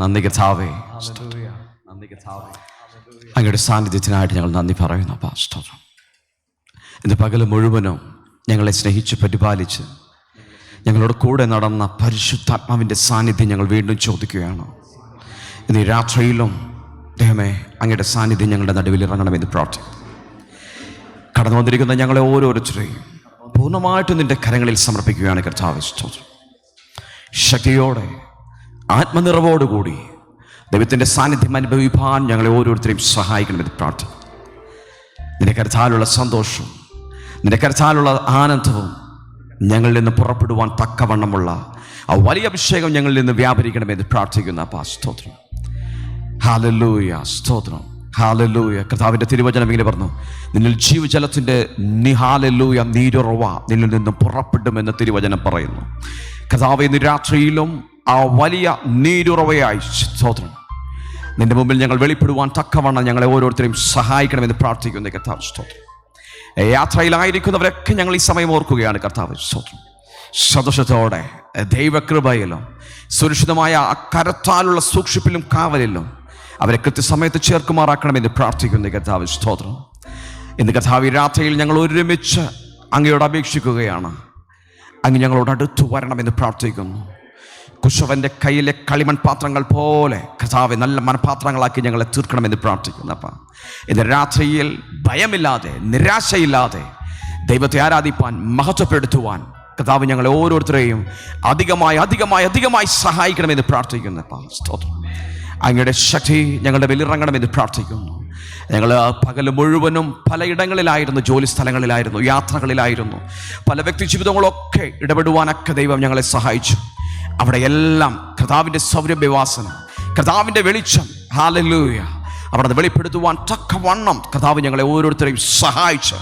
നന്ദി കർത്താവേ. അങ്ങയുടെ സാന്നിധ്യത്തിനായിട്ട് ഞങ്ങൾ നന്ദി പറയുന്നു അപ്പാ. സ്തോത്രം. ഇന്ന് പകൽ മുഴുവനും ഞങ്ങളെ സ്നേഹിച്ച് പരിപാലിച്ച് ഞങ്ങളോട് കൂടെ നടന്ന പരിശുദ്ധാത്മാവിൻ്റെ സാന്നിധ്യം ഞങ്ങൾ വീണ്ടും ചോദിക്കുകയാണ്. ഇന്ന് ഈ രാത്രിയിലും ദൈവമേ അങ്ങയുടെ സാന്നിധ്യം ഞങ്ങളുടെ നടുവിൽ ഇറങ്ങണമെന്ന് പ്രാർത്ഥിക്കുന്നു. കടന്നു വന്നിരിക്കുന്ന ഞങ്ങളെ ഓരോരുത്തരെയും പൂർണ്ണമായിട്ടും നിൻ്റെ കരങ്ങളിൽ സമർപ്പിക്കുകയാണ് കർത്താവേ. സ്തോത്രം. ശക്തിയോടെ ആത്മനിറവോടുകൂടി ദൈവത്തിൻ്റെ സാന്നിധ്യം അനുഭവിപ്പാൻ ഞങ്ങളെ ഓരോരുത്തരെയും സഹായിക്കണമെന്ന് പ്രാർത്ഥിക്കുന്നു. നിന്റെ കരുത്താലുള്ള സന്തോഷവും നിന്റെ കരുത്താലുള്ള ആനന്ദവും ഞങ്ങളിൽ നിന്ന് പുറപ്പെടുവാൻ തക്കവണ്ണമുള്ള ആ വലിയ അഭിഷേകം ഞങ്ങളിൽ നിന്ന് വ്യാപരിക്കണമെന്ന് പ്രാർത്ഥിക്കുന്ന അപ്പാ. സ്തോത്രം. ഹല്ലേലൂയ. സ്തോത്രം. ഹല്ലേലൂയ. കർത്താവിൻ്റെ തിരുവചനം ഇങ്ങനെ പറഞ്ഞു, നിന്നിൽ ജീവജലത്തിൻ്റെ ഹല്ലേലൂയ നീരുറവ നിന്നിൽ നിന്നും പുറപ്പെടുമെന്ന് തിരുവചനം പറയുന്നു. കർത്താവ് ഇന്ന് രാത്രിയിലും ആ വലിയ നീരുറവയായി സ്തോത്രം നിന്റെ മുമ്പിൽ ഞങ്ങൾ വെളിപ്പെടുവാൻ തക്കവണ്ണം ഞങ്ങളെ ഓരോരുത്തരെയും സഹായിക്കണമെന്ന് പ്രാർത്ഥിക്കുന്നു കർത്താവ്. സ്തോത്രം. യാത്രയിലായിരിക്കുന്നവരൊക്കെ ഞങ്ങൾ ഈ സമയം ഓർക്കുകയാണ് കർത്താവ്. സ്തോത്രം. സന്തോഷത്തോടെ ദൈവകൃപയിലും സുരക്ഷിതമായ ആ കരത്താലുള്ള സൂക്ഷിപ്പിലും കാവലിലും അവരെ കൃത്യസമയത്ത് ചേർക്കുമാറാക്കണമെന്ന് പ്രാർത്ഥിക്കുന്നു കർത്താവ്. സ്തോത്രം. ഇന്ന് കർത്താവ് രാത്രിയിൽ ഞങ്ങൾ ഒരുമിച്ച് അങ്ങയോട് അപേക്ഷിക്കുകയാണ്. അങ്ങ് ഞങ്ങളോട് അടുത്തു വരണമെന്ന് പ്രാർത്ഥിക്കുന്നു. കുശവൻ്റെ കയ്യിലെ കളിമൺ പാത്രങ്ങൾ പോലെ കർത്താവെ നല്ല മൺപാത്രങ്ങളാക്കി ഞങ്ങളെ തീർക്കണമെന്ന് പ്രാർത്ഥിക്കുന്നു. അപ്പം ഇന്ന് രാത്രിയിൽ ഭയമില്ലാതെ നിരാശയില്ലാതെ ദൈവത്തെ ആരാധിപ്പാൻ മഹത്വപ്പെടുത്തുവാൻ കർത്താവ് ഞങ്ങളെ ഓരോരുത്തരെയും അധികമായി അധികമായി അധികമായി സഹായിക്കണമെന്ന് പ്രാർത്ഥിക്കുന്നു. അപ്പം സ്തോത്രം. അങ്ങയുടെ ശക്തി ഞങ്ങളുടെ മേലിറങ്ങണമെന്ന് പ്രാർത്ഥിക്കുന്നു. ഞങ്ങൾ പകൽ മുഴുവനും പലയിടങ്ങളിലായിരുന്നു, ജോലി സ്ഥലങ്ങളിലായിരുന്നു, യാത്രകളിലായിരുന്നു, പല വ്യക്തി ജീവിതങ്ങളൊക്കെ ഇടപെടുവാനൊക്കെ ദൈവം ഞങ്ങളെ സഹായിച്ചു. അവിടെയെല്ലാം കർത്താവിൻ്റെ സൗരഭ്യവാസന, കർത്താവിൻ്റെ വെളിച്ചം ഹല്ലേലൂയ അവിടെ വെളിപ്പെടുത്തുവാൻ തക്കവണ്ണം കർത്താവ് ഞങ്ങളെ ഓരോരുത്തരെയും സഹായിച്ചു.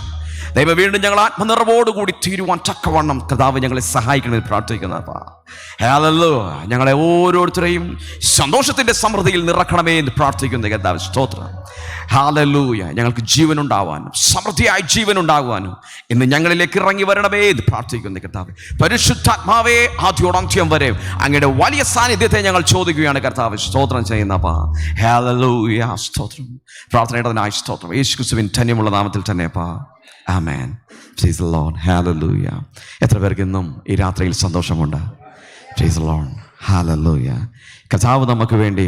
ദൈവം വീണ്ടും ഞങ്ങൾ ആത്മനിറവോടുകൂടി തീരുവാൻ തക്കവണ്ണം കർത്താവ് ഞങ്ങളെ സഹായിക്കണമെന്ന് പ്രാർത്ഥിക്കുന്നത്. ഹല്ലേലൂയ. ഞങ്ങളെ ഓരോരുത്തരെയും സന്തോഷത്തിൻ്റെ സമൃദ്ധിയിൽ നിറക്കണമേ എന്ന് പ്രാർത്ഥിക്കുന്നു കർത്താവ്. സ്തോത്രം. ഹല്ലേലൂയ. ഞങ്ങൾക്ക് ജീവനുണ്ടാവാനും സമൃദ്ധിയായി ജീവനുണ്ടാകുവാനും ഇന്ന് ഞങ്ങളിലേക്ക് ഇറങ്ങി വരണമേ എന്ന് പ്രാർത്ഥിക്കുന്നു കർത്താവ്. പരിശുദ്ധാത്മാവേ ആദ്യോടന്ത്യം വരെ അങ്ങയുടെ വലിയ സാന്നിധ്യത്തെ ഞങ്ങൾ ചോദിക്കുകയാണ് കർത്താവ്. സ്തോത്രം ചെയ്യുന്നപ്പാ. ഹല്ലേലൂയ. സ്തോത്രം. പ്രാർത്ഥനയുടേതിനായി സ്തോത്രം. യേശുക്രിസ്തുവിൻ ധന്യമുള്ള നാമത്തിൽ തന്നെപ്പാ. ആമേൻ. Praise the Lord. ഹല്ലേലൂയ. എത്ര പേർക്ക് ഇന്നും ഈ രാത്രിയിൽ സന്തോഷമുണ്ട്? Praise the Lord. ഹല്ലേലൂയ. കർത്താവ് നമുക്ക് വേണ്ടി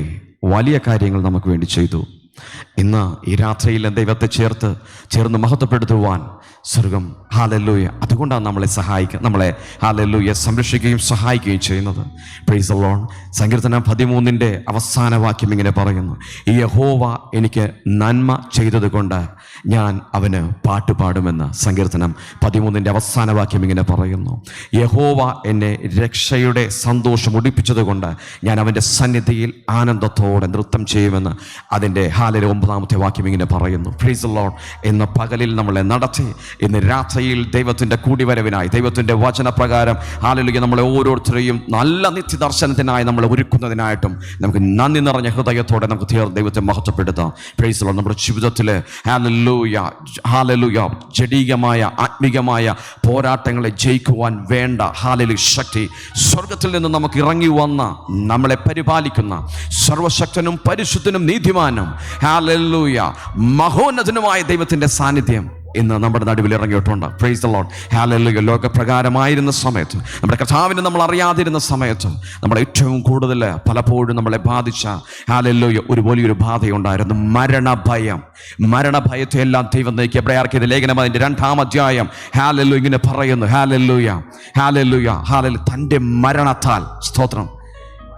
വലിയ കാര്യങ്ങൾ നമുക്ക് വേണ്ടി ചെയ്തു. ഇന്ന് ഈ രാത്രിയിൽ ദൈവത്തെ ചേർന്ന് മഹത്വപ്പെടുത്തുവാൻ സ്വർഗം ഹല്ലേലൂയ അതുകൊണ്ടാണ് നമ്മളെ ഹല്ലേലൂയ സംരക്ഷിക്കുകയും സഹായിക്കുകയും ചെയ്യുന്നത്. Price the Lord. സങ്കീർത്തനം 13 അവസാന വാക്യം ഇങ്ങനെ പറയുന്നു, യഹോവ എനിക്ക് നന്മ ചെയ്തത് കൊണ്ട് ഞാൻ അവന് പാട്ടുപാടുമെന്ന്. സങ്കീർത്തനം 13 അവസാന വാക്യം ഇങ്ങനെ പറയുന്നു, യഹോവ എന്നെ രക്ഷയുടെ സന്തോഷം ഉടിപ്പിച്ചത് കൊണ്ട് ഞാൻ അവൻ്റെ സന്നിധിയിൽ ആനന്ദത്തോടെ നൃത്തം ചെയ്യുമെന്ന് അതിൻ്റെ ഹല്ലേലൂയ 9 വാക്യം ഇങ്ങനെ പറയുന്നു. Price the Lord. ഇന്ന് പകലിൽ നമ്മളെ നടത്തി ഇന്ന് രാത്രിയിൽ ദൈവത്തിൻ്റെ കൂടിവരവിനായി ദൈവത്തിൻ്റെ വചനപ്രകാരം ഹല്ലേലൂയ നമ്മളെ ഓരോരുത്തരെയും നല്ല നിത്യദർശനത്തിനായി നമ്മളെ ഒരുക്കുന്നതിനായിട്ടും നമുക്ക് നന്ദി നിറഞ്ഞ ഹൃദയത്തോടെ നമുക്ക് തീർന്ന് ദൈവത്തെ മഹത്വപ്പെടുത്താം. Praise the Lord. നമ്മുടെ ജീവിതത്തിൽ ഹല്ലേലൂയ ജഡീകമായ ആത്മീകമായ പോരാട്ടങ്ങളെ ജയിക്കുവാൻ വേണ്ട ഹല്ലേലൂയ ശക്തി സ്വർഗത്തിൽ നിന്ന് നമുക്ക് ഇറങ്ങി വന്ന നമ്മളെ പരിപാലിക്കുന്ന സർവശക്തനും പരിശുദ്ധനും നീതിമാനും ഹല്ലേലൂയ മഹോന്നതനുമായ ദൈവത്തിൻ്റെ സാന്നിധ്യം ഇന്ന് നമ്മുടെ നടുവിൽ ഇറങ്ങിയിട്ടുണ്ട്. Price the Lord. ഹല്ലേലൂയ. ലോകപ്രകാരമായിരുന്ന സമയത്ത് നമ്മുടെ കർത്താവിനെ നമ്മൾ അറിയാതിരുന്ന സമയത്ത് നമ്മളെ ഏറ്റവും കൂടുതൽ പലപ്പോഴും നമ്മളെ ബാധിച്ച ഹല്ലേലൂയ ഒരു വലിയൊരു ബാധയുണ്ടായിരുന്നു, മരണഭയം. മരണഭയത്തെ എല്ലാം ദൈവം നീക്കി. എബ്രായർക്കെഴുതിയ ലേഖനം അതിൻ്റെ 2-ാം അധ്യായം ഹല്ലേലൂയ ഇങ്ങനെ പറയുന്നു, ഹല്ലേലൂയ ഹല്ലേലൂയ ഹല്ലേലൂയ തൻ്റെ മരണത്താൽ സ്തോത്രം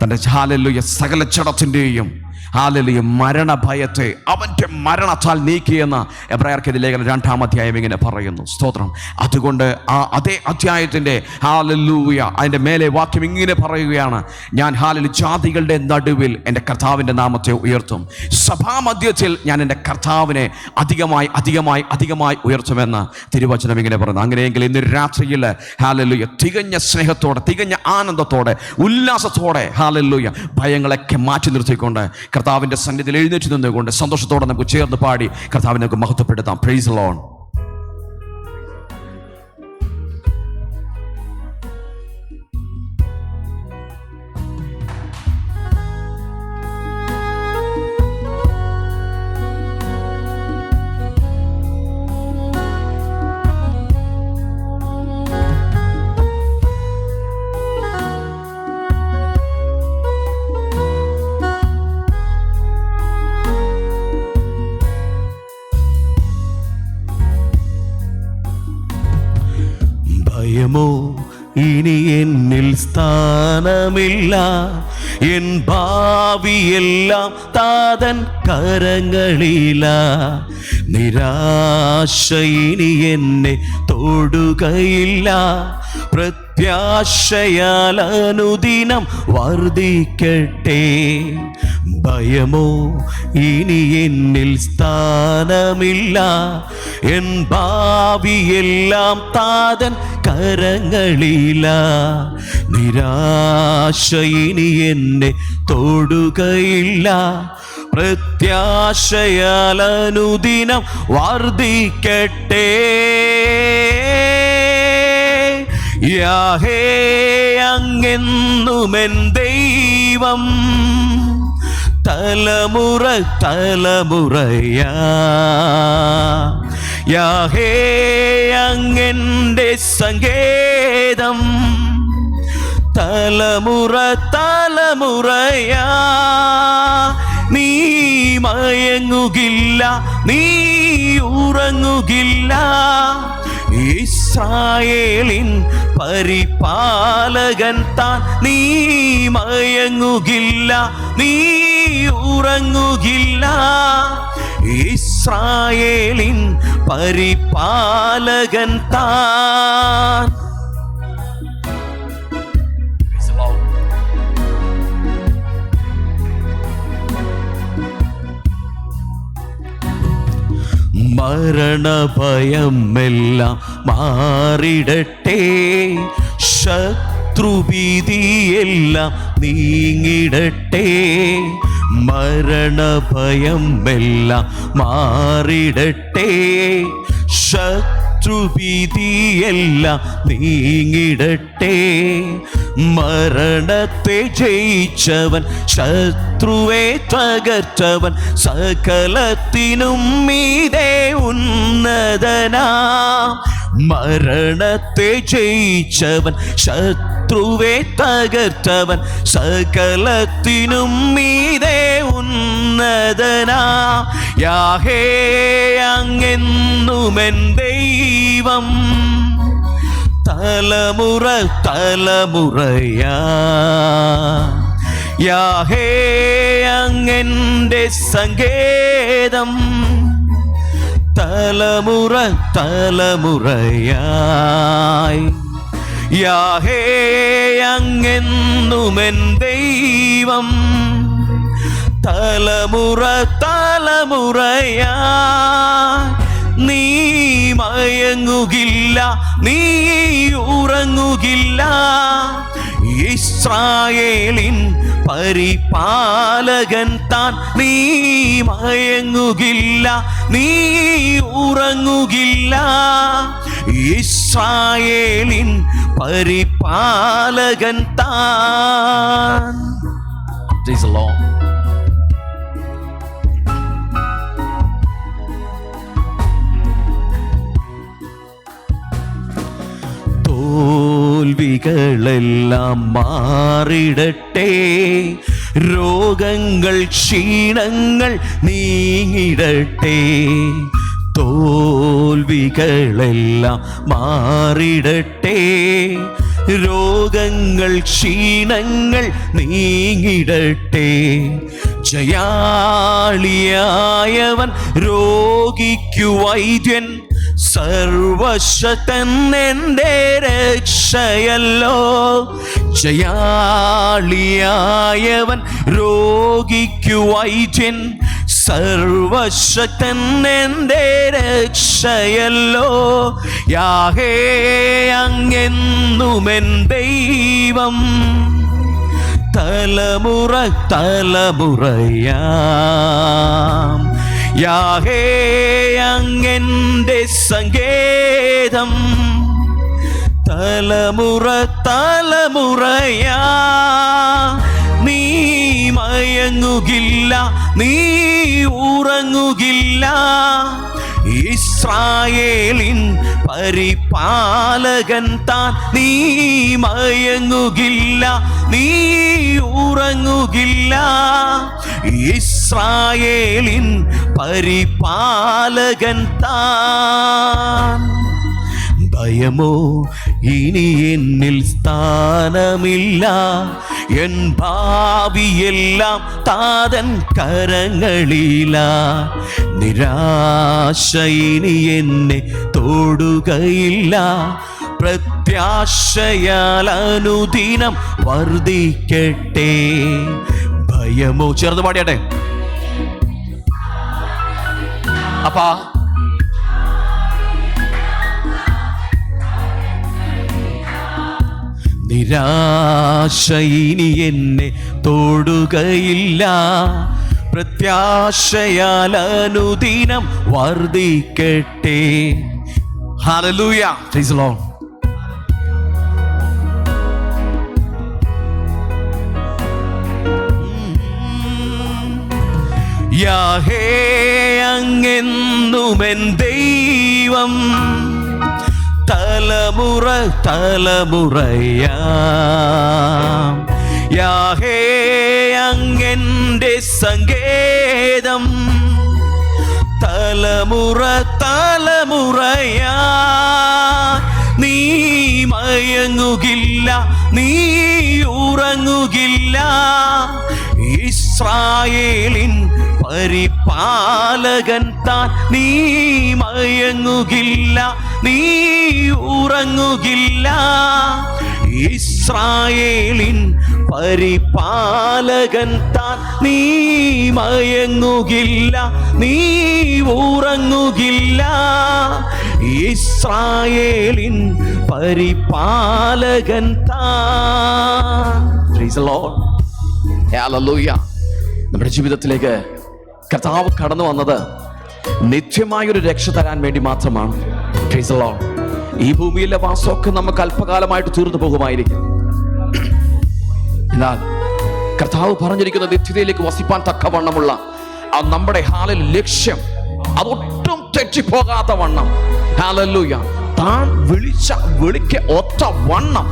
തൻ്റെ ഹല്ലേലൂയ സകല ജഡത്തിൻ്റെയും ഹല്ലേലൂയ മരണഭയത്തെ അവൻ്റെ മരണത്താൽ നീക്കിയെന്ന് എബ്രായർക്കെഴുതിയ ലേഖനം 2-ാം അധ്യായം ഇങ്ങനെ പറയുന്നു. സ്തോത്രം. അതുകൊണ്ട് ആ അതേ അധ്യായത്തിൻ്റെ ഹല്ലേലൂയ അതിൻ്റെ മേലെ വാക്യം ഇങ്ങനെ പറയുകയാണ്, ഞാൻ ഹല്ലേലൂയ ജാതികളുടെ നടുവിൽ എൻ്റെ കർത്താവിൻ്റെ നാമത്തെ ഉയർത്തും, സഭാമധ്യത്തിൽ ഞാൻ എൻ്റെ കർത്താവിനെ അധികമായി അധികമായി അധികമായി ഉയർത്തുമെന്ന് തിരുവചനം ഇങ്ങനെ പറയുന്നു. അങ്ങനെയെങ്കിൽ ഇന്ന് രാത്രിയിൽ ഹല്ലേലൂയ തികഞ്ഞ സ്നേഹത്തോടെ തികഞ്ഞ ആനന്ദത്തോടെ ഉല്ലാസത്തോടെ ഹല്ലേലൂയ ഭയങ്ങളൊക്കെ മാറ്റി നിർത്തിക്കൊണ്ട് കർത്താവിൻ്റെ സന്നിധിയിൽ എഴുന്നേറ്റ് നിന്നുകൊണ്ട് സന്തോഷത്തോടെ നമുക്ക് ചേർന്ന് പാടി കർത്താവിനെ നമുക്ക് മഹത്വപ്പെടുത്താം. Praise the Lord. ഇനി എന്നിൽ സ്ഥാനമില്ല, എൻ ഭാവിയെല്ലാം താതൻ കരങ്ങളില. നിരാശ ഇനി എന്നെ തൊടുകയില്ല, പ്രത്യാശയാൽ അനുദിനം വർദ്ധിക്കട്ടെ. ഭയമോ ഇനി എന്നിൽ സ്ഥാനമില്ല, എൻ ഭാവിയെല്ലാം താതൻ കരങ്ങളില. നിരാശ ഇനി എന്നെ തൊടുകയില്ല, പ്രത്യാശയാൽ അനുദിനം വർദ്ധിക്കട്ടെ. യാഹേ അങ്ങെന്നുമെൻ ദൈവം, തലമുറ തലമുറയാ. യാഹേ അങ്ങെൻ്റെ സങ്കേതം, തലമുറ തലമുറയാ. നീ മയങ്ങുകില്ല, നീ ഉറങ്ങുകില്ല, ഇസ്രായേലിൻ പരിപാലകൻ താൻ. നീ മയങ്ങുകില്ല, നീ ഉറങ്ങുകില്ല, ഇസ്രായേലിൻ പരിപാലകൻ താൻ. മരണഭയം എല്ലാം മാറിടട്ടെ, ശത്രുഭീതിയെല്ലാം നീങ്ങിടട്ടെ. മരണഭയം എല്ലാം മാറിടട്ടെ, ശത്രുഭീതിയെല്ലാം നീങ്ങിടട്ടെ. മരണത്തെ ജയിച്ചവൻ, ശത്രുവെ തകർത്തവൻ, സകലത്തിനും മീതെ ഉന്നതനാ. മരണത്തെ ജയിച്ചവൻ, ശത്രുവെ തകർത്തവൻ, സകലത്തിനും മീതെ ഉന്നതനാ. യാഹേ അങ്ങെന്നുമെൻ ദൈവം, തലമുറ തലമുറയാ. യാഹേ അങ്ങെൻ്റെ സങ്കേതം, തലമുറ തലമുറയായി. യാഹേ അങ്ങെന്നുമെൻ ദൈവം, തലമുറ തലമുറയാ. നീ മയങ്ങുകില്ല, നീ ഉറങ്ങുകില്ല, ഇസ്രായേലിൻ പരിപാലകൻ താൻ. നീ മയങ്ങുകില്ല, നീ ഉറങ്ങുകില്ല, ഇസ്രായേലിൻ പരിപാലകൻ താൻ. Praise the Lord. തോൽവികളെല്ലാം മാറിടട്ടെ, രോഗങ്ങൾ ക്ഷീണങ്ങൾ നീങ്ങിടട്ടെ. തോൽവികളെല്ലാം മാറിടട്ടെ, രോഗങ്ങൾ ക്ഷീണങ്ങൾ നീങ്ങിടട്ടെ. ജയാളിയായവൻ രോഗിക്കു വൈദ്യൻ, സർവശക്തൻ എൻ്റെ രക്ഷയല്ലോ. ജയാളിയായവൻ രോഗിക്കു വൈദ്യൻ, സർവശക്തൻ എൻ്റെ രക്ഷയല്ലോ. യാഹേ അങ്ങെന്നുമെൻ ദൈവം, തലമുറ തലമുറയാ. യാഹേ അങ്ങെൻ്റെ സങ്കേതം, തലമുറ തലമുറയാ. നീ മയങ്ങുകില്ല, നീ ഉറങ്ങുകില്ല, ഇസ്രായേലിൻ പരിപാലകൻ താൻ. നീ മയങ്ങുകില്ല, നീ ഉറങ്ങുകില്ല, ഇസ്രായേലിൻ പരിപാലകൻ താൻ. ഭയമോ ഇനി എന്നിൽ സ്ഥാനമില്ല, എൻ ഭാവിയെല്ലാം താതൻ കരങ്ങളില. നിരാശ ഇനി എന്നെ തൊടുകയില്ല, പ്രത്യാശയാൽ അനുദിനം വർദ്ധിക്കട്ടെ. ഭയമോ, ചേർന്ന് പാടിയാട്ടെ. അപ്പാ നിരാശ ഇനി എന്നെ തൊടുകയില്ല, പ്രത്യാശയാൽ അനുദിനം വർദ്ധിക്കട്ടെ. ഹല്ലേലൂയ, പ്രൈസ് ദി ലോർഡ്. യാഹേ അങ്ങെന്നുമെൻ ദൈവം, തലമുറ തലമുറയാ. യാഹേ അങ്ങെന്റെ സങ്കേതം, തലമുറ തലമുറയാ. നീ മയങ്ങുകില്ല, നീ ഉറങ്ങുകില്ല, ഇസ്രായേലിൻ പരിപാലകൻ താൻ. നീ മയങ്ങുകില്ല, നീ ഉറങ്ങുകില്ല, ഇസ്രായേലിൻ പരിപാലകൻ താൻ. നീ മയങ്ങുകില്ല, നീ ഉറങ്ങുകില്ല, ഇസ്രായേലിൻ പരിപാലകൻ താൻ. Price the Lord. ഹല്ലേലൂയ. നമ്മുടെ ജീവിതത്തിലേക്ക് കർത്താവ് കടന്നു വന്നത് നിത്യമായൊരു രക്ഷ തരാൻ വേണ്ടി മാത്രമാണ്. Price the Lord. ഈ ഭൂമിയിലെ വാസമൊക്കെ നമുക്ക് അല്പകാലമായിട്ട് തീർന്നു പോകുമായിരിക്കും. എന്നാൽ കർത്താവ് പറഞ്ഞിരിക്കുന്ന നിത്യതയിലേക്ക് വസിപ്പാൻ തക്കവണ്ണമുള്ള ആ നമ്മുടെ ഹാലിൽ ലക്ഷ്യം അതൊട്ടും തെറ്റിപ്പോകാത്ത വണ്ണം, ഹല്ലേലൂയ, താൻ വിളിച്ച വിളിക്ക് ഒത്ത വണ്ണം,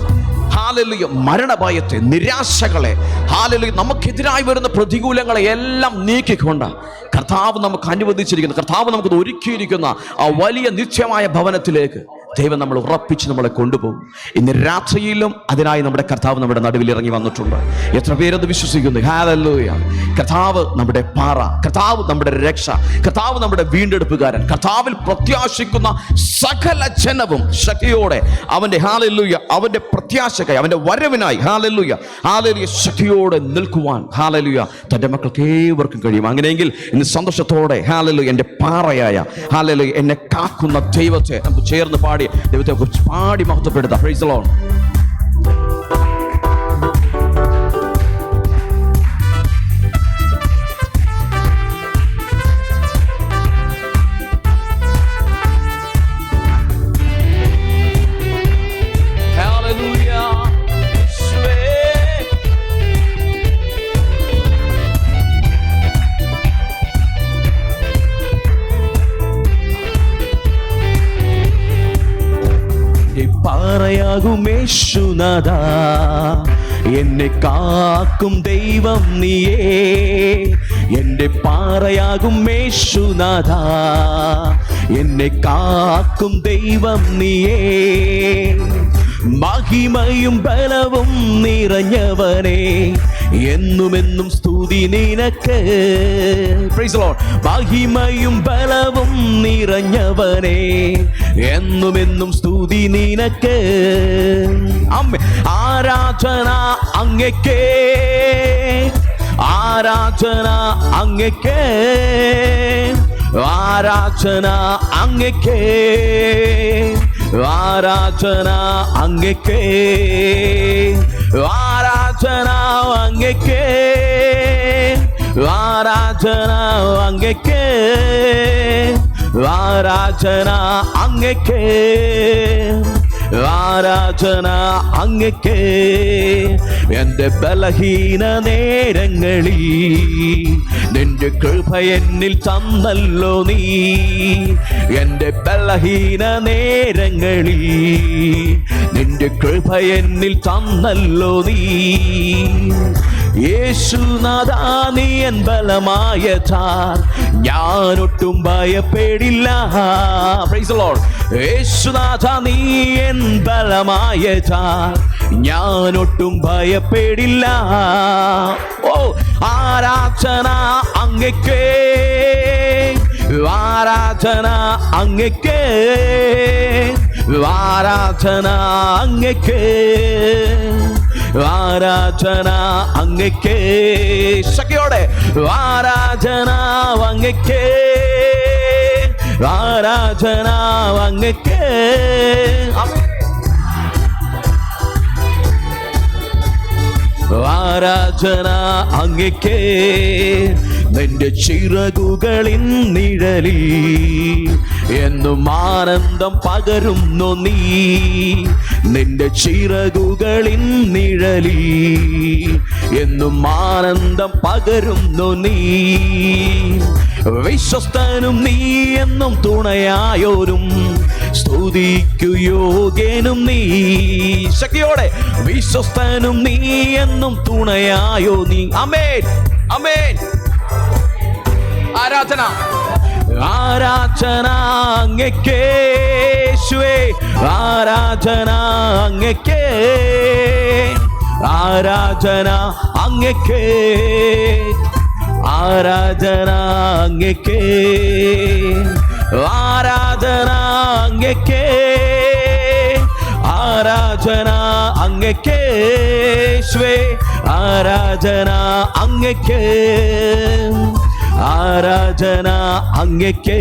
ഹല്ലേലൂയ, മരണഭയത്തെ, നിരാശകളെ, ഹല്ലേലൂയ, നമുക്കെതിരായി വരുന്ന പ്രതികൂലങ്ങളെ എല്ലാം നീക്കിക്കൊണ്ട് കർത്താവ് നമുക്ക് അനുവദിച്ചിരിക്കുന്ന, കർത്താവ് നമുക്ക് ഒരുക്കിയിരിക്കുന്ന ആ വലിയ നിത്യമായ ഭവനത്തിലേക്ക് ദൈവം നമ്മൾ ഉറപ്പിച്ച് നമ്മളെ കൊണ്ടുപോകും. ഇന്ന് രാത്രിയിലും അതിനായി നമ്മുടെ കർത്താവ് നമ്മുടെ നടുവിൽ ഇറങ്ങി വന്നിട്ടുണ്ട്. എത്ര പേരത് വിശ്വസിക്കുന്നു? ഹല്ലേലൂയ. കർത്താവ് നമ്മുടെ പാറ, കർത്താവ് നമ്മുടെ രക്ഷ, കർത്താവ് നമ്മുടെ വീണ്ടെടുപ്പുകാരൻ. കർത്താവിൽ പ്രത്യാശിക്കുന്ന സകല ജനവും ശക്തിയോടെ അവന്റെ, ഹല്ലേലൂയ, അവന്റെ പ്രത്യാശക്കായി, അവന്റെ വരവിനായി, ഹല്ലേലൂയ, ഹല്ലേലൂയ, ശക്തിയോടെ നിൽക്കുവാൻ, ഹല്ലേലൂയ, തന്റെ മക്കൾക്ക് ഏവർക്കും കഴിയും. അങ്ങനെയെങ്കിൽ ഇന്ന് സന്തോഷത്തോടെ, ഹല്ലേലൂയ, എന്റെ പാറയായ, ഹല്ലേലൂയ, എന്നെ കാക്കുന്ന ദൈവത്തെ നമുക്ക് ചേർന്ന് പാടി ദൈവത്തെ കുറിച്ച് പാടി മഹത്വപ്പെടുത്താം. Praise the Lord. പാറയാകും യേശുനാഥാ, എന്നെ കാക്കും ദൈവം നീയേ. എന്റെ പാറയാകും യേശുനാഥാ, എന്നെ കാക്കും ദൈവം നീയേ. മഹിമയും ബലവും നിറഞ്ഞവനെ, എന്നുമെന്നും സ്തുതി നിനക്ക്. Praise the Lord. മഹിമയും ബലവും നിറഞ്ഞവനെ, എന്നുമെന്നും സ്തുതി നിനക്ക്. അമ്മേ, ആരാധന അങ്ങയ്ക്കേ, ആരാധന അങ്ങയ്ക്കേ, ആരാധന അങ്ങയ്ക്കേ, ആരാധന അങ്ങയ്ക്കേ, ആരാധന അങ്ങയ്ക്കേ, ആരാധന അങ്ങയ്ക്കേ, ആരാധന അങ്ങയ്ക്കേ, ആരാധന അങ്ങയ്ക്കേ. എന്റെ ബലഹീന നേരങ്ങളിൽ നിന്റെ കൃപ എന്നിൽ തന്നല്ലോ നീ. എന്റെ ബലഹീന നേരങ്ങളിൽ നിന്റെ കൃപ എന്നിൽ തന്നല്ലോ നീ. യേശുനാഥാ നീ എൻ ബലമായതാൽ ഞാനൊട്ടും ഭയപ്പെടില്ല. Praise the Lord. യേശുനാഥാ നീ എൻ ബലമായതാൽ ഞാനൊട്ടും ഭയപ്പെടില്ല. ഓ ആരാധന അങ്ങേക്കേ, ആരാധന അങ്ങേക്കേ, ആരാധന അങ്ങേക്കേ, ആരാധന അങ്ങേക്കേ. ശക്തിയോടെ ആരാധന അങ്ങേക്കേ, ആരാധന അങ്ങേക്കേ. ആരാധന അങ്ങേക്കേ. നിന്റെ ചിറകുകളിൻ നിഴലിൽ എന്നും ആനന്ദം പകരുന്നു നീ. നിന്റെ ചിറകുകളിൻ നിഴലിൽ എന്നും ആനന്ദം പകരുന്നു നീ. വിശ്വസ്തനും നീ എന്നും തുണയായോരും സ്തുതിക്കു യോഗ്യനും നീ. ശക്തിയോടെ വിശ്വസ്തനും നീ എന്നും തുണയായോ നീ. ആമേൻ ആമേൻ. ആരാധന ആരാധന അങ്ങേക്കേ യേശുവേ, ആരാധന അങ്ങേക്കേ, ആരാധന അങ്ങേക്കേ, ആരാധന അങ്ങേക്കേ, ആരാധന അങ്ങേക്കേ, ആരാധന അങ്ങേക്കേ യേശുവേ, ആരാധന അങ്ങേക്കേ, ആരാധന അങ്ങേക്കേ,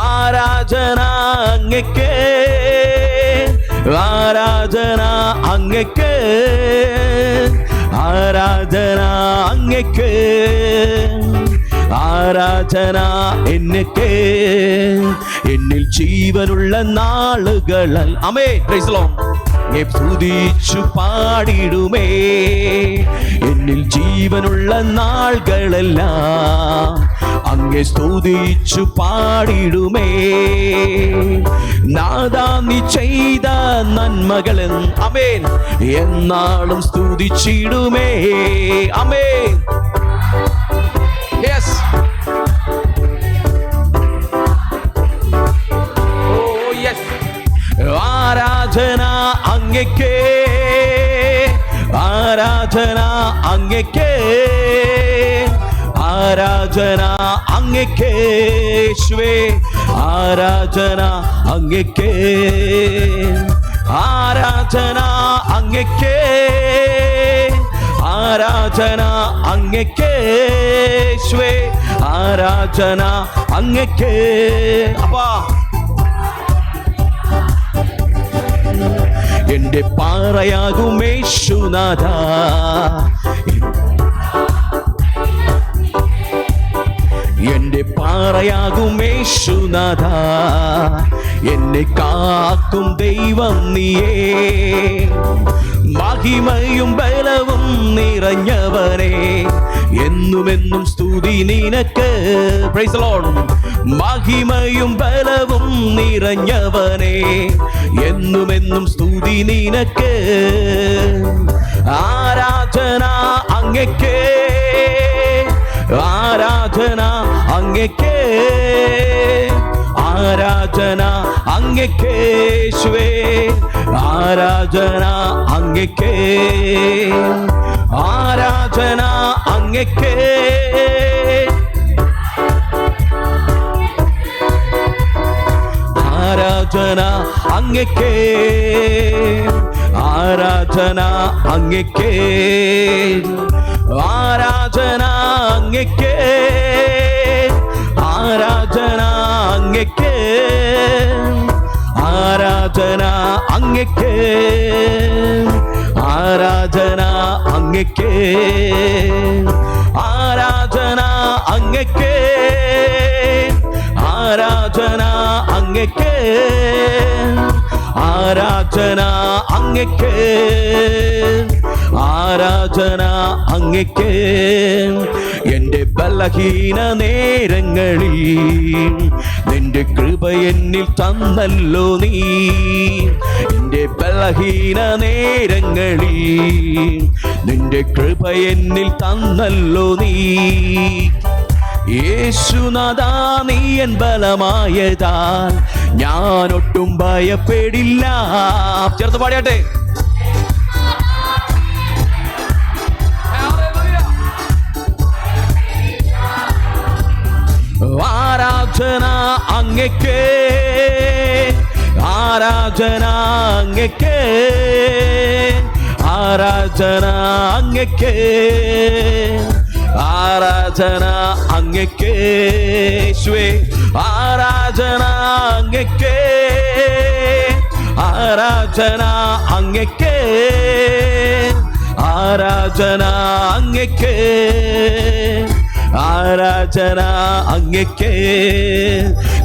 ആരാധന അങ്ങേക്കേ, ആരാധന അങ്ങേക്കേ, ആരാധന അങ്ങേക്കേ, ആരാധന എന്നേക്കേ. എന്നിൽ ജീവനുള്ള നാളുകളൽ ആമേൻ പ്രൈസ് ദി ലോർഡ് സ്തുതിച്ചു പാടിടുമേ. എന്നിൽ ജീവനുള്ള നാളുകളെല്ലാം അങ്ങേ സ്തുതിച്ചു പാടിടുമേ. നാദാ നീ ചെയ്ത നന്മകളൻ ആമേൻ എന്നാളും സ്തുതിച്ചിടുമേ. ആമേൻ. യെസ്. ഓ യെസ്. ആരാധന അങ്ങേക്കേ, ആരാധന അങ്ങേക്കേ, ആരാധന അങ്ങേക്കേ യേശുവേ, ആരാധന അങ്ങേക്കേ, ആരാധന അങ്ങേക്കേ, ആരാധന അങ്ങേക്കേ യേശുവേ, ആരാധന അങ്ങേക്കേ. അപ്പാ എന്റെ പാറയാകും യേശുനാഥാ, എന്റെ പാറയാകും യേശുനാഥാ, എന്നെ കാക്കും ദൈവം നീയേ. മഹിമയും ബലവും നിറഞ്ഞവനെ എന്നുമെന്നും സ്തുതി നിനക്ക്. Praise the Lord. മഹിമയും ബലവും നിറഞ്ഞവനെ എന്നുമെന്നും സ്തുതി നിനക്ക്. ആരാധന അങ്ങേക്കേ, ആരാധന അങ്ങേക്കേ, ആരാധന അങ്ങേക്കേ യേശുവേ, ആരാധന അങ്ങേക്കേ, ആരാധന അങ്ങേക്കേ, ആരാധന അങ്ങേക്കേ, ആരാധന അങ്ങേക്കേ, ആരാധന അങ്ങേക്കേ, ആരാധന അങ്ങേക്കേ, ആരാധന അങ്ങേക്കേ, ആരാധന അങ്ങേക്കേ, ആരാധന അങ്ങേക്കേ, ആരാധന അങ്ങേക്കേ, ആരാധന അങ്ങേക്കേ, ആരാധന അങ്ങേക്കേ. എൻ്റെ ബലഹീന നേരങ്ങളിൽ നിന്റെ കൃപ എന്നിൽ തന്നല്ലോ നീ. എൻ്റെ ബലഹീന നേരങ്ങളിൽ നിന്റെ കൃപ എന്നിൽ തന്നല്ലോ നീ. യേശുനാഥാ നീ എൻ ബലമായതാൽ ഞാനൊട്ടും ഭയപ്പെടില്ല. ചേർത്ത് പാടിയാട്ടെ. ആരാധന അങ്ങയ്ക്ക്, ആരാധന അങ്ങയ്ക്ക്, ആരാധന അങ്ങയ്ക്ക്, ആരാധന അങ്ങയ്ക്ക് യേശുവേ, ആരാധന അങ്ങയ്ക്ക്, ആരാധന അങ്ങയ്ക്ക്, ആരാധന അങ്ങയ്ക്ക്, ആരാധന അങ്ങയ്ക്ക്.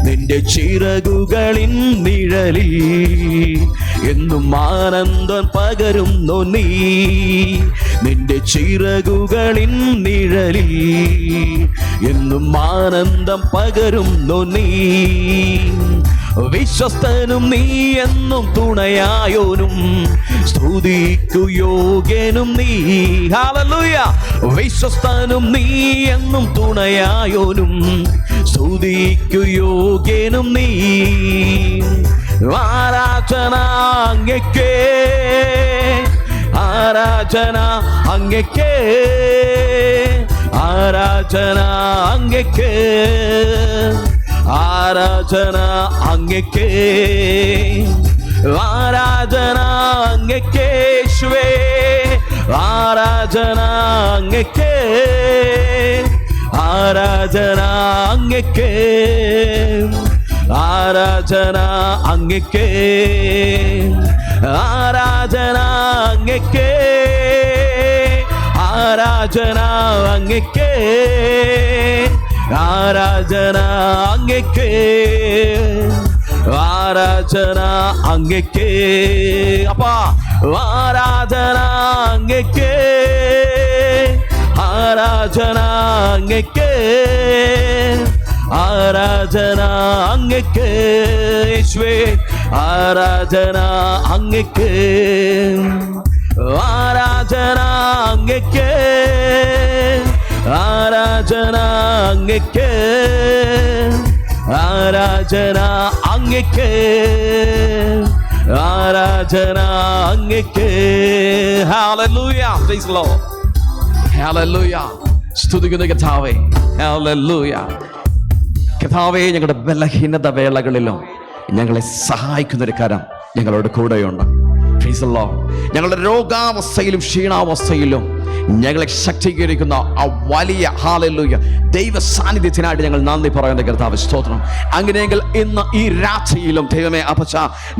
നിന്റെ ചിറകുകളിൻ നിഴലിൽ എന്നും ആനന്ദം പകരുന്നു നീ. നിന്റെ ചിറകുകളിൻ നിഴലിൽ എന്നും ആനന്ദം പകരുന്നു നീ. വിശ്വസ്തനും നീ എന്നും തുണയായോനും സ്തുതിക്കു യോഗ്യനും നീ. ഹല്ലേലൂയ. വിശ്വസ്തനും നീ എന്നും തുണയായോനും സ്തുതിക്കു യോഗ്യനും നീ. ആരാധന അങ്ങയ്ക്ക്, ആരാധന അങ്ങയ്ക്ക്, ആരാധന അങ്ങയ്ക്ക്, ആരാധന അങ്ങയ്ക്ക്, ആരാധന അങ്ങയ്ക്ക് യേശുവേ, ആരാധന അങ്ങയ്ക്ക്, ആരാധന അങ്ങയ്ക്ക്, ആരാധന അങ്ങയ്ക്ക്, ആരാധന അങ്ങയ്ക്ക്, ആരാധന അങ്ങയ്ക്ക്, ആരാധന അങ്ങയ്ക്ക്, ആരാധന അങ്ങയ്ക്ക്. അപ്പാ ആരാധന അങ്ങയ്ക്ക്, ആരാധന അങ്ങയ്ക്ക്, ആരാധന അങ്ങയ്ക്ക് യേശുവേ, ആരാധന അങ്ങയ്ക്ക്, ആരാധന അങ്ങയ്ക്ക്, ആരാധന അങ്ങയ്ക്ക്, ആരാധന അങ്ങയ്ക്ക്, ആരാധന അങ്ങയ്ക്ക്. Hallelujah. Praise the Lord. Hallelujah. സ്തുതിക്കുന്ന കർത്താവേ. ഹല്ലേലൂയ. കർത്താവേ, ഞങ്ങളുടെ ബലഹീനത വേളകളിലും ഞങ്ങളെ സഹായിക്കുന്നൊരു കരം ഞങ്ങളോട് കൂടെയുണ്ട്. Price the Lord. ഞങ്ങളുടെ രോഗാവസ്ഥയിലും ക്ഷീണാവസ്ഥയിലും ഞങ്ങളെ ശക്തീകരിക്കുന്ന ആ വലിയ ഹല്ലേലൂയ ദൈവ സാന്നിധ്യത്തിനായിട്ട് ഞങ്ങൾ നന്ദി പറയുന്ന കർത്താവേ സ്തോത്രം. അങ്ങനെയെങ്കിൽ ഇന്ന് ഈ രാത്രിയിലും ദൈവമേ അപ്പച്ച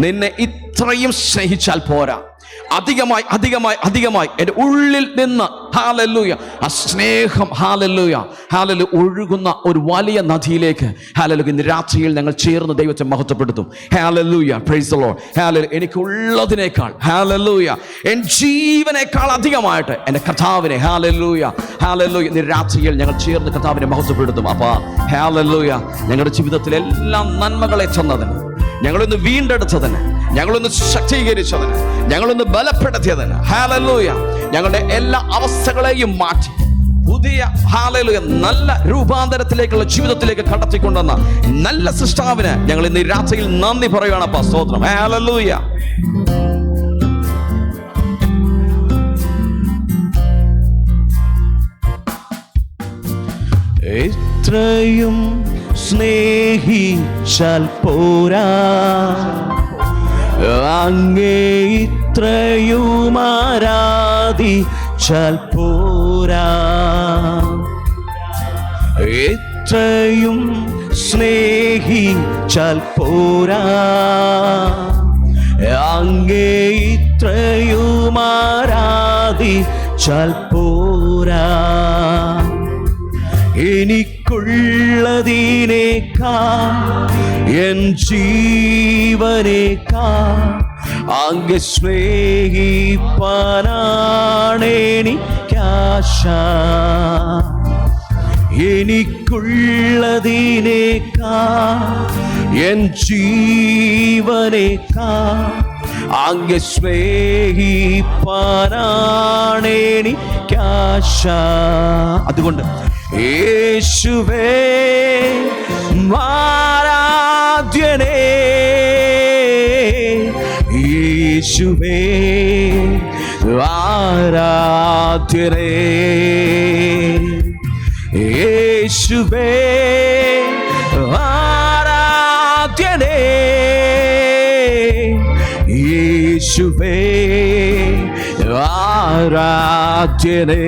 നിന്നെ ഇത്രയും സ്നേഹിച്ചാൽ പോരാ, അധികമായി അധികമായി അധികമായി എൻ്റെ ഉള്ളിൽ നിന്ന് ഹല്ലേലൂയ ആ സ്നേഹം ഹല്ലേലൂയ ഹല്ലേലൂയ ഒഴുകുന്ന ഒരു വലിയ നദിയിലേക്ക് ഹല്ലേലൂയ ഇന്ന് രാത്രിയിൽ ഞങ്ങൾ ചേർന്ന് ദൈവത്തെ മഹത്വപ്പെടുത്തും. ഹല്ലേലൂയ. Praise the Lord. ഹല്ലേലൂയ. എനിക്കുള്ളതിനേക്കാൾ ഹല്ലേലൂയ എൻ ജീവനേക്കാൾ അധികമായിട്ട് എൻ്റെ കർത്താവിനെ ഹല്ലേലൂയ ഹല്ലേലൂയ ഇന്ന് രാത്രിയിൽ ഞങ്ങൾ ചേർന്ന് കർത്താവിനെ മഹത്വപ്പെടുത്തും. അപ്പോൾ ഹല്ലേലൂയ ഞങ്ങളുടെ ജീവിതത്തിൽ എല്ലാ നന്മകളെ തന്നതിന്, ഞങ്ങളൊന്ന് വീണ്ടെടുത്തതിന്, ഞങ്ങളൊന്ന് ശക്തീകരിച്ചതിന്, ഞങ്ങളൊന്ന് ബലപ്പെടുത്തിയതിന് ഹല്ലേലൂയ ഞങ്ങളുടെ എല്ലാ അവസ്ഥകളെയും മാറ്റി പുതിയ ഹല്ലേലൂയ നല്ല രൂപാന്തരത്തിലേക്കുള്ള ജീവിതത്തിലേക്ക് കടത്തിക്കൊണ്ടുവന്ന നല്ല സൃഷ്ടാവിന് ഞങ്ങൾ ഇന്ന് രാത്രിയിൽ നന്ദി പറയുകയാണ്. അപ്പാ സ്തോത്രം. ഹല്ലേലൂയ. എത്രയും സ്നേഹിച്ചാൽ പോരാ, അങ്ങേ ഇത്രയും ആരാധിച്ചാൽ പോരാ, എത്രയും സ്നേഹിച്ചാൽ പോരാ, അങ്ങേ ഇത്രയും ആരാധിച്ചാൽ പോരാ. എനിക്കുള്ളതിനേക്കാൾ എൻ ജീവനേക്കാൾ അങ്ങ് സ്നേഹിപ്പാനാണെനിക്കാശ. എനിക്കുള്ളതിനേക്കാൾ എൻ ജീവനേക്കാൾ അങ്ങ് സ്നേഹിപ്പാനാണെനിക്കാശ. അതുകൊണ്ട് യേശുവേ ആരാധ്യനേ, യേശുവേ ആരാധ്യനേ, യേശുവേ ആരാധ്യനേ, യേശുവേ ആരാധ്യനേ.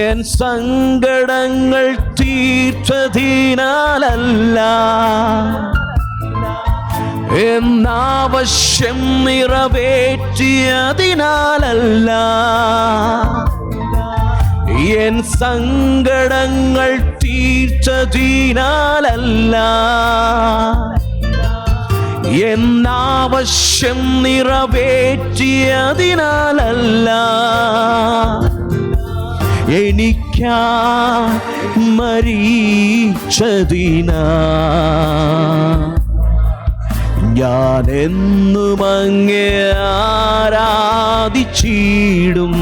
എൻ സങ്കടങ്ങൾ തീർച്ചതിനാലല്ല, എന്നാവശ്യം നിറവേറ്റിയതിനാലല്ല, എൻ സങ്കടങ്ങൾ തീർച്ചതിനാലല്ല, എന്നാവശ്യം നിറവേറ്റിയതിനാലല്ല, എനിക്കാ മരിച്ചതിനാ ഞാനെന്നും അങ്ങേ ആരാധിച്ചിടും.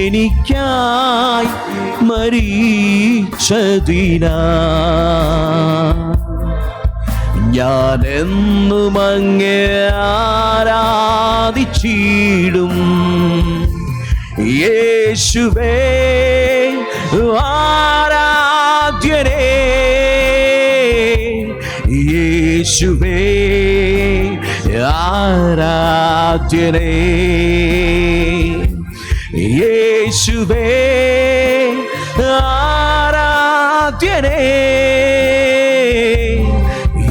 എനിക്കായി മരിച്ചതിനാ ഞാനെന്നും അങ്ങേ ആരാധിച്ചിടും. യേശുവേ ആരാധ്യനേ, യേശുവേ ആരാധ്യനേ, യേശുവേ ആരാധ്യനേ,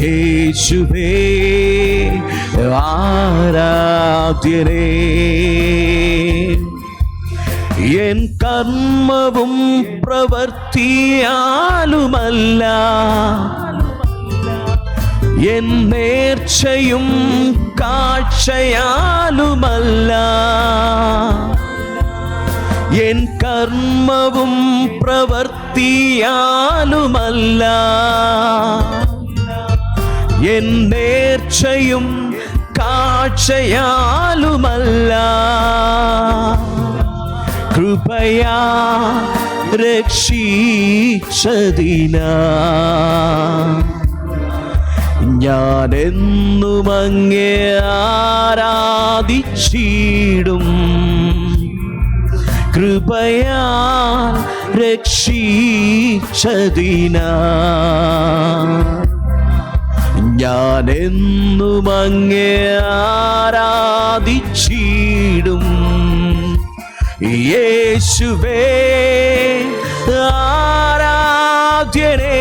യേശുവേ ആരാധ്യനേ. എൻ കർമ്മവും പ്രവൃത്തിയാലുമല്ല, എൻ നേർച്ചയും കാഴ്ചയാലുമല്ല, എൻ കർമ്മവും പ്രവൃത്തിയാലുമല്ല, എൻ നേർച്ചയും കാഴ്ചയാലുമല്ല, കൃപയാ രക്ഷിച്ചതിനാ ഞാനെന്നും അങ്ങേ ആരാധിച്ചിടും. കൃപയാൽ രക്ഷിച്ചതിനാ ഞാനെന്നും അങ്ങേ ആരാധിച്ചിടും. യേശുവേ ആരാധ്യനേ,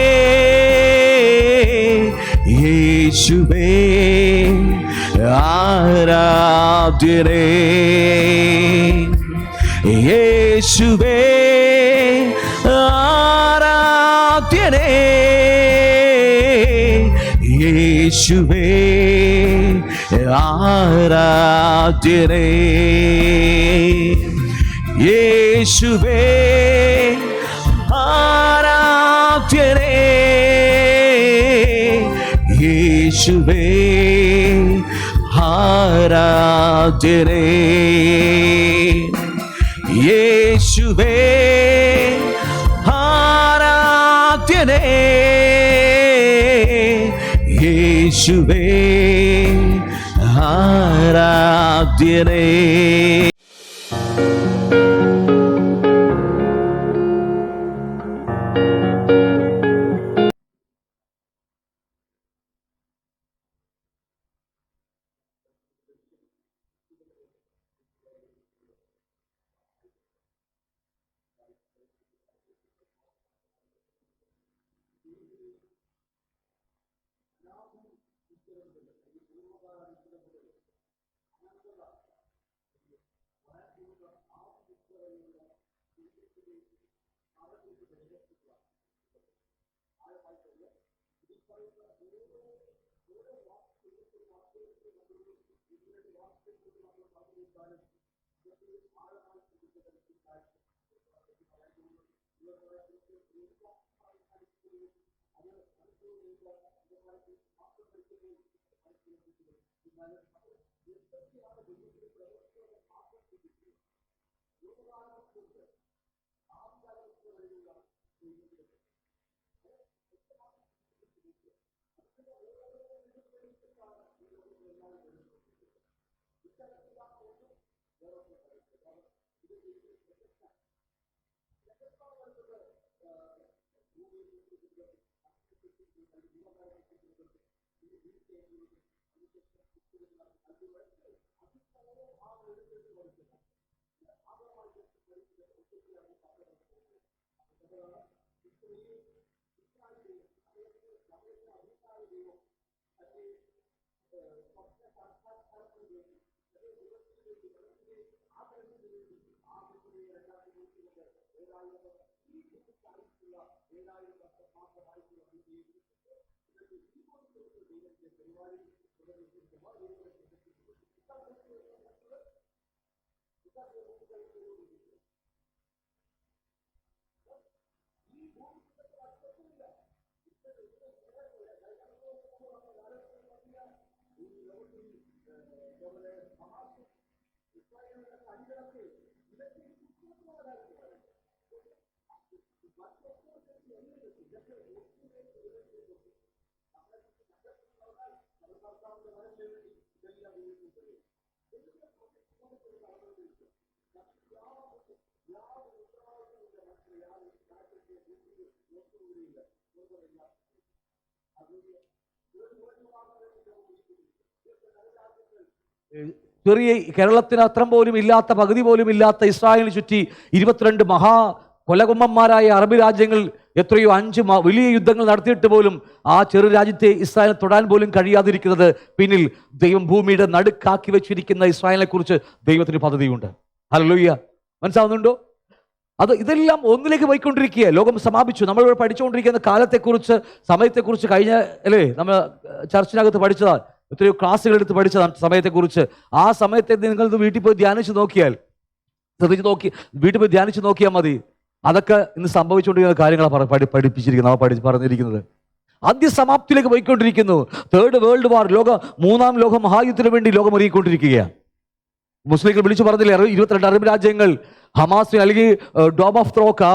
യേശുവേ ആരാധ്യനേ, യേശുവേ ആരാധ്യനേ, യേശുവേ ആരാധ്യനേ, യേശുവേ ആരാധ്യനേ, യേശുവേ ആരാധ്യനേ, യേശുവേ ആരാധ്യനേ, യേശുവേ ആരാധ്യനേ. ചെറിയ കേരളത്തിന് അത്രം പോലും ഇല്ലാത്ത, പകുതി പോലും ഇല്ലാത്ത ഇസ്രായേലിന് ചുറ്റി 22 മഹാ കൊലകുമ്മന്മാരായ അറബ് രാജ്യങ്ങൾ എത്രയോ 5 വലിയ യുദ്ധങ്ങൾ നടത്തിയിട്ട് പോലും ആ ചെറു രാജ്യത്തെ ഇസ്രായേൽ തൊടാൻ പോലും കഴിയാതിരിക്കുന്നത് പിന്നിൽ ദൈവം ഭൂമിയുടെ നടുക്കാക്കി വെച്ചിരിക്കുന്ന ഇസ്രായേലിനെ കുറിച്ച് ദൈവത്തിന് പദ്ധതിയുണ്ട്. ഹല്ലേലൂയ. മനസ്സിലാവുന്നുണ്ടോ? ഇതെല്ലാം ഒന്നിലേക്ക് പോയിക്കൊണ്ടിരിക്കുക. ലോകം സമാപിച്ചു. നമ്മളിവിടെ പഠിച്ചുകൊണ്ടിരിക്കുന്ന കാലത്തെക്കുറിച്ച്, സമയത്തെക്കുറിച്ച് കഴിഞ്ഞ നമ്മൾ ചർച്ചിനകത്ത് പഠിച്ചതാണ്. എത്രയോ ക്ലാസ്സുകൾ എടുത്ത് പഠിച്ചതാണ് സമയത്തെക്കുറിച്ച്. ആ സമയത്തെ നിങ്ങൾ വീട്ടിൽ പോയി ധ്യാനിച്ച് നോക്കിയാൽ, വീട്ടിൽ പോയി ധ്യാനിച്ച് നോക്കിയാൽ മതി. അതൊക്കെ ഇന്ന് സംഭവിച്ചുകൊണ്ടിരിക്കുന്ന കാര്യങ്ങളാണ് പഠിപ്പിച്ചിരിക്കുന്നത്, പറഞ്ഞിരിക്കുന്നത്. അന്ത്യസമാപ്തിയിലേക്ക് പോയിക്കൊണ്ടിരിക്കുന്നു. 3rd വേൾഡ് വാർ, 3ാം ലോക മഹായുദ്ധത്തിന് വേണ്ടി ലോകം ഒരുങ്ങിക്കൊണ്ടിരിക്കുകയാണ്. മുസ്ലിങ്ങൾ വിളിച്ചു പറഞ്ഞില്ലേ, 22 അറബ് രാജ്യങ്ങൾ ഹമാസിന് അല്ലെങ്കിൽ ഡോം ഓഫ് ത്രോക്ക്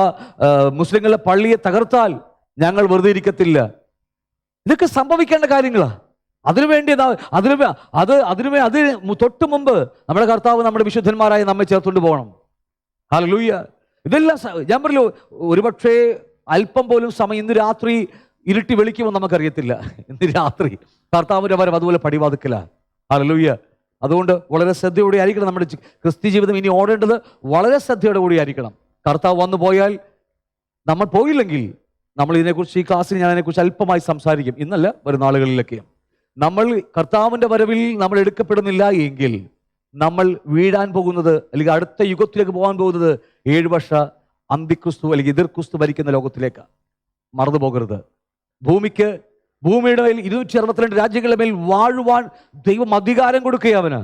മുസ്ലിങ്ങളുടെ പള്ളിയെ തകർത്താൽ ഞങ്ങൾ വെറുതെ ഇരിക്കത്തില്ല. ഇതൊക്കെ സംഭവിക്കേണ്ട കാര്യങ്ങളാണ്. അതിനുവേണ്ടി അതിന് തൊട്ട് മുമ്പ് നമ്മുടെ കർത്താവ് നമ്മുടെ വിശുദ്ധന്മാരായി നമ്മെ ചേർത്തുകൊണ്ട് പോകണം. ഹല്ലേലൂയ. ഇതെല്ലാം ഞാൻ പറഞ്ഞു, ഒരുപക്ഷേ അല്പം പോലും സമയം ഇന്ന് രാത്രി ഇരുട്ടി വെളിക്കുമോ നമുക്കറിയത്തില്ല. ഇന്ന് രാത്രി കർത്താവിൻ്റെ വരവ് അതുപോലെ പടിവാതുക്കല. ഹല്ലേലൂയ. അതുകൊണ്ട് വളരെ ശ്രദ്ധയോടെ ആയിരിക്കണം നമ്മുടെ ക്രിസ്ത്യ ജീവിതം ഇനി ഓടേണ്ടത്. വളരെ ശ്രദ്ധയോടെ കൂടി ആയിരിക്കണം. കർത്താവ് വന്നു പോയാൽ, നമ്മൾ പോയില്ലെങ്കിൽ നമ്മൾ ഇതിനെക്കുറിച്ച്, ഈ ക്ലാസ്സിൽ ഞാൻ അതിനെക്കുറിച്ച് അല്പമായി സംസാരിക്കും. ഇന്നല്ല, വരും നാളുകളിലൊക്കെ. നമ്മൾ കർത്താവിൻ്റെ വരവിൽ നമ്മൾ എടുക്കപ്പെടുന്നില്ല എങ്കിൽ നമ്മൾ വീഴാൻ പോകുന്നത്, അല്ലെങ്കിൽ അടുത്ത യുഗത്തിലേക്ക് പോകാൻ പോകുന്നത് 7 വർഷ അന്തിക്രിസ്തു അല്ലെങ്കിൽ എതിർ ക്രിസ്തു ഭരിക്കുന്ന ലോകത്തിലേക്കാണ്. മറന്നു പോകരുത്. ഭൂമിയുടെ മേൽ 262 രാജ്യങ്ങളുടെ മേൽ വാഴുവാൻ ദൈവം അധികാരം കൊടുക്കുക. അവന്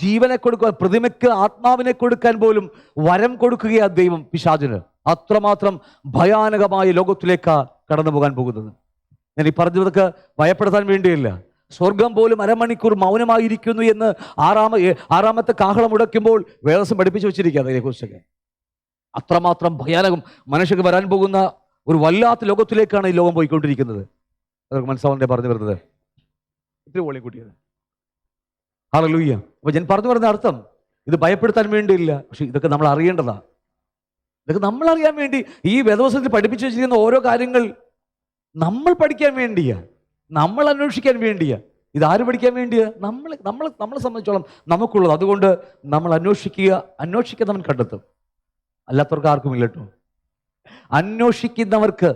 ജീവനെ കൊടുക്കുക, പ്രതിമയ്ക്ക് ആത്മാവിനെ കൊടുക്കാൻ പോലും വരം കൊടുക്കുകയാണ് ദൈവം പിശാചിന്. അത്രമാത്രം ഭയാനകമായ ലോകത്തിലേക്കാണ് കടന്നു പോകാൻ പോകുന്നത്. ഞാൻ ഈ പറഞ്ഞതൊക്കെ ഭയപ്പെടുത്താൻ വേണ്ടിയല്ല. സ്വർഗം പോലും അരമണിക്കൂർ മൗനമായിരിക്കുന്നു എന്ന് ആറാമത്തെ കാഹളം മുടക്കുമ്പോൾ വേദം പഠിപ്പിച്ചു വെച്ചിരിക്കുകയാണ് അതിനെക്കുറിച്ചൊക്കെ. അത്രമാത്രം ഭയാനകം മനുഷ്യർക്ക് വരാൻ പോകുന്ന ഒരു വല്ലാത്ത ലോകത്തിലേക്കാണ് ഈ ലോകം പോയിക്കൊണ്ടിരിക്കുന്നത്. അതൊക്കെ മനസ്സിലാവാൻ പറഞ്ഞു വരുന്നത്. ഇത്തിരി വോളിയം കൂട്ടിയത്. ഹല്ലേലൂയ. അപ്പൊ ഞാൻ പറഞ്ഞു വരുന്ന അർത്ഥം ഇത് ഭയപ്പെടുത്താൻ വേണ്ടിയില്ല, പക്ഷെ ഇതൊക്കെ നമ്മൾ അറിയേണ്ടതാണ്. ഇതൊക്കെ നമ്മൾ അറിയാൻ വേണ്ടി ഈ വേദവസത്തിൽ പഠിപ്പിച്ചു വെച്ചിരിക്കുന്ന ഓരോ കാര്യങ്ങൾ നമ്മൾ പഠിക്കാൻ വേണ്ടിയാ, നമ്മൾ അന്വേഷിക്കാൻ വേണ്ടിയാ. ഇതാര് പഠിക്കാൻ വേണ്ടിയാ? നമ്മളെ സംബന്ധിച്ചോളം നമുക്കുള്ളത്. അതുകൊണ്ട് നമ്മൾ അന്വേഷിക്കുന്നവൻ കണ്ടെത്തും. അല്ലാത്തവർക്ക് ആർക്കും ഇല്ല കേട്ടോ. അന്വേഷിക്കുന്നവർക്ക്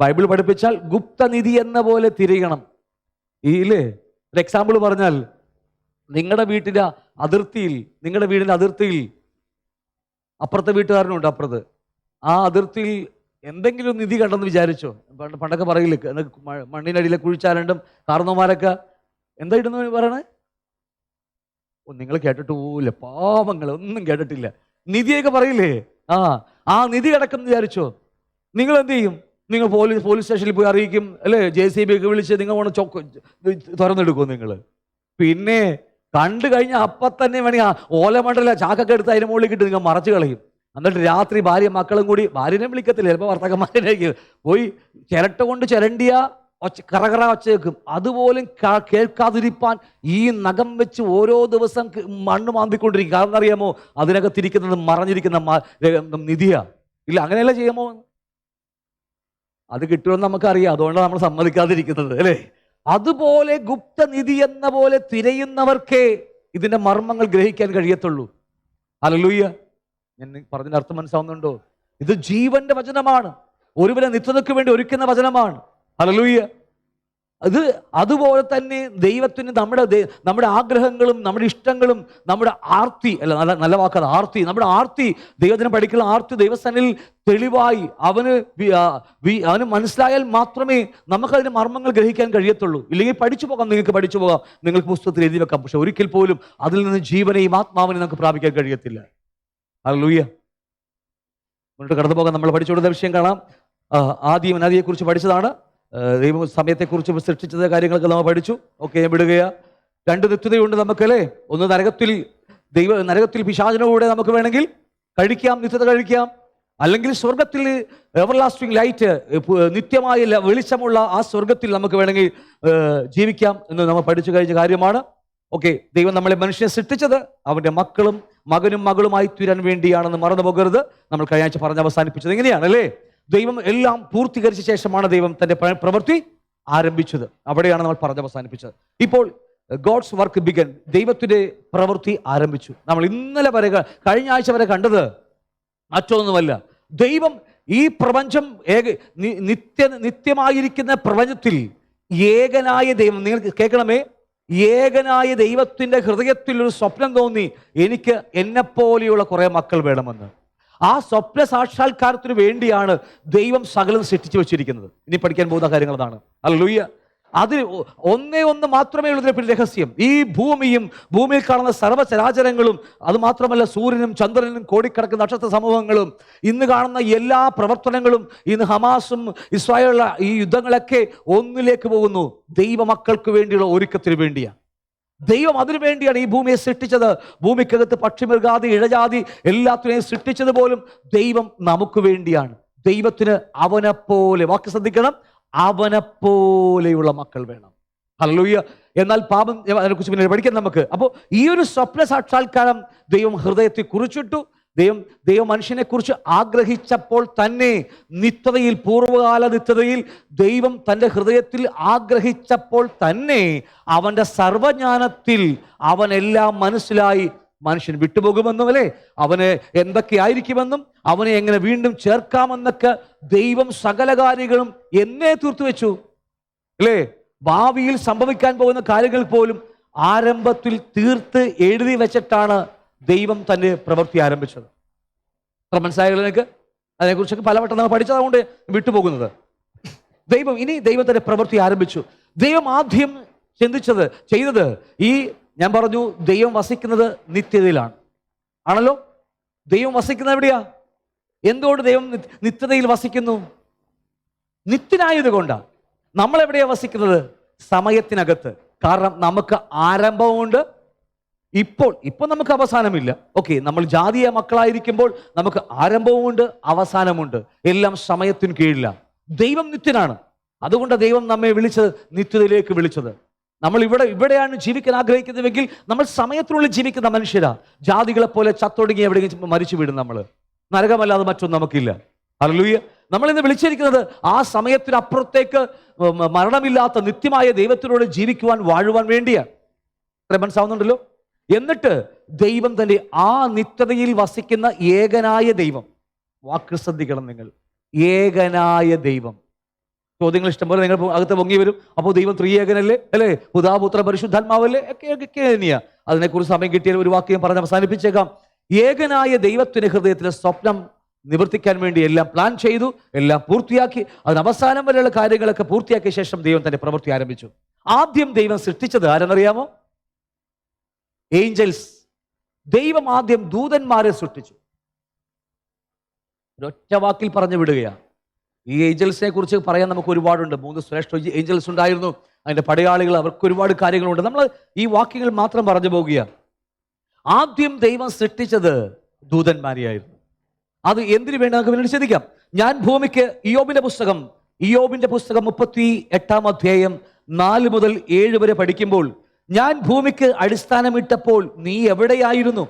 ബൈബിൾ പഠിപ്പിച്ചാൽ ഗുപ്തനിധി എന്ന പോലെ തിരയണം. ഒരു എക്സാമ്പിൾ പറഞ്ഞാൽ, നിങ്ങളുടെ വീടിന്റെ അതിർത്തിയിൽ അപ്പുറത്തെ വീട്ടുകാരനുണ്ട്, അപ്പുറത്ത് ആ അതിർത്തിയിൽ എന്തെങ്കിലും നിധി കണ്ടെന്ന് വിചാരിച്ചോ. പണ്ടൊക്കെ പറയില്ലേ, മണ്ണിനടിയിലെ കുഴിച്ചാലണ്ടും കാരണവന്മാരൊക്കെ എന്താ ഇടുന്ന പറയണേ? നിങ്ങൾ കേട്ടിട്ട് പോവില്ല, പാവങ്ങൾ ഒന്നും കേട്ടിട്ടില്ല. നിധിയൊക്കെ പറയില്ലേ? ആ നിധി കിടക്കും വിചാരിച്ചോ. നിങ്ങൾ എന്ത് ചെയ്യും? നിങ്ങൾ പോലീസ് സ്റ്റേഷനിൽ പോയി അറിയിക്കും അല്ലേ, JCB ഒക്കെ വിളിച്ച് നിങ്ങൾ കൊണ്ട് തുറന്നെടുക്കും നിങ്ങൾ. പിന്നെ കണ്ടു കഴിഞ്ഞാൽ അപ്പം തന്നെ വേണമെങ്കിൽ ഓലമണ്ടല ചാക്കൊക്കെ എടുത്ത് അതിന് മുകളിൽ കിട്ടി നിങ്ങൾ മറച്ചു കളയും. എന്നിട്ട് രാത്രി ഭാര്യ മക്കളും കൂടി, ഭാര്യനെ വിളിക്കത്തില്ല, ചിലപ്പോൾ ഭർത്താക്കന്മാരേക്ക് പോയി ചിരട്ട കൊണ്ട് ചിരണ്ടിയ കറകറ ഒച്ച വെക്കും. അതുപോലും കേൾക്കാതിരിപ്പാൻ ഈ നഖം വെച്ച് ഓരോ ദിവസം മണ്ണ് മാന്തിക്കൊണ്ടിരിക്കും. കാരണം അറിയാമോ, അതിനകത്തിരിക്കുന്നത് മറഞ്ഞിരിക്കുന്ന നിധിയാ. ഇല്ല, അങ്ങനെയല്ല ചെയ്യാമോ? അത് കിട്ടുമെന്ന് നമുക്കറിയാം, അതുകൊണ്ടാണ് നമ്മൾ സമ്മതിക്കാതിരിക്കുന്നത് അല്ലേ. അതുപോലെ ഗുപ്തനിധി എന്ന പോലെ തിരയുന്നവർക്കേ ഇതിന്റെ മർമ്മങ്ങൾ ഗ്രഹിക്കാൻ കഴിയത്തുള്ളൂ. ഹല്ലേലൂയ. ഞാൻ പറഞ്ഞതിന്റെ അർത്ഥം മനസ്സിലാവുന്നുണ്ടോ? ഇത് ജീവന്റെ വചനമാണ്, ഒരുവനെ നിത്യതയ്ക്ക് വേണ്ടി ഒരുക്കുന്ന വചനമാണ്. ഹല്ലേലൂയ. അതുപോലെ തന്നെ ദൈവത്തിന് നമ്മുടെ ആഗ്രഹങ്ങളും നമ്മുടെ ഇഷ്ടങ്ങളും നമ്മുടെ ആർത്തി, അല്ല നല്ല വാക്കാണ് ആർത്തി, നമ്മുടെ ആർത്തി, ദൈവത്തിനെ പഠിക്കുന്ന ആർത്തി ദൈവസന്നിധിയിൽ തെളിവായി അവന് മനസ്സിലായാൽ മാത്രമേ നമുക്കതിന് മർമ്മങ്ങൾ ഗ്രഹിക്കാൻ കഴിയത്തുള്ളൂ. ഇല്ലെങ്കിൽ പഠിച്ചു പോകാം, നിങ്ങൾക്ക് പഠിച്ചു പോകാം, നിങ്ങൾക്ക് പുസ്തകത്തിൽ എഴുതി വെക്കാം, പക്ഷെ ഒരിക്കൽ പോലും അതിൽ നിന്ന് ജീവനെയും ആത്മാവിനെയും നമുക്ക് പ്രാപിക്കാൻ കഴിയത്തില്ല. ഹല്ലേലൂയ. മുന്നോട്ട് കടന്നു പോകാൻ നമ്മൾ പഠിച്ചു കൊടുത്ത വിഷയം കാണാം. ആദ്യം അനാദിയെക്കുറിച്ച് പഠിച്ചതാണ്, ദൈവ സമയത്തെക്കുറിച്ച് സൃഷ്ടിച്ചത് കാര്യങ്ങളൊക്കെ നമ്മൾ പഠിച്ചു. ഓക്കെ, ഞാൻ വിടുകയാ. രണ്ട് നിത്യതയുണ്ട് നമുക്കല്ലേ. ഒന്ന് നരകത്തിൽ പിശാചിനോടെ നമുക്ക് വേണമെങ്കിൽ കഴിക്കാം, നിത്യത കഴിക്കാം. അല്ലെങ്കിൽ സ്വർഗത്തിൽ എവർലാസ്റ്റിംഗ് ലൈറ്റ്, നിത്യമായ വെളിച്ചമുള്ള ആ സ്വർഗത്തിൽ നമുക്ക് വേണമെങ്കിൽ ജീവിക്കാം എന്ന് നമ്മൾ പഠിച്ചു കഴിഞ്ഞ കാര്യമാണ്. ഓക്കെ, ദൈവം നമ്മളെ മനുഷ്യനെ സൃഷ്ടിച്ചത് അവൻ്റെ മകനും മകളുമായി തീരാൻ വേണ്ടിയാണെന്ന് മറന്നു പോകരുത്. നമ്മൾ കഴിഞ്ഞ ആഴ്ച പറഞ്ഞ് അവസാനിപ്പിച്ചത് എങ്ങനെയാണ് അല്ലേ? ദൈവം എല്ലാം പൂർത്തീകരിച്ച ശേഷമാണ് ദൈവം തന്റെ പ്രവൃത്തി ആരംഭിച്ചത്. അവിടെയാണ് നമ്മൾ പറഞ്ഞ് അവസാനിപ്പിച്ചത്. ഇപ്പോൾ ഗോഡ്സ് വർക്ക് ബിഗൻ, ദൈവത്തിന്റെ പ്രവൃത്തി ആരംഭിച്ചു. നമ്മൾ ഇന്നലെ വരെ കഴിഞ്ഞ ആഴ്ച വരെ കണ്ടത് മറ്റൊന്നുമല്ല, ദൈവം ഈ പ്രപഞ്ചം നിത്യമായിരിക്കുന്ന പ്രപഞ്ചത്തിൽ ഏകനായ ദൈവം, നിങ്ങൾ കേൾക്കണമേ, ഏകനായ ദൈവത്തിന്റെ ഹൃദയത്തിൽ ഒരു സ്വപ്നം തോന്നി, എനിക്ക് എന്നെപ്പോലെയുള്ള കുറെ മക്കൾ വേണമെന്ന്. ആ സ്വപ്ന സാക്ഷാത്കാരത്തിന് വേണ്ടിയാണ് ദൈവം സകലം സൃഷ്ടിച്ചു വെച്ചിരിക്കുന്നത്. ഇനി പഠിക്കാൻ പോകുന്ന കാര്യങ്ങൾ അതാണ്. ഹല്ലേലൂയ. അതിന് ഒന്ന് മാത്രമേ ഉള്ളൂ ഇതിനെ പറ്റി രഹസ്യം. ഈ ഭൂമിയിൽ കാണുന്ന സർവ്വചരാചരങ്ങളും, അത് മാത്രമല്ല സൂര്യനും ചന്ദ്രനും കോടിക്കണക്കിന് നക്ഷത്ര സമൂഹങ്ങളും, ഇന്ന് കാണുന്ന എല്ലാ പ്രവർത്തനങ്ങളും, ഇന്ന് ഹമാസും ഇസ്രായേലുള്ള ഈ യുദ്ധങ്ങളൊക്കെ ഒന്നിലേക്ക് പോകുന്നു, ദൈവമക്കൾക്ക് വേണ്ടിയുള്ള ഒരുക്കത്തിന് വേണ്ടിയാണ്. ദൈവം അതിനു വേണ്ടിയാണ് ഈ ഭൂമിയെ സൃഷ്ടിച്ചത്. ഭൂമിക്കകത്ത് പക്ഷിമൃഗാദി ഇഴജാതി എല്ലാത്തിനെയും സൃഷ്ടിച്ചത് പോലും ദൈവം നമുക്ക് വേണ്ടിയാണ്. ദൈവത്തിന് അവനെപ്പോലെ, വാക്ക് ശ്രദ്ധിക്കണം, അവനെപ്പോലെയുള്ള മക്കൾ വേണം. ഹല്ലേലൂയ. എന്നാൽ പാപം, അതിനെക്കുറിച്ച് പിന്നെ പഠിക്കാം നമുക്ക്. അപ്പോൾ ഈ ഒരു സ്വപ്ന സാക്ഷാത്കാരം ദൈവം ഹൃദയത്തിൽ കുറിച്ചിട്ടു. ദൈവം മനുഷ്യനെ കുറിച്ച് ആഗ്രഹിച്ചപ്പോൾ തന്നെ നിത്യതയിൽ, പൂർവ്വകാല നിത്യതയിൽ ദൈവം തൻ്റെ ഹൃദയത്തിൽ ആഗ്രഹിച്ചപ്പോൾ തന്നെ അവൻ്റെ സർവജ്ഞാനത്തിൽ അവനെല്ലാം മനസ്സിലായി. മനുഷ്യൻ വിട്ടുപോകുമെന്നും അല്ലേ, അവന് എന്തൊക്കെയായിരിക്കുമെന്നും അവനെ എങ്ങനെ വീണ്ടും ചേർക്കാമെന്നൊക്കെ ദൈവം സകല കാര്യങ്ങളും എന്നേ തീർത്തു വെച്ചു അല്ലേ. ഭാവിയിൽ സംഭവിക്കാൻ പോകുന്ന കാര്യങ്ങൾ പോലും ആരംഭത്തിൽ തീർത്ത് എഴുതി വെച്ചിട്ടാണ് ദൈവം തൻ്റെ പ്രവൃത്തി ആരംഭിച്ചത്. അത്ര മനസ്സിലായതിലേക്ക് അതിനെക്കുറിച്ചൊക്കെ പലവട്ടം നമ്മൾ പഠിച്ചതുകൊണ്ട് വിട്ടുപോകുന്നത്. ദൈവം തൻ്റെ പ്രവൃത്തി ആരംഭിച്ചു. ദൈവം ആദ്യം ചെയ്തത് ഞാൻ പറഞ്ഞു, ദൈവം വസിക്കുന്നത് നിത്യതയിലാണ്. ആണല്ലോ, ദൈവം വസിക്കുന്നത് എവിടെയാ? എന്തുകൊണ്ട് ദൈവം നിത്യതയിൽ വസിക്കുന്നു? നിത്യനായത് കൊണ്ടാണ്. നമ്മളെവിടെയാ വസിക്കുന്നത്? സമയത്തിനകത്ത്. കാരണം നമുക്ക് ആരംഭമുണ്ട്, ഇപ്പോൾ നമുക്ക് അവസാനമില്ല. ഓക്കെ, നമ്മൾ ജാതീയ മക്കളായിരിക്കുമ്പോൾ നമുക്ക് ആരംഭവുമുണ്ട്, അവസാനമുണ്ട്. എല്ലാം സമയത്തിന് കീഴിലാണ്. ദൈവം നിത്യനാണ്. അതുകൊണ്ട് ദൈവം നമ്മെ നിത്യതയിലേക്ക് വിളിച്ചത്. നമ്മൾ ഇവിടെയാണ് ജീവിക്കാൻ ആഗ്രഹിക്കുന്നതെങ്കിൽ നമ്മൾ സമയത്തിനുള്ളിൽ ജീവിക്കുന്ന മനുഷ്യരാ. ജാതികളെ പോലെ ചത്തൊടുങ്ങി എവിടെയെങ്കിലും മരിച്ചു വീടും നമ്മൾ. നരകമല്ലാതെ മറ്റൊന്നും നമുക്കില്ല. ഹല്ലേലൂയ. നമ്മൾ ഇന്ന് വിളിച്ചിരിക്കുന്നത് ആ സമയത്തിനപ്പുറത്തേക്ക് മരണമില്ലാത്ത നിത്യമായ ദൈവത്തിലൂടെ ജീവിക്കുവാൻ, വാഴുവാൻ വേണ്ടിയാണ്. അത്ര മനസ്സാവുന്നുണ്ടല്ലോ. എന്നിട്ട് ദൈവം തന്നെ ആ നിത്യതയിൽ വസിക്കുന്ന ഏകനായ ദൈവം, വാക്ക് ശ്രദ്ധിക്കണം നിങ്ങൾ, ഏകനായ ദൈവം. ചോദ്യങ്ങൾ ഇഷ്ടംപോലെ നിങ്ങൾ അകത്ത് പൊങ്ങി വരും. അപ്പോൾ ദൈവം ത്രിയേകനല്ലേ അല്ലേ, പിതാപുത്ര പരിശുദ്ധാത്മാവല്ലേ, ഒക്കെ തന്നെയാ. അതിനെക്കുറിച്ച് സമയം കിട്ടിയാൽ ഒരു വാക്ക് ഞാൻ പറഞ്ഞ് അവസാനിപ്പിച്ചേക്കാം. ഏകനായ ദൈവത്തിന്റെ ഹൃദയത്തിലെ സ്വപ്നം നിവർത്തിക്കാൻ വേണ്ടി എല്ലാം പ്ലാൻ ചെയ്തു, എല്ലാം പൂർത്തിയാക്കി. അതിന് അവസാനം വരെയുള്ള കാര്യങ്ങളൊക്കെ പൂർത്തിയാക്കിയ ശേഷം ദൈവം തന്റെ പ്രവൃത്തി ആരംഭിച്ചു. ആദ്യം ദൈവം സൃഷ്ടിച്ചത് ആരെന്നറിയാമോ? ഏഞ്ചൽസ്. ദൈവം ആദ്യം ദൂതന്മാരെ സൃഷ്ടിച്ചു. ഒരൊറ്റ വാക്കിൽ പറഞ്ഞു വിടുകയാണ്, ഈ ഏഞ്ചൽസിനെ കുറിച്ച് പറയാൻ നമുക്ക് ഒരുപാടുണ്ട്. 3 ശ്രേഷ്ഠ ഏഞ്ചൽസ് ഉണ്ടായിരുന്നു, അതിൻ്റെ പടയാളികൾ, അവർക്ക് ഒരുപാട് കാര്യങ്ങളുണ്ട്. നമ്മൾ ഈ വാക്യങ്ങൾ മാത്രം പറഞ്ഞു പോകുകയാണ്. ആദ്യം ദൈവം സൃഷ്ടിച്ചത് ദൂതന്മാരെയായിരുന്നു. അത് എന്തിനു വേണ്ടി നമുക്ക് പിന്നീട് ചിന്തിക്കാം. ഞാൻ ഭൂമിക്ക് ഇയ്യോബിന്റെ പുസ്തകം 38 അധ്യായം 4 മുതൽ 7 വരെ പഠിക്കുമ്പോൾ, ഞാൻ ഭൂമിക്ക് അടിസ്ഥാനമിട്ടപ്പോൾ നീ എവിടെയായിരുന്നു?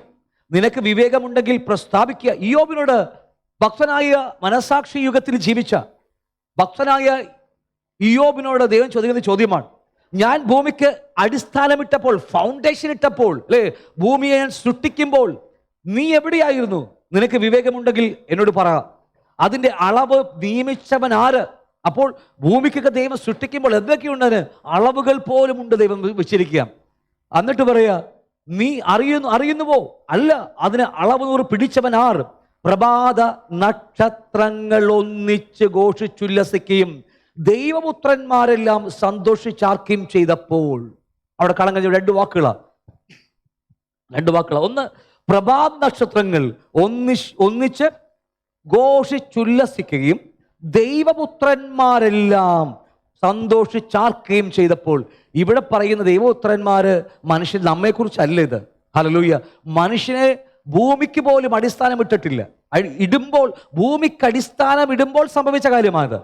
നിനക്ക് വിവേകമുണ്ടെങ്കിൽ പ്രസ്താവിക്കുക. ഇയ്യോബിനോട് ഭക്തനായ മനസാക്ഷി യുഗത്തിൽ ജീവിച്ച ഭക്തനായ ഇയ്യോബിനോട് ദൈവം ചോദിക്കുന്ന ചോദ്യമാണ്, ഞാൻ ഭൂമിക്ക് അടിസ്ഥാനമിട്ടപ്പോൾ, ഫൗണ്ടേഷൻ ഇട്ടപ്പോൾ, അല്ലേ, ഭൂമിയെ ഞാൻ സൃഷ്ടിക്കുമ്പോൾ നീ എവിടെയായിരുന്നു? നിനക്ക് വിവേകമുണ്ടെങ്കിൽ എന്നോട് പറ. അതിൻ്റെ അളവ് നിയമിച്ചവൻ ആര്? അപ്പോൾ ഭൂമിക്കൊക്കെ ദൈവം സൃഷ്ടിക്കുമ്പോൾ എന്തൊക്കെയുണ്ടതിന് അളവുകൾ പോലും ഉണ്ട് ദൈവം വെച്ചിരിക്കുക. എന്നിട്ട് പറയാ, നീ അറിയുന്നുവോ? അല്ല, അതിന് അളവ് നൂറ് പിടിച്ചവൻ ആറ്? പ്രഭാത നക്ഷത്രങ്ങൾ ഒന്നിച്ച് ഘോഷിച്ചുല്ലസിക്കുകയും ദൈവപുത്രന്മാരെല്ലാം സന്തോഷിച്ചാർക്കുകയും ചെയ്തപ്പോൾ. അവിടെ കാണാൻ കഴിഞ്ഞ രണ്ട് വാക്കുകളാണ്. ഒന്ന്, പ്രഭാത നക്ഷത്രങ്ങൾ ഒന്നിച്ച് ഘോഷിച്ചുല്ലസിക്കുകയും ദൈവപുത്രന്മാരെല്ലാം സന്തോഷിച്ചാർക്കുകയും ചെയ്തപ്പോൾ. ഇവിടെ പറയുന്ന ദൈവപുത്രന്മാര് മനുഷ്യൻ, നമ്മെക്കുറിച്ചല്ല ഇത്. ഹല്ലേലൂയ. മനുഷ്യനെ ഭൂമിക്ക് പോലും അടിസ്ഥാനം ഇട്ടിട്ടില്ല. ഇടുമ്പോൾ, ഭൂമിക്ക് അടിസ്ഥാനം ഇടുമ്പോൾ സംഭവിച്ച കാര്യമാണിത്.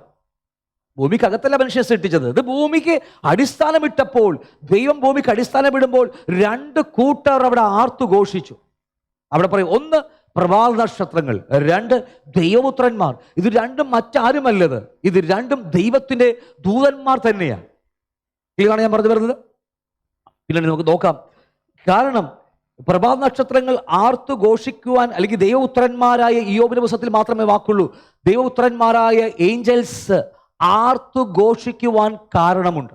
ഭൂമിക്കകത്തല്ല മനുഷ്യനെ സൃഷ്ടിച്ചത്. ഇത് ഭൂമിക്ക് അടിസ്ഥാനം ഇട്ടപ്പോൾ, ദൈവം ഭൂമിക്ക് അടിസ്ഥാനം ഇടുമ്പോൾ 2 കൂട്ടർ അവിടെ ആർത്തു ഘോഷിച്ചു. അവിടെ പറയും, ഒന്ന് പ്രഭാത നക്ഷത്രങ്ങൾ, 2 ദൈവപുത്രന്മാർ. ഇത് രണ്ടും മറ്റാരുമല്ലത്, ഇത് രണ്ടും ദൈവത്തിന്റെ ദൂതന്മാർ തന്നെയാണ്. ഇതാണ് ഞാൻ പറഞ്ഞു വരുന്നത്. പിന്നെ നമുക്ക് നോക്കാം. കാരണം പ്രഭാത നക്ഷത്രങ്ങൾ ആർത്തു ഘോഷിക്കുവാൻ, അല്ലെങ്കിൽ ദൈവപുത്രന്മാരായ ഇയ്യോബിന്റെ പുസ്തകത്തിൽ മാത്രമേ വാക്കുള്ളൂ. ദൈവപുത്രന്മാരായ ഏഞ്ചൽസ് ആർത്തു ഘോഷിക്കുവാൻ കാരണമുണ്ട്.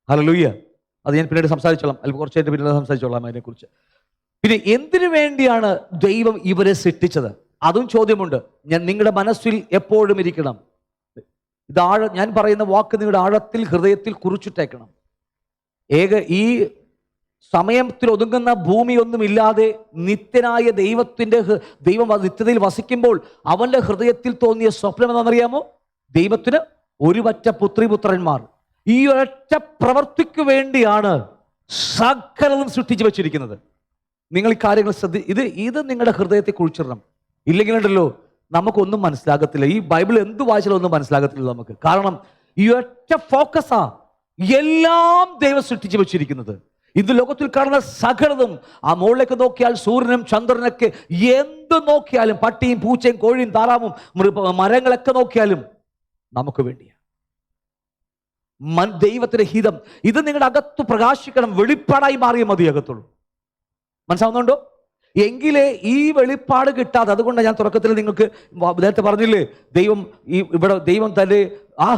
ഹല്ലേലൂയ. അത് ഞാൻ പിന്നീട് സംസാരിച്ചോളാം, അല്പം കുറച്ച് കഴിഞ്ഞ് പിന്നീട് സംസാരിച്ചോളാം അതിനെക്കുറിച്ച്. പിന്നെ എന്തിനു വേണ്ടിയാണ് ദൈവം ഇവരെ സൃഷ്ടിച്ചത്? അതും ചോദ്യമുണ്ട്. നിങ്ങളുടെ മനസ്സിൽ എപ്പോഴും ഇരിക്കണം. ഞാൻ പറയുന്ന വാക്ക് നിങ്ങളുടെ ആഴത്തിൽ, ഹൃദയത്തിൽ കുറിച്ചിട്ടേക്കണം. ഈ സമയത്തിൽ ഒതുങ്ങുന്ന ഭൂമിയൊന്നുമില്ലാതെ നിത്യനായ ദൈവം നിത്യതയിൽ വസിക്കുമ്പോൾ അവന്റെ ഹൃദയത്തിൽ തോന്നിയ സ്വപ്നം എന്താണെന്നറിയാമോ? ദൈവത്തിന് ഒരു പറ്റ പുത്രിപുത്രന്മാർ. ഈ ഒരൊറ്റ പ്രവൃത്തിക്ക് വേണ്ടിയാണ് സകലതും സൃഷ്ടിച്ചു വെച്ചിരിക്കുന്നത്. നിങ്ങൾ ഈ കാര്യങ്ങൾ ഇത് നിങ്ങളുടെ ഹൃദയത്തെ കുഴിച്ചിടണം. ഇല്ലെങ്കിലുണ്ടല്ലോ നമുക്കൊന്നും മനസ്സിലാകത്തില്ല. ഈ ബൈബിൾ എന്ത് വായിച്ചാലും ഒന്നും മനസ്സിലാകത്തില്ല നമുക്ക്. കാരണം ഈ ഒറ്റ ഫോക്കസാ എല്ലാം ദൈവം സൃഷ്ടിച്ചു വെച്ചിരിക്കുന്നത്. ഇത് ലോകത്തിൽ കാണുന്ന സകലതും, ആ മുകളിലേക്ക് നോക്കിയാൽ സൂര്യനും ചന്ദ്രനൊക്കെ, എന്ത് നോക്കിയാലും, പട്ടിയും പൂച്ചയും കോഴിയും താറാവും മരങ്ങളൊക്കെ നോക്കിയാലും നമുക്ക് വേണ്ടിയാണ്. ദൈവത്തിന്റെ ഹിതം ഇത് നിങ്ങളുടെ അകത്ത് പ്രകാശിക്കണം, വെളിപ്പാടായി മാറിയേ മതി അകത്തുള്ളൂ. മനസ്സിലാവുന്നുണ്ടോ? എങ്കിലേ ഈ വെളിപ്പാട് കിട്ടാതെ, അതുകൊണ്ട് ഞാൻ തുടക്കത്തിൽ നിങ്ങൾക്ക് നേരത്തെ പറഞ്ഞില്ലേ, ദൈവം തന്റെ ആ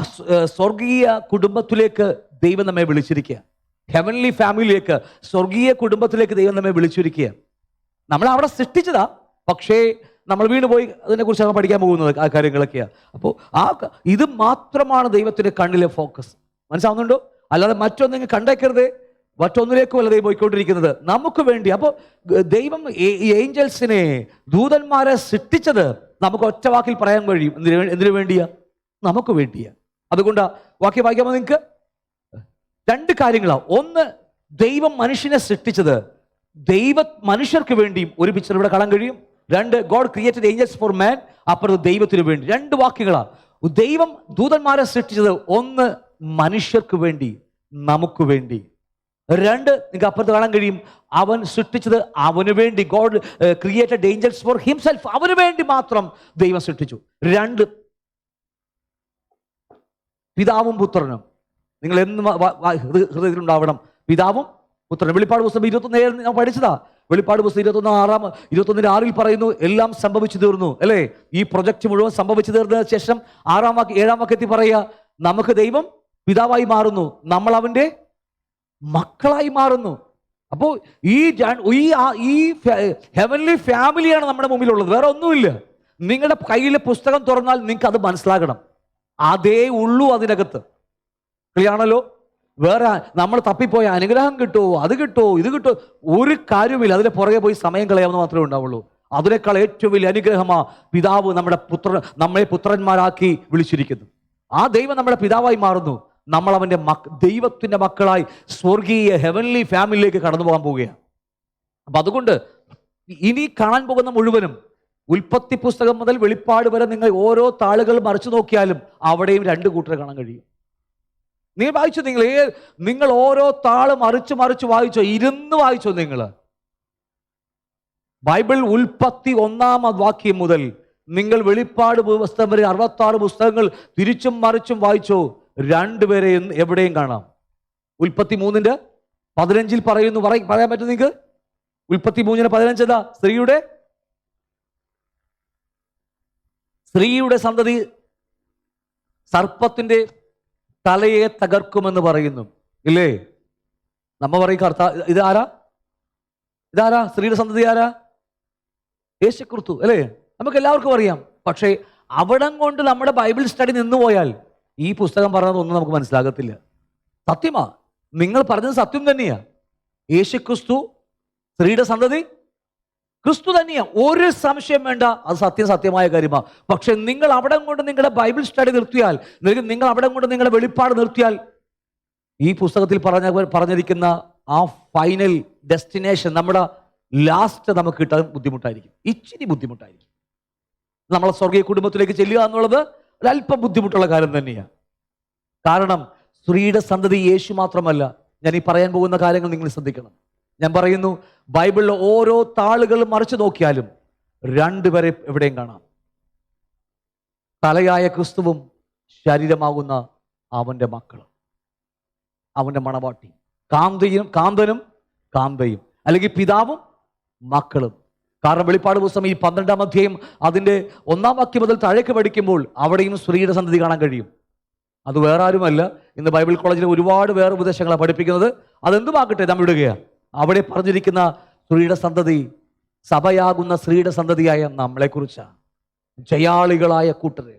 സ്വർഗീയ കുടുംബത്തിലേക്ക് ദൈവം നമ്മെ വിളിച്ചിരിക്കുക. ഹെവൻലി ഫാമിലിയിലേക്ക്, സ്വർഗീയ കുടുംബത്തിലേക്ക് ദൈവം നമ്മെ വിളിച്ചിരിക്കുക. നമ്മൾ അവിടെ സൃഷ്ടിച്ചതാ, പക്ഷേ നമ്മൾ വീണുപോയി. അതിനെക്കുറിച്ച് നമ്മൾ പഠിക്കാൻ പോകുന്നത് ആ കാര്യങ്ങളൊക്കെയാണ്. അപ്പോൾ ഇത് മാത്രമാണ് ദൈവത്തിന്റെ കണ്ണിലെ ഫോക്കസ്. മനസ്സിലാവുന്നുണ്ടോ? അല്ലാതെ മറ്റൊന്നെങ്കിൽ കണ്ടേക്കരുത്, മറ്റൊന്നിലേക്കും അല്ല ദൈവം പോയിക്കൊണ്ടിരിക്കുന്നത്, നമുക്ക് വേണ്ടി. അപ്പോൾ ദൈവം ഏഞ്ചൽസിനെ, ദൂതന്മാരെ സൃഷ്ടിച്ചത് നമുക്ക് ഒറ്റ വാക്കിൽ പറയാൻ കഴിയും. എന്തിനു വേണ്ടിയാ? നമുക്ക് വേണ്ടിയാ. അതുകൊണ്ട് വാക്യം വായിക്കാമോ നിങ്ങൾക്ക്? 2 കാര്യങ്ങളാണ്. ഒന്ന്, ദൈവം മനുഷ്യനെ സൃഷ്ടിച്ചത് മനുഷ്യർക്ക് വേണ്ടിയും ഒരു പിക്ചർ ഇവിടെ കാണാൻ കഴിയും. 2, God created angels for man, അപ്പുറത്ത് ദൈവത്തിന് വേണ്ടി. 2 വാക്കുകളാണ്. ദൈവം ദൂതന്മാരെ സൃഷ്ടിച്ചത് ഒന്ന് മനുഷ്യർക്ക് വേണ്ടി, നമുക്ക് വേണ്ടി. 2, നിങ്ങൾക്ക് അപ്പുറത്ത് കാണാൻ കഴിയും, അവൻ സൃഷ്ടിച്ചത് അവന് വേണ്ടി. God created angels for himself, അവന് വേണ്ടി മാത്രം ദൈവം സൃഷ്ടിച്ചു. 2, പിതാവും പുത്രനും. നിങ്ങൾ എന്ന് ഹൃദയത്തിലുണ്ടാവണം, പിതാവും പുത്രനും. വെളിപ്പാട് പുസ്തകം 21 ഞാൻ പഠിച്ചതാ. വെളിപ്പാട് പുസ്തകം 21:6 പറയുന്നു, എല്ലാം സംഭവിച്ചു തീർന്നു, അല്ലേ? ഈ പ്രൊജക്ട് മുഴുവൻ സംഭവിച്ചു തീർന്നതിന് ശേഷം 7 വാക്യത്തിൽ പറയുക, നമുക്ക് ദൈവം പിതാവായി മാറുന്നു, നമ്മൾ അവന്റെ മക്കളായി മാറുന്നു. അപ്പോൾ ഈ ഹെവൻലി ഫാമിലിയാണ് നമ്മുടെ മുമ്പിലുള്ളത്, വേറെ ഒന്നുമില്ല. നിങ്ങളുടെ കയ്യിലെ പുസ്തകം തുറന്നാൽ നിങ്ങൾക്ക് അത് മനസ്സിലാകണം. അതേ ഉള്ളൂ അതിനകത്ത്. ക്ലിയറാണല്ലോ? വേറെ നമ്മൾ തപ്പിപ്പോയ അനുഗ്രഹം കിട്ടുമോ, അത് കിട്ടുമോ, ഇത് കിട്ടുമോ, ഒരു കാര്യമില്ല. അതിന്റെ പുറകെ പോയി സമയം കളയാവുന്ന മാത്രമേ ഉണ്ടാവുള്ളൂ. അതിനേക്കാൾ ഏറ്റവും വലിയ അനുഗ്രഹമാ പിതാവ് നമ്മളെ പുത്രന്മാരാക്കി വിളിച്ചിരിക്കുന്നു. ആ ദൈവം നമ്മുടെ പിതാവായി മാറുന്നു. നമ്മൾ അവൻ്റെ ദൈവത്തിൻ്റെ മക്കളായി സ്വർഗീയ ഹെവൻലി ഫാമിലിയിലേക്ക് കടന്നു പോകാൻ പോവുകയാണ്. അപ്പം അതുകൊണ്ട് ഇനി കാണാൻ പോകുന്ന മുഴുവനും ഉൽപ്പത്തി പുസ്തകം മുതൽ വെളിപ്പാട് വരെ നിങ്ങൾ ഓരോ താളുകൾ മറിച്ചു നോക്കിയാലും അവിടെയും രണ്ട് കൂട്ടരെ കാണാൻ കഴിയും. നീ വായിച്ചോ, നിങ്ങൾ ഓരോ താള് മറിച്ച് വായിച്ചോ, ഇരുന്ന് വായിച്ചോ. നിങ്ങൾ ബൈബിൾ ഉൽപ്പത്തി 1-ാം വാക്യം മുതൽ നിങ്ങൾ വെളിപ്പാട് പുസ്തകം വരെ 66 പുസ്തകങ്ങൾ തിരിച്ചും മറിച്ചും വായിച്ചോ, രണ്ടുപേരെ എവിടെയും കാണാം. ഉൽപ്പത്തി 3:15 പറയുന്നു, പറയാൻ പറ്റും നിങ്ങൾക്ക്? ഉൽപ്പത്തി 3:15 എന്താ? സ്ത്രീയുടെ സന്തതി സർപ്പത്തിന്റെ തലയെ തകർക്കുമെന്ന് പറയുന്നു, ഇല്ലേ? നമ്മ പറയും ഇതാരാ? സ്ത്രീയുടെ സന്തതി ആരാ? യേശുക്രിസ്തു, അല്ലേ? നമുക്ക് എല്ലാവർക്കും അറിയാം. പക്ഷേ അവിടം കൊണ്ട് നമ്മുടെ ബൈബിൾ സ്റ്റഡി നിന്നുപോയാൽ ഈ പുസ്തകം പറഞ്ഞതൊന്നും നമുക്ക് മനസ്സിലാകത്തില്ല. സത്യമാ, നിങ്ങൾ പറഞ്ഞത് സത്യം തന്നെയാ. യേശുക്രിസ്തു സ്ത്രീയുടെ സന്തതി ക്രിസ്തു തന്നെയാ, ഒരു സംശയം വേണ്ട. അത് സത്യമായ കാര്യമാണ്. പക്ഷെ നിങ്ങൾ അവിടെ കൊണ്ട് നിങ്ങളുടെ ബൈബിൾ സ്റ്റഡി നിർത്തിയാൽ, നിങ്ങൾ അവിടെ കൊണ്ട് നിങ്ങളുടെ വെളിപ്പാട് നിർത്തിയാൽ ഈ പുസ്തകത്തിൽ പറഞ്ഞിരിക്കുന്ന ആ ഫൈനൽ ഡെസ്റ്റിനേഷൻ, നമ്മുടെ ലാസ്റ്റ് നമുക്ക് കിട്ടാൻ ബുദ്ധിമുട്ടായിരിക്കും, ഇച്ചിരി ബുദ്ധിമുട്ടായിരിക്കും. നമ്മളെ സ്വർഗീയ കുടുംബത്തിലേക്ക് ചെല്ലുക എന്നുള്ളത് ഒരല്പം ബുദ്ധിമുട്ടുള്ള കാര്യം തന്നെയാണ്. കാരണം സ്ത്രീയുടെ സന്തതി യേശു മാത്രമല്ല. ഞാൻ ഈ പറയാൻ പോകുന്ന കാര്യങ്ങൾ നിങ്ങൾ ശ്രദ്ധിക്കണം. ഞാൻ പറയുന്നു, ബൈബിളിലെ ഓരോ താളുകളും മറിച്ചു നോക്കിയാലും രണ്ടുപേരെ എവിടെയും കാണാം. തലയായ ക്രിസ്തുവും ശരീരമാകുന്ന അവൻ്റെ മക്കളും, അവൻ്റെ മണവാട്ടി, കാന്തനും കാന്തയും, അല്ലെങ്കിൽ പിതാവും മക്കളും. കാരണം വെളിപ്പാട് പുസ്തകം ഈ 12-ാം അധ്യായം അതിൻ്റെ 1-ാം വാക്യം മുതൽ താഴേക്ക് പഠിക്കുമ്പോൾ അവിടെയും സ്ത്രീയുടെ സന്തതി കാണാൻ കഴിയും. അത് വേറെ ആരുമല്ല, ഇന്ന് ബൈബിൾ കോളേജിൽ ഒരുപാട് വേറെ ഉപദേശങ്ങളാണ് പഠിപ്പിക്കുന്നത്. അതെന്തുമാകട്ടെ, നാം വിടുകയാണ്. അവിടെ പറഞ്ഞിരിക്കുന്ന സ്ത്രീയുടെ സന്തതി സഭയാകുന്ന സ്ത്രീയുടെ സന്തതിയായ നമ്മളെക്കുറിച്ചാണ്, ജയാളികളായ കൂട്ടരെ.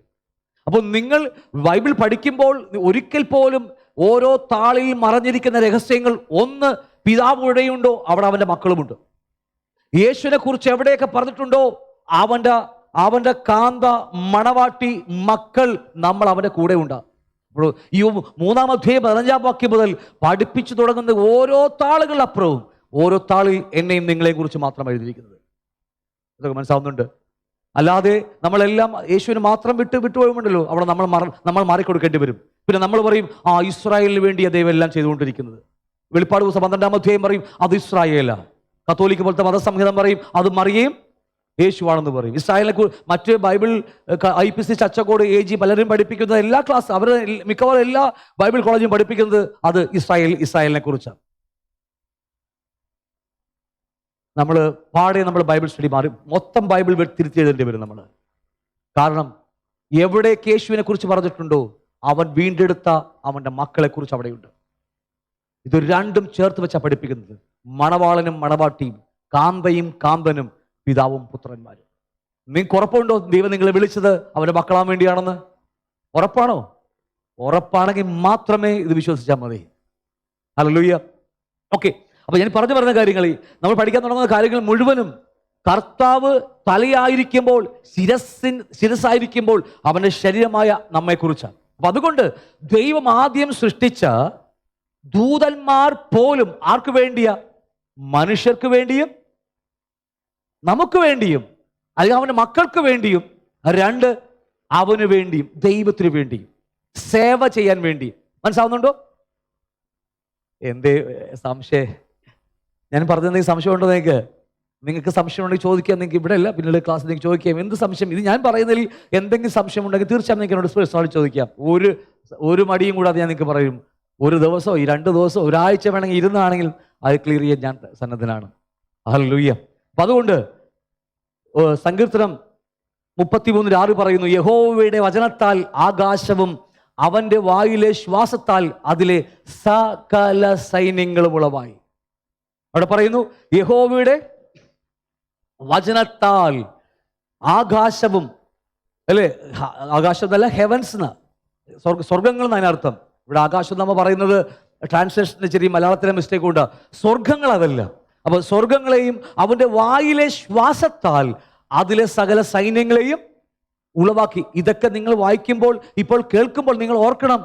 അപ്പോൾ നിങ്ങൾ ബൈബിൾ പഠിക്കുമ്പോൾ ഒരിക്കൽ പോലും ഓരോ താളിൽ മറഞ്ഞിരിക്കുന്ന രഹസ്യങ്ങൾ, ഒന്ന്, പിതാവ് എവിടെയുണ്ടോ അവിടെ അവൻ്റെ മക്കളുമുണ്ട്. യേശുവിനെ കുറിച്ച് എവിടെയൊക്കെ പറഞ്ഞിട്ടുണ്ടോ അവൻ്റെ കാന്ത, മണവാട്ടി, മക്കൾ, നമ്മൾ അവൻ്റെ കൂടെ ഉണ്ടാകും. അപ്പോൾ ഈ 3-ാം അധ്യായം 15-ാം വാക്യം മുതൽ പഠിപ്പിച്ചു തുടങ്ങുന്ന ഓരോ താളുകളപ്പുറവും ഓരോ താളിൽ എന്നെയും നിങ്ങളെയും കുറിച്ച് മാത്രം എഴുതിയിരിക്കുന്നത്. ഇതൊക്കെ മനസ്സിലാവുന്നുണ്ട്? അല്ലാതെ നമ്മളെല്ലാം യേശുവിന് മാത്രം വിട്ടുപോകുമുണ്ടല്ലോ, അവിടെ നമ്മൾ മാറിക്കൊടുക്കേണ്ടി വരും. പിന്നെ നമ്മൾ പറയും, ഇസ്രായേലിന് വേണ്ടിയാണ് ദൈവം എല്ലാം ചെയ്തുകൊണ്ടിരിക്കുന്നത്. വെളിപ്പാട് പുസ്തകം 12-ാം അധ്യായം പറയും അത് ഇസ്രായേലാ. കത്തോലിക്ക പോലത്തെ മതസംഹിതം പറയും അത് മറിയയും യേശുവാണെന്ന് പറയും. ഇസ്രായേലിനെ മറ്റ് ബൈബിൾ IPC, ചച്ചക്കോട്, AG പലരും പഠിപ്പിക്കുന്നത് എല്ലാ ക്ലാസ്, അവർ മിക്കവാറും എല്ലാ ബൈബിൾ കോളേജും പഠിപ്പിക്കുന്നത് അത് ഇസ്രായേലിനെ കുറിച്ചാണ്. നമ്മൾ ബൈബിൾ സ്റ്റഡി മാറി മൊത്തം ബൈബിൾ തിരുത്തി എഴുതേണ്ടി വരും നമ്മൾ. കാരണം എവിടെ യേശുവിനെ കുറിച്ച് പറഞ്ഞിട്ടുണ്ടോ അവൻ വീണ്ടെടുത്ത അവൻ്റെ മക്കളെ കുറിച്ച് അവിടെയുണ്ട്. ഇത് രണ്ടും ചേർത്ത് വെച്ചാണ് പഠിപ്പിക്കുന്നത്. മണവാളനും മണവാട്ടിയും, കാന്തയും കാന്തനും, പിതാവും പുത്രന്മാരും. നിങ്ങൾക്ക് ഉറപ്പുണ്ടോ ദൈവം നിങ്ങളെ വിളിച്ചത് അവൻ്റെ മക്കളാൻ വേണ്ടിയാണെന്ന്? ഉറപ്പാണോ? ഉറപ്പാണെങ്കിൽ മാത്രമേ ഇത് വിശ്വസിച്ചാൽ മതി. ഹല്ലേലൂയ. ഓക്കെ, അപ്പൊ ഞാൻ പറഞ്ഞു പറഞ്ഞ കാര്യങ്ങൾ, നമ്മൾ പഠിക്കാൻ തുടങ്ങുന്ന കാര്യങ്ങൾ മുഴുവനും കർത്താവ് തലയായിരിക്കുമ്പോൾ, ശിരസ്സായിരിക്കുമ്പോൾ അവൻ്റെ ശരീരമായ നമ്മെക്കുറിച്ചാണ്. അപ്പൊ അതുകൊണ്ട് ദൈവം ആദ്യം സൃഷ്ടിച്ച ദൂതന്മാർ പോലും ആർക്ക് വേണ്ടിയാ? മനുഷ്യർക്ക് വേണ്ടിയും നമുക്ക് വേണ്ടിയും, അല്ലെങ്കിൽ അവൻ്റെ മക്കൾക്ക് വേണ്ടിയും, രണ്ട്, അവന് വേണ്ടിയും ദൈവത്തിന് വേണ്ടിയും സേവ ചെയ്യാൻ വേണ്ടി. മനസ്സിലാവുന്നുണ്ടോ? എന്തേ സംശയം? ഞാൻ പറഞ്ഞെന്തെങ്കിലും സംശയം ഉണ്ടോ നിങ്ങൾക്ക് സംശയം ഉണ്ടെങ്കിൽ ചോദിക്കാം. നിങ്ങൾക്ക് ഇവിടെ അല്ല, പിന്നീട് ക്ലാസ്സിൽ നിങ്ങൾക്ക് ചോദിക്കാം എന്ത് സംശയം. ഇത് ഞാൻ പറയുന്നതിൽ എന്തെങ്കിലും സംശയം ഉണ്ടെങ്കിൽ തീർച്ചയായും നിങ്ങൾക്ക് എന്നോട് പേഴ്സണലി ചോദിക്കാം. ഒരു മടിയും കൂടാതെ ഞാൻ നിങ്ങൾക്ക് പറയും. ഒരു ദിവസമോ 2 ദിവസമോ ഒരാഴ്ച വേണമെങ്കിൽ ഇരുന്നാണെങ്കിൽ അത് ക്ലിയർ ചെയ്യാൻ ഞാൻ സന്നദ്ധനാണ്. ഹല്ലേലൂയ. അപ്പം അതുകൊണ്ട് സങ്കീർത്തനം 33:6 പറയുന്നു, യഹോവയുടെ വചനത്താൽ ആകാശവും അവൻ്റെ വായിലെ ശ്വാസത്താൽ അതിലെ സകല സൈന്യങ്ങളും ഉളവായി. അവിടെ പറയുന്നു യഹോവയുടെ വചനത്താൽ ആകാശവും, അല്ലേ? ആകാശം എന്നല്ല, ഹെവൻസ് എന്ന്, സ്വർഗങ്ങൾ എന്നാണ് അതിനർത്ഥം. ഇവിടെ ആകാശം നമ്മൾ പറയുന്നത് ട്രാൻസ്ലേഷന് ചെറിയ മലയാളത്തിലെ മിസ്റ്റേക്ക് ഉണ്ട്. സ്വർഗങ്ങൾ അതല്ല, അപ്പൊ സ്വർഗങ്ങളെയും അവന്റെ വായിലെ ശ്വാസത്താൽ അതിലെ സകല സൈന്യങ്ങളെയും ഉളവാക്കി. ഇതൊക്കെ നിങ്ങൾ വായിക്കുമ്പോൾ, ഇപ്പോൾ കേൾക്കുമ്പോൾ നിങ്ങൾ ഓർക്കണം,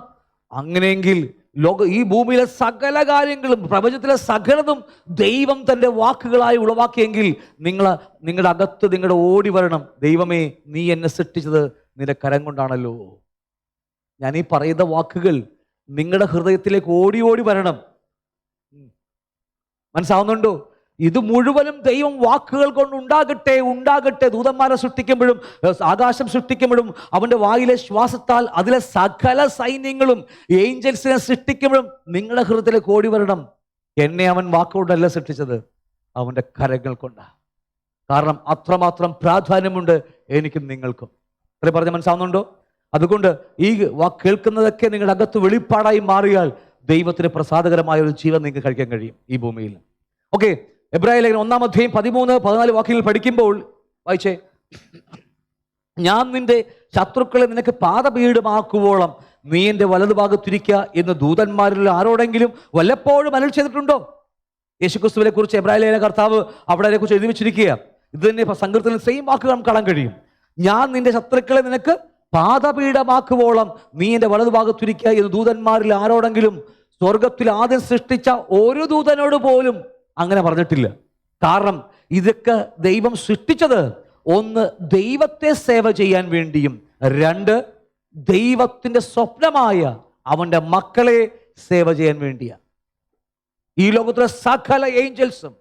അങ്ങനെയെങ്കിൽ ഈ ഭൂമിയിലെ സകല കാര്യങ്ങളും, പ്രപഞ്ചത്തിലെ സകലതും ദൈവം തൻ്റെ വാക്കുകളായി ഉളവാക്കിയെങ്കിൽ നിങ്ങളുടെ അകത്ത് നിങ്ങളുടെ ഓടി വരണം, ദൈവമേ നീ എന്നെ സൃഷ്ടിച്ചത് നിന്റെ കരം കൊണ്ടാണല്ലോ. ഞാൻ ഈ പറയുന്ന വാക്കുകൾ നിങ്ങളുടെ ഹൃദയത്തിലേക്ക് ഓടി ഓടി വരണം. മനസ്സാവുന്നുണ്ടോ? ഇത് മുഴുവനും ദൈവം വാക്കുകൾ കൊണ്ട് ഉണ്ടാകട്ടെ. ദൂതന്മാരെ സൃഷ്ടിക്കുമ്പോഴും ആകാശം സൃഷ്ടിക്കുമ്പോഴും അവന്റെ വായിലെ ശ്വാസത്താൽ അതിലെ സകല സൈന്യങ്ങളും ഏഞ്ചൽസിനെ സൃഷ്ടിക്കുമ്പോഴും നിങ്ങളുടെ ഹൃദയത്തിലേക്ക് ഓടി വരണം, എന്നെ അവൻ വാക്കുകൊണ്ടല്ല സൃഷ്ടിച്ചത്, അവന്റെ കരങ്ങൾ കൊണ്ടാണ്. കാരണം അത്രമാത്രം പ്രാധാന്യമുണ്ട് എനിക്കും നിങ്ങൾക്കും. അത്ര പറഞ്ഞ മനസ്സാവുന്നുണ്ടോ? അതുകൊണ്ട് ഈ കേൾക്കുന്നതൊക്കെ നിങ്ങളുടെ അകത്ത് വെളിപ്പാടായി മാറിയാൽ ദൈവത്തിന് പ്രസാദകരമായ ഒരു ജീവൻ നിങ്ങൾക്ക് കഴിക്കാൻ കഴിയും ഈ ഭൂമിയിൽ. ഓക്കെ, എബ്രായ ലേഖനം 1-ാം അധ്യായം 13-14 വാക്യങ്ങൾ പഠിക്കുമ്പോൾ വായിച്ചേ. ഞാൻ നിന്റെ ശത്രുക്കളെ നിനക്ക് പാദപീഠമാക്കുവോളം നീ എൻ്റെ വലതുഭാഗത്തിരിക്കുക എന്ന് ദൂതന്മാരിൽ ആരോടെങ്കിലും വല്ലപ്പോഴും അരുൾ ചെയ്തിട്ടുണ്ടോ? യേശുക്രിസ്തുവിനെ കുറിച്ച് എബ്രായ ലേഖന കർത്താവ് അവിടെ അതിനെക്കുറിച്ച് എഴുതി വെച്ചിരിക്കുക. ഇത് തന്നെ സങ്കീർത്തനത്തിൽ സെയിം വാക്കുകൾ നമുക്ക് കാണാൻ കഴിയും. ഞാൻ നിന്റെ ശത്രുക്കളെ നിനക്ക് പാദപീഠമാക്കുവോളം നീ എൻ്റെ വലതുഭാഗത്തിരിക്കുക എന്ന് ദൂതന്മാരിൽ ആരോടെങ്കിലും, സ്വർഗത്തിൽ ആദ്യം സൃഷ്ടിച്ച ഒരു ദൂതനോട് പോലും അങ്ങനെ പറഞ്ഞിട്ടില്ല. കാരണം ഇതൊക്കെ ദൈവം സൃഷ്ടിച്ചത് ഒന്ന് ദൈവത്തെ സേവ ചെയ്യാൻ വേണ്ടിയും, രണ്ട് ദൈവത്തിന്റെ സ്വപ്നമായ അവന്റെ മക്കളെ സേവ ചെയ്യാൻ വേണ്ടിയാണ്. ഈ ലോകത്തിലെ സകല ഏഞ്ചൽസും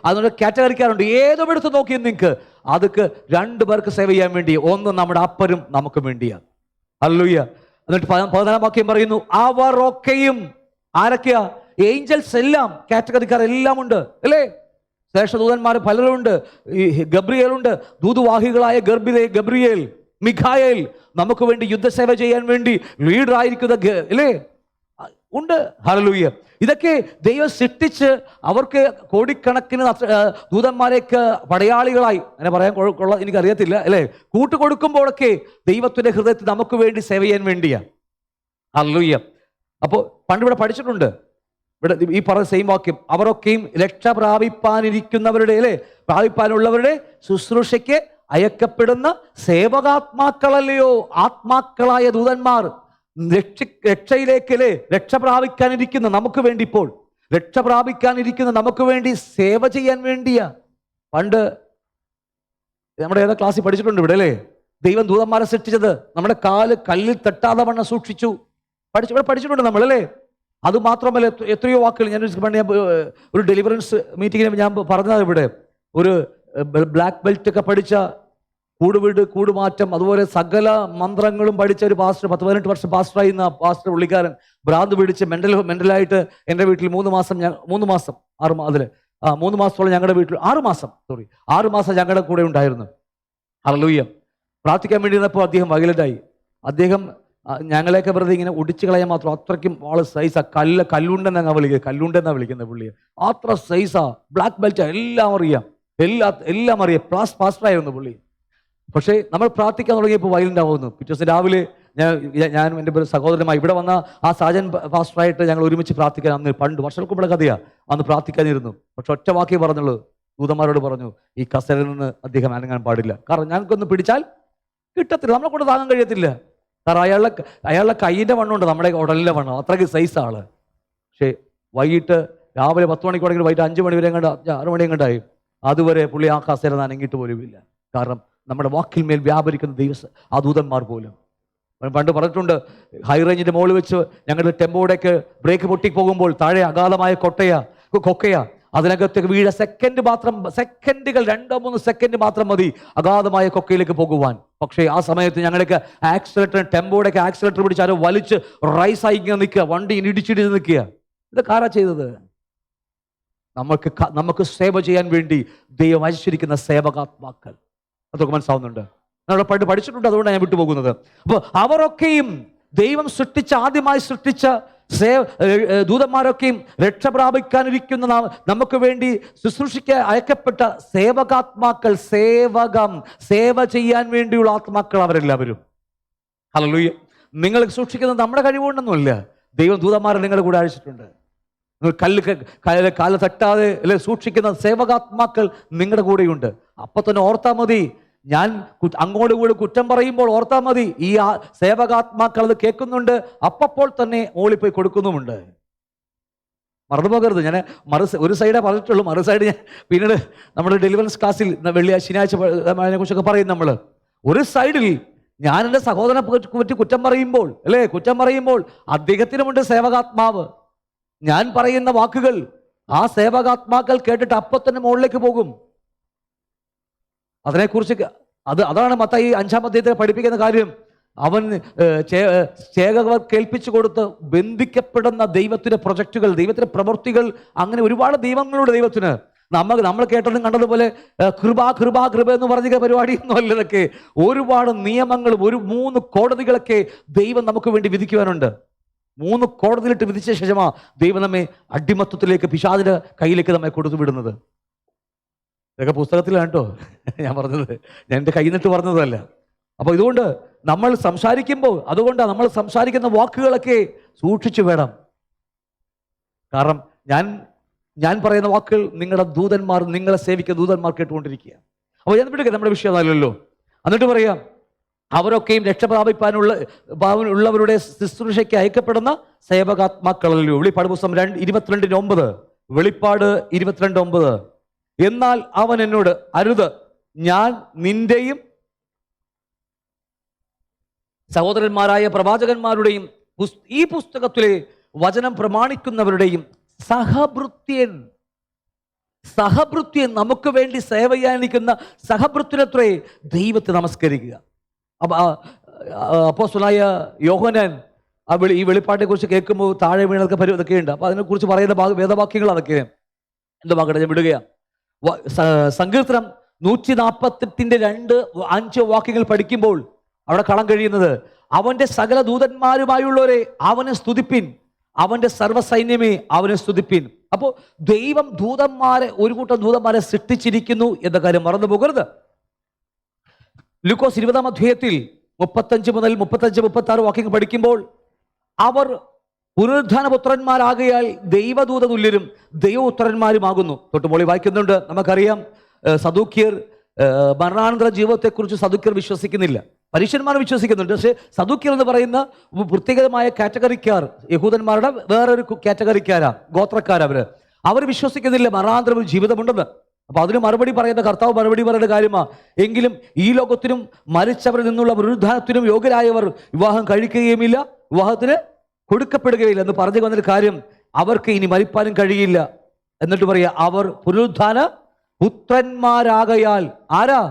അതുകൊണ്ട് കാറ്റഗറിക്കാറുണ്ട്. ഏതും എടുത്ത് നോക്കിയും നിങ്ങൾക്ക് അതൊക്കെ രണ്ടു പേർക്ക് സേവ ചെയ്യാൻ വേണ്ടി, ഒന്ന് നമ്മുടെ അപ്പനും നമുക്കും വേണ്ടിയാണ്. ഹല്ലേലൂയ. എന്നിട്ട് 14-ാം വാക്യം പറയുന്നു, അവർ ഒക്കെയും ആരൊക്കെയാ? ഏഞ്ചൽസ് എല്ലാം, കാറ്റഗറിക്കാർ എല്ലാം ഉണ്ട് അല്ലേ? ശ്രേഷ്ഠദൂതന്മാർ പലരുണ്ട്. ഈ ഗബ്രിയേലുണ്ട്, ദൂതുവാഹികളായ ഗബ്രിയേൽ, മിഖായേൽ, നമുക്ക് വേണ്ടി യുദ്ധസേവ ചെയ്യാൻ വേണ്ടി ലീഡർ ആയിരിക്കുന്ന അല്ലേ ഉണ്ട്. ഹല്ലേലൂയ. ഇതൊക്കെ ദൈവം സൃഷ്ടിച്ച് അവർക്ക് കോടിക്കണക്കിന് ദൂതന്മാരെയൊക്കെ പടയാളികളായി, അങ്ങനെ പറയാൻ എനിക്കറിയത്തില്ല അല്ലേ, കൂട്ടുകൊടുക്കുമ്പോഴൊക്കെ ദൈവത്തിന്റെ ഹൃദയത്തിൽ നമുക്ക് വേണ്ടി സേവ ചെയ്യാൻ വേണ്ടിയാ. ഹല്ലേലൂയ. അപ്പോൾ പണ്ടിവിടെ പഠിച്ചിട്ടുണ്ട്, ഇവിടെ ഈ പറഞ്ഞ സെയിം വാക്യം, അവരൊക്കെയും രക്ഷ പ്രാപിപ്പാനിരിക്കുന്നവരുടെ അല്ലേ, പ്രാപിപ്പാനുള്ളവരുടെ ശുശ്രൂഷയ്ക്ക് അയക്കപ്പെടുന്ന സേവകാത്മാക്കളല്ലയോ? ആത്മാക്കളായ ദൂതന്മാർ രക്ഷയിലേക്ക് അല്ലേ, രക്ഷ പ്രാപിക്കാനിരിക്കുന്ന നമുക്ക് വേണ്ടി, ഇപ്പോൾ രക്ഷ പ്രാപിക്കാനിരിക്കുന്ന നമുക്ക് വേണ്ടി സേവ ചെയ്യാൻ വേണ്ടിയാ. പണ്ട് നമ്മുടെ ഏതാ ക്ലാസ്സിൽ പഠിച്ചിട്ടുണ്ട് ഇവിടെ അല്ലേ, ദൈവം ദൂതന്മാരെ സൃഷ്ടിച്ചത് നമ്മുടെ കാല് കല്ലിൽ തട്ടാതെ വണ്ണം സൂക്ഷിച്ചു. ഇവിടെ പഠിച്ചിട്ടുണ്ട് നമ്മൾ അല്ലേ. അതുമാത്രമല്ല, എത്രയോ വാക്കുകൾ ഞാൻ ഒരു ഡെലിവറൻസ് മീറ്റിങ്ങിന് ഞാൻ പറഞ്ഞത്, ഇവിടെ ഒരു ബ്ലാക്ക് ബെൽറ്റ് ഒക്കെ പഠിച്ച, കൂടുവീട് കൂടുമാറ്റം, അതുപോലെ സകല മന്ത്രങ്ങളും പഠിച്ച ഒരു പാസ്റ്റർ, 10-18 വർഷം പാസ്റ്ററായിരുന്ന പാസ്റ്റർ, പുള്ളിക്കാരൻ ഭ്രാന്ത് പിടിച്ച് മെന്റലായിട്ട് എൻ്റെ വീട്ടിൽ 3 മാസത്തോളം ഞങ്ങളുടെ വീട്ടിൽ 6 മാസം ഞങ്ങളുടെ കൂടെ ഉണ്ടായിരുന്നു. ഹല്ലേലൂയ. പ്രാർത്ഥിക്കാൻ വേണ്ടി ഇരുന്നപ്പോൾ അദ്ദേഹം വയലൻ്റായി. അദ്ദേഹം ഞങ്ങളെയൊക്കെ വെറുതെ ഇങ്ങനെ ഒടിച്ചു കളയാൻ മാത്രം, അത്രയ്ക്കും ആള് സൈസാ, കല്ലുണ്ടെന്നാ വിളിക്കുന്നത് പുള്ളിയെ. അത്ര സൈസാ, ബ്ലാക്ക് ബെൽറ്റ്, എല്ലാം അറിയാം. പാസ്റ്ററായിരുന്നു പുള്ളി. പക്ഷേ നമ്മൾ പ്രാർത്ഥിക്കാൻ തുടങ്ങിയപ്പോൾ വയലൻ്റ് ആവുന്നു. പിറ്റേ ദിവസം രാവിലെ ഞാൻ എൻ്റെ സഹോദരമായി ഇവിടെ വന്ന ആ സാജൻ പാസ്റ്ററായിട്ട് ഞങ്ങൾ ഒരുമിച്ച് പ്രാർത്ഥിക്കാൻ, അന്ന് പണ്ട് വർഷങ്ങൾക്ക് മുമ്പ് കഥയാ, അന്ന് പ്രാർത്ഥിക്കാനിരുന്നു. പക്ഷെ ഒറ്റ വാക്കേ പറഞ്ഞുള്ളൂ, ദൂതന്മാരോട് പറഞ്ഞു, ഈ കസേരയിൽ നിന്ന് അദ്ദേഹം അനങ്ങാൻ പാടില്ല. കാരണം ഞങ്ങൾക്കൊന്ന് പിടിച്ചാൽ കിട്ടത്തില്ല, നമ്മളെ കൊണ്ട് താങ്ങാൻ കഴിയത്തില്ല. കാരണം അയാളുടെ കൈയിൻ്റെ വണ്ണമുണ്ട്, നമ്മുടെ ഉടലിൻ്റെ വണ്ണം, അത്രയ്ക്ക് സൈസ് ആള്. പക്ഷേ വൈകിട്ട് രാവിലെ 10 മണിക്ക് തുടങ്ങി വൈകിട്ട് 5 മണി വരെ 6 മണി കണ്ടായി, അതുവരെ പുള്ളി ആ കസേര നനങ്ങിയിട്ട് പോലും ഇല്ല. കാരണം നമ്മുടെ വാക്കിൽ മേൽ വ്യാപരിക്കുന്ന ആ ദൂതന്മാർ പോലും. പണ്ട് പറഞ്ഞിട്ടുണ്ട്, ഹൈ റേഞ്ചിന്റെ മുകളിൽ വെച്ച് ഞങ്ങളുടെ ടെമ്പോടേക്ക് ബ്രേക്ക് പൊട്ടിപ്പോകുമ്പോൾ താഴെ അഗാധമായ കൊക്കയാ, അതിനകത്തേക്ക് വീഴ സെക്കൻഡുകൾ 2-3 സെക്കൻഡ് മാത്രം മതി അഗാധമായ കൊക്കയിലേക്ക് പോകുവാൻ. പക്ഷേ ആ സമയത്ത് ഞങ്ങളൊക്കെ ടെമ്പോടേക്ക് ആക്സിലേറ്റർ പിടിച്ച് ആരോ വലിച്ച് റൈസായി ഇങ്ങനെ നിൽക്കുക, വണ്ടി ഇടിച്ചിടിച്ച് നിൽക്കുക. ഇതൊക്കെ ആരാ ചെയ്തത്? നമുക്ക് സേവ ചെയ്യാൻ വേണ്ടി ദൈവം അയച്ചിരിക്കുന്ന സേവകാത്മാക്കൾ. അതൊക്കെ മനസ്സിലാവുന്നുണ്ട്. നമ്മൾ പണ്ട് പഠിച്ചിട്ടുണ്ട്, അതുകൊണ്ടാണ് ഞാൻ വിട്ടുപോകുന്നത്. അപ്പോൾ അവരൊക്കെയും ദൈവം ആദ്യമായി സൃഷ്ടിച്ച ദൂതന്മാരൊക്കെയും രക്ഷ പ്രാപിക്കാനിരിക്കുന്ന നമുക്ക് വേണ്ടി ശുശ്രൂഷിക്കാൻ അയക്കപ്പെട്ട സേവകാത്മാക്കൾ, സേവ ചെയ്യാൻ വേണ്ടിയുള്ള ആത്മാക്കൾ അവരെല്ലാവരും. ഹല്ലേലൂയ. നിങ്ങൾ സൂക്ഷിക്കുന്നത് നമ്മുടെ കഴിവുകൊണ്ടൊന്നുമില്ല, ദൈവം ദൂതന്മാരെ നിങ്ങളുടെ കൂടെ അയച്ചിട്ടുണ്ട്. കാല് തട്ടാതെ അല്ലെ സൂക്ഷിക്കുന്ന സേവകാത്മാക്കൾ നിങ്ങളുടെ കൂടെയുണ്ട്. അപ്പൊ തന്നെ ഓർത്താൽ മതി, ഞാൻ അങ്ങോട്ട് കൂടെ കുറ്റം പറയുമ്പോൾ ഓർത്താൽ മതി, ഈ സേവകാത്മാക്കൾ അത് കേൾക്കുന്നുണ്ട്, അപ്പോൾ തന്നെ ഓളിപ്പോയി കൊടുക്കുന്നുമുണ്ട്. മറന്നു പോകരുത്. ഞാൻ ഒരു സൈഡേ പറഞ്ഞിട്ടുള്ളൂ, മറു സൈഡ് ഞാൻ പിന്നീട് നമ്മുടെ ഡെലിവറൻസ് ക്ലാസ്സിൽ ശനിയാഴ്ച അതിനെക്കുറിച്ചൊക്കെ പറയും. നമ്മൾ ഒരു സൈഡിൽ ഞാൻ എൻ്റെ സഹോദരനെ പറ്റി കുറ്റം പറയുമ്പോൾ അല്ലേ, കുറ്റം പറയുമ്പോൾ അദ്ദേഹത്തിനുമുണ്ട് സേവകാത്മാവ്. ഞാൻ പറയുന്ന വാക്കുകൾ ആ സേവകാത്മാക്കൾ കേട്ടിട്ട് അപ്പൊ തന്നെ മുകളിലേക്ക് പോകും. അതിനെക്കുറിച്ച് അതാണ് മത്തായി 5-ാം അധ്യായത്തിൽ പഠിപ്പിക്കുന്ന കാര്യം. അവൻ ചേകവർ കേൾപ്പിച്ചു കൊടുത്ത് ബന്ധിക്കപ്പെടുന്ന ദൈവത്തിന്റെ പ്രൊജക്റ്റുകൾ, ദൈവത്തിന്റെ പ്രവൃത്തികൾ, അങ്ങനെ ഒരുപാട് ദൈവങ്ങളുണ്ട് ദൈവത്തിന്. നമ്മൾ കേട്ടതും കണ്ടതുപോലെ കൃപ കൃപ കൃപ എന്ന് പറഞ്ഞ പരിപാടിയൊന്നും അല്ല ഇതൊക്കെ. ഒരുപാട് നിയമങ്ങളും 3 കോടതികളൊക്കെ ദൈവം നമുക്ക് വേണ്ടി വിധിക്കുവാനുണ്ട്. 3 കോടതിയിലിട്ട് വിധിച്ച ശേഷമാ ദൈവം നമ്മെ അടിമത്വത്തിലേക്ക്, പിശാചിന്റെ കയ്യിലേക്ക് നമ്മെ കൊടുത്തു വിടുന്നത്. ഇതൊക്കെ പുസ്തകത്തിലാണ് കേട്ടോ ഞാൻ പറഞ്ഞത്, ഞാൻ എൻ്റെ കയ്യിൽ നിന്നിട്ട് പറഞ്ഞതല്ല. അപ്പോൾ ഇതുകൊണ്ട് നമ്മൾ സംസാരിക്കുമ്പോൾ, അതുകൊണ്ടാണ് നമ്മൾ സംസാരിക്കുന്ന വാക്കുകളൊക്കെ സൂക്ഷിച്ചു വേണം. കാരണം ഞാൻ പറയുന്ന വാക്കുകൾ നിങ്ങളുടെ ദൂതന്മാർ, നിങ്ങളെ സേവിക്കുന്ന ദൂതന്മാർ കേട്ടുകൊണ്ടിരിക്കുക. അപ്പോൾ ഞാൻ വിടുക, നമ്മുടെ വിഷയം അതല്ലല്ലോ. എന്നിട്ട് പറയാം, അവരൊക്കെയും രക്ഷപ്രാപിപ്പാനുള്ളവരുടെ ശുശ്രൂഷയ്ക്ക് അയക്കപ്പെടുന്ന സേവകാത്മാക്കളല്ലോ. വെളിപ്പാട് പുസ്തകം 22:9, വെളിപ്പാട് 22:9. എന്നാൽ അവൻ എന്നോട്, അരുത്, ഞാൻ നിന്റെയും സഹോദരന്മാരായ പ്രവാചകന്മാരുടെയും ഈ പുസ്തകത്തിലെ വചനം പ്രമാണിക്കുന്നവരുടെയും സഹഭൃത്യൻ നമുക്ക് വേണ്ടി സേവ ചെയ്യാനിരിക്കുന്ന സഹഭൃത്യനത്രേ ദൈവത്തെ നമസ്കരിക്കുക. അപ്പോസ്തലനായ യോഹന്നാൻ ഈ വെളിപ്പാട്ടിനെ കുറിച്ച് കേൾക്കുമ്പോൾ താഴെ വീണതൊക്കെ ഇതൊക്കെയുണ്ട്. അപ്പൊ അതിനെക്കുറിച്ച് പറയുന്ന വേദവാക്യങ്ങൾ അതൊക്കെ എന്താ വാക്കട്ടെ, ഞാൻ വിടുകയാണ്. സങ്കീർത്തനം 148:2-5 വാക്യങ്ങൾ പഠിക്കുമ്പോൾ അവിടെ കാണാൻ കഴിയുന്നത്, അവന്റെ സകല ദൂതന്മാരുമായുള്ളവരെ അവനെ സ്തുതിപ്പിൻ, അവന്റെ സർവ്വസൈന്യമേ അവനെ സ്തുതിപ്പിൻ. അപ്പോൾ ദൈവം ഒരു കൂട്ടം ദൂതന്മാരെ സൃഷ്ടിച്ചിരിക്കുന്നു എന്ന കാര്യം മറന്നു പോകരുത്. ലൂക്കോസ് 20-ാം അധ്യായത്തിൽ 35 മുതൽ 35-36 വാക്യങ്ങൾ പഠിക്കുമ്പോൾ, അവർ പുനരുത്ഥാനപുത്രന്മാരാകയാൽ ദൈവദൂത തുല്യരും ദൈവപുത്രന്മാരുമാകുന്നു. തൊട്ടുമോളി വായിക്കുന്നുണ്ട്. നമുക്കറിയാം, സദൂക്യർ മരണാനന്തര ജീവിതത്തെക്കുറിച്ച് സദൂക്യർ വിശ്വസിക്കുന്നില്ല, പരീശന്മാർ വിശ്വസിക്കുന്നുണ്ട്. പക്ഷേ സദൂക്യർ എന്ന് പറയുന്ന പ്രത്യേകമായ കാറ്റഗറിക്കാർ, യഹൂദന്മാരുടെ വേറൊരു കാറ്റഗറിക്കാരാ, ഗോത്രക്കാരവര്. അവർ വിശ്വസിക്കുന്നില്ല മരണാനന്തര ഒരു ജീവിതമുണ്ടെന്ന്. അപ്പൊ അതിന് മറുപടി പറയുന്ന കർത്താവ് മറുപടി പറയുന്ന കാര്യമാ, എങ്കിലും ഈ ലോകത്തിനും മരിച്ചവരിൽ നിന്നുള്ള പുനരുദ്ധാനത്തിനും യോഗ്യരായവർ വിവാഹം കഴിക്കുകയുമില്ല, വിവാഹത്തിന് കൊടുക്കപ്പെടുകയില്ല എന്ന് പറഞ്ഞു വന്നൊരു കാര്യം. അവർക്ക് ഇനി മരിപ്പാനും കഴിയില്ല. എന്നിട്ട് പറയാ, അവർ പുനരുദ്ധാന പുത്രന്മാരാകയാൽ. ആരാ?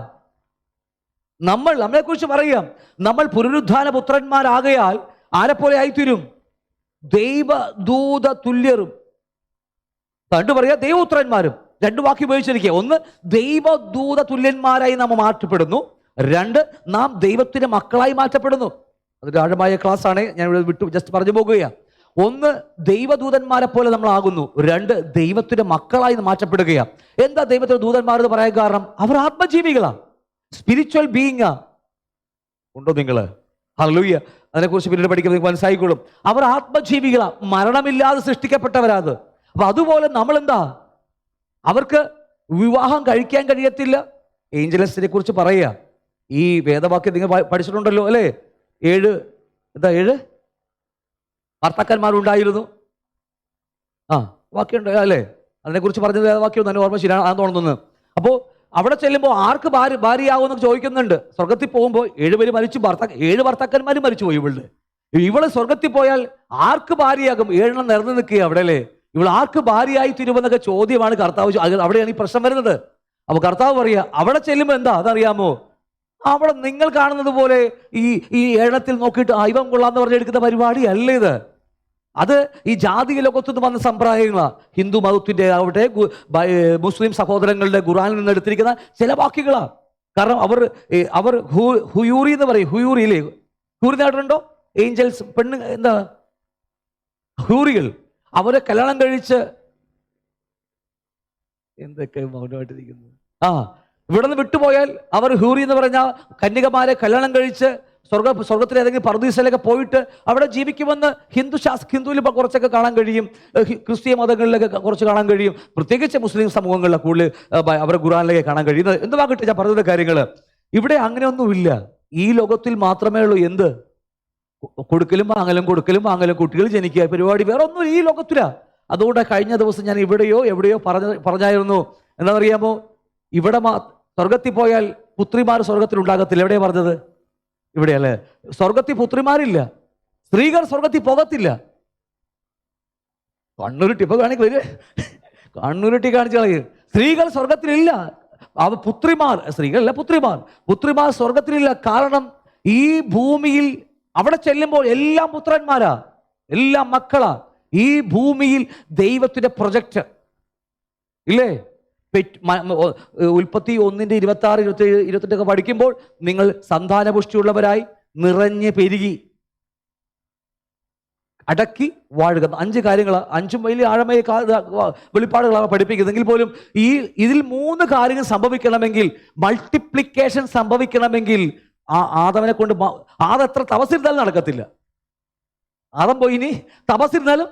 നമ്മളെ കുറിച്ച് പറയാം. നമ്മൾ പുനരുദ്ധാന പുത്രന്മാരാകയാൽ ആരെപ്പോലെ ആയിത്തീരും? ദൈവദൂത തുല്യരും. കണ്ടു പറയാ, ദൈവപുത്രന്മാരും. 2 വാക്യം ഉപയോഗിച്ചിരിക്കുക. 1, ദൈവദൂത തുല്യന്മാരായി നാം മാറ്റപ്പെടുന്നു. 2, നാം ദൈവത്തിന്റെ മക്കളായി മാറ്റപ്പെടുന്നു. അതൊരു ആഴമായ ക്ലാസ് ആണ്, ഞാൻ ഇവിടെ ജസ്റ്റ് പറഞ്ഞു പോകുകയാണ്. 1, ദൈവദൂതന്മാരെ പോലെ നമ്മൾ ആകുന്നു. 2, ദൈവത്തിന്റെ മക്കളായി മാറ്റപ്പെടുകയാണ്. എന്താ ദൈവത്തിന്റെ ദൂതന്മാർ എന്ന് പറയാൻ കാരണം? അവർ ആത്മജീവികളാ, സ്പിരിച്വൽ ബീയിങ്ങാ. ഉണ്ടോ നിങ്ങള്? ഹല്ലേലൂയ. അതിനെക്കുറിച്ച് പിന്നീട് പഠിക്കുമ്പോൾ മനസ്സിലായിക്കോളും. അവർ ആത്മജീവികളാ, മരണമില്ലാതെ സൃഷ്ടിക്കപ്പെട്ടവരാത്. അപ്പൊ അതുപോലെ നമ്മൾ എന്താ, അവർക്ക് വിവാഹം കഴിക്കാൻ കഴിയത്തില്ല. ഏഞ്ചലസിനെ കുറിച്ച് പറയുക. ഈ വേദവാക്യം നിങ്ങൾ പഠിച്ചിട്ടുണ്ടല്ലോ അല്ലേ? 7 ഭർത്താക്കന്മാരുണ്ടായിരുന്നു. വാക്യം ഉണ്ട് അല്ലേ? അതിനെക്കുറിച്ച് പറഞ്ഞ വേദവാക്യം തന്നെ ഓർമ്മ ശരിയാണെന്ന് തോന്നുന്നു. അപ്പോൾ അവിടെ ചെല്ലുമ്പോൾ ആർക്ക് ഭാര്യയാവുമെന്നൊക്കെ ചോദിക്കുന്നുണ്ട്. സ്വർഗത്തിൽ പോകുമ്പോൾ 7 പേര് മരിച്ചു, 7 ഭർത്താക്കന്മാരും മരിച്ചു പോയി. ഇവള് സ്വർഗത്തിൽ പോയാൽ ആർക്ക് ഭാര്യയാകും? 7 നിറഞ്ഞു നിൽക്കുക അവിടെ അല്ലേ? ഇവൾ ആർക്ക് ഭാര്യയായി തീരുമെന്നൊക്കെ ചോദ്യമാണ് കർത്താവ്. അവിടെയാണ് ഈ പ്രശ്നം വരുന്നത്. അപ്പൊ കർത്താവ് പറയുക, അവിടെ ചെല്ലുമ്പോൾ എന്താ അതറിയാമോ? അവിടെ നിങ്ങൾ കാണുന്നത് പോലെ ഈ എണ്ണത്തിൽ നോക്കിയിട്ട് ഇവൻ കൊള്ളാന്ന് പറഞ്ഞെടുക്കുന്ന പരിപാടി അല്ല ഇത്. അത് ഈ ജാതീയ ലോകത്തുനിന്ന് വന്ന സമ്പ്രദായങ്ങളാണ്. ഹിന്ദു മതത്തിന്റെ ആവട്ടെ, മുസ്ലിം സഹോദരങ്ങളുടെ ഖുർആനിൽ നിന്ന് എടുത്തിരിക്കുന്ന ചില വാക്കുകളാണ്. കാരണം അവർ ഹുയൂറി എന്ന് പറയും. ഹുയൂറിയില്ലേ? ഹൂറി നാടുണ്ടോ? ഏഞ്ചൽസ്, പെണ്ണ്, എന്താ ഹൂറികൾ. അവരെ കല്യാണം കഴിച്ച് എന്തൊക്കെ മൗനമായിട്ടിരിക്കുന്നു. ഇവിടെ നിന്ന് വിട്ടുപോയാൽ അവർ ഹൂറി എന്ന് പറഞ്ഞ കന്യകമാരെ കല്യാണം കഴിച്ച് സ്വർഗത്തിൽ ഏതെങ്കിലും പറുദീസയിലൊക്കെ പോയിട്ട് അവിടെ ജീവിക്കുമെന്ന് ഹിന്ദുവിൽ കുറച്ചൊക്കെ കാണാൻ കഴിയും, ക്രിസ്തീയ മതങ്ങളിലൊക്കെ കുറച്ച് കാണാൻ കഴിയും, പ്രത്യേകിച്ച് മുസ്ലിം സമൂഹങ്ങളിലെ കൂടുതൽ അവരുടെ ഖുർആനിലൊക്കെ കാണാൻ കഴിയുന്നത്. എന്തുവാകട്ടെ, ഞാൻ പറഞ്ഞ കാര്യങ്ങൾ ഇവിടെ അങ്ങനെയൊന്നുമില്ല. ഈ ലോകത്തിൽ മാത്രമേ ഉള്ളൂ എന്ത്? കൊടുക്കലും വാങ്ങലും, കൊടുക്കലും വാങ്ങലും, കുട്ടികൾ ജനിക്കുക, പരിപാടി, വേറെ ഒന്നും ഈ ലോകത്തില. അതുകൊണ്ട് കഴിഞ്ഞ ദിവസം ഞാൻ എവിടെയോ പറഞ്ഞായിരുന്നു, എന്താണെന്നറിയാമോ? ഇവിടെ സ്വർഗത്തിൽ പോയാൽ പുത്രിമാർ സ്വർഗത്തിൽ ഉണ്ടാകത്തില്ല. എവിടെയാ പറഞ്ഞത്? ഇവിടെയല്ലേ? സ്വർഗത്തിൽ പുത്രിമാരില്ല, സ്ത്രീകൾ സ്വർഗത്തിൽ പോകത്തില്ല. കണ്ണുരുട്ടി ഇപ്പൊ കണ്ണുരുട്ടി കാണിച്ചു കളയും. സ്ത്രീകൾ സ്വർഗത്തിലില്ല. പുത്രിമാർ, സ്ത്രീകളല്ല, പുത്രിമാർ സ്വർഗത്തിലില്ല. കാരണം ഈ ഭൂമിയിൽ അവിടെ ചെല്ലുമ്പോൾ എല്ലാം പുത്രന്മാരാ, എല്ലാം മക്കളാ. ഈ ഭൂമിയിൽ ദൈവത്തിന്റെ പ്രൊജക്റ്റ് ഇല്ലേ? ഉൽപ്പത്തി 1:26, 27, 28 പഠിക്കുമ്പോൾ നിങ്ങൾ സന്താനപുഷ്ടിയുള്ളവരായി നിറഞ്ഞ് പെരുകി അടക്കി വാഴുക. 5 കാര്യങ്ങളാണ്, 5 വലിയ ആഴമായ വെളിപ്പാടുകളാണ് പഠിപ്പിക്കുന്നതെങ്കിൽ പോലും ഇതിൽ 3 കാര്യങ്ങൾ സംഭവിക്കണമെങ്കിൽ, മൾട്ടിപ്ലിക്കേഷൻ സംഭവിക്കണമെങ്കിൽ ആദവനെ കൊണ്ട് എത്ര തപസ്സിരുന്നാലും നടക്കത്തില്ല. ആദം പോയി ഇനി തപസ്സിരുന്നാലും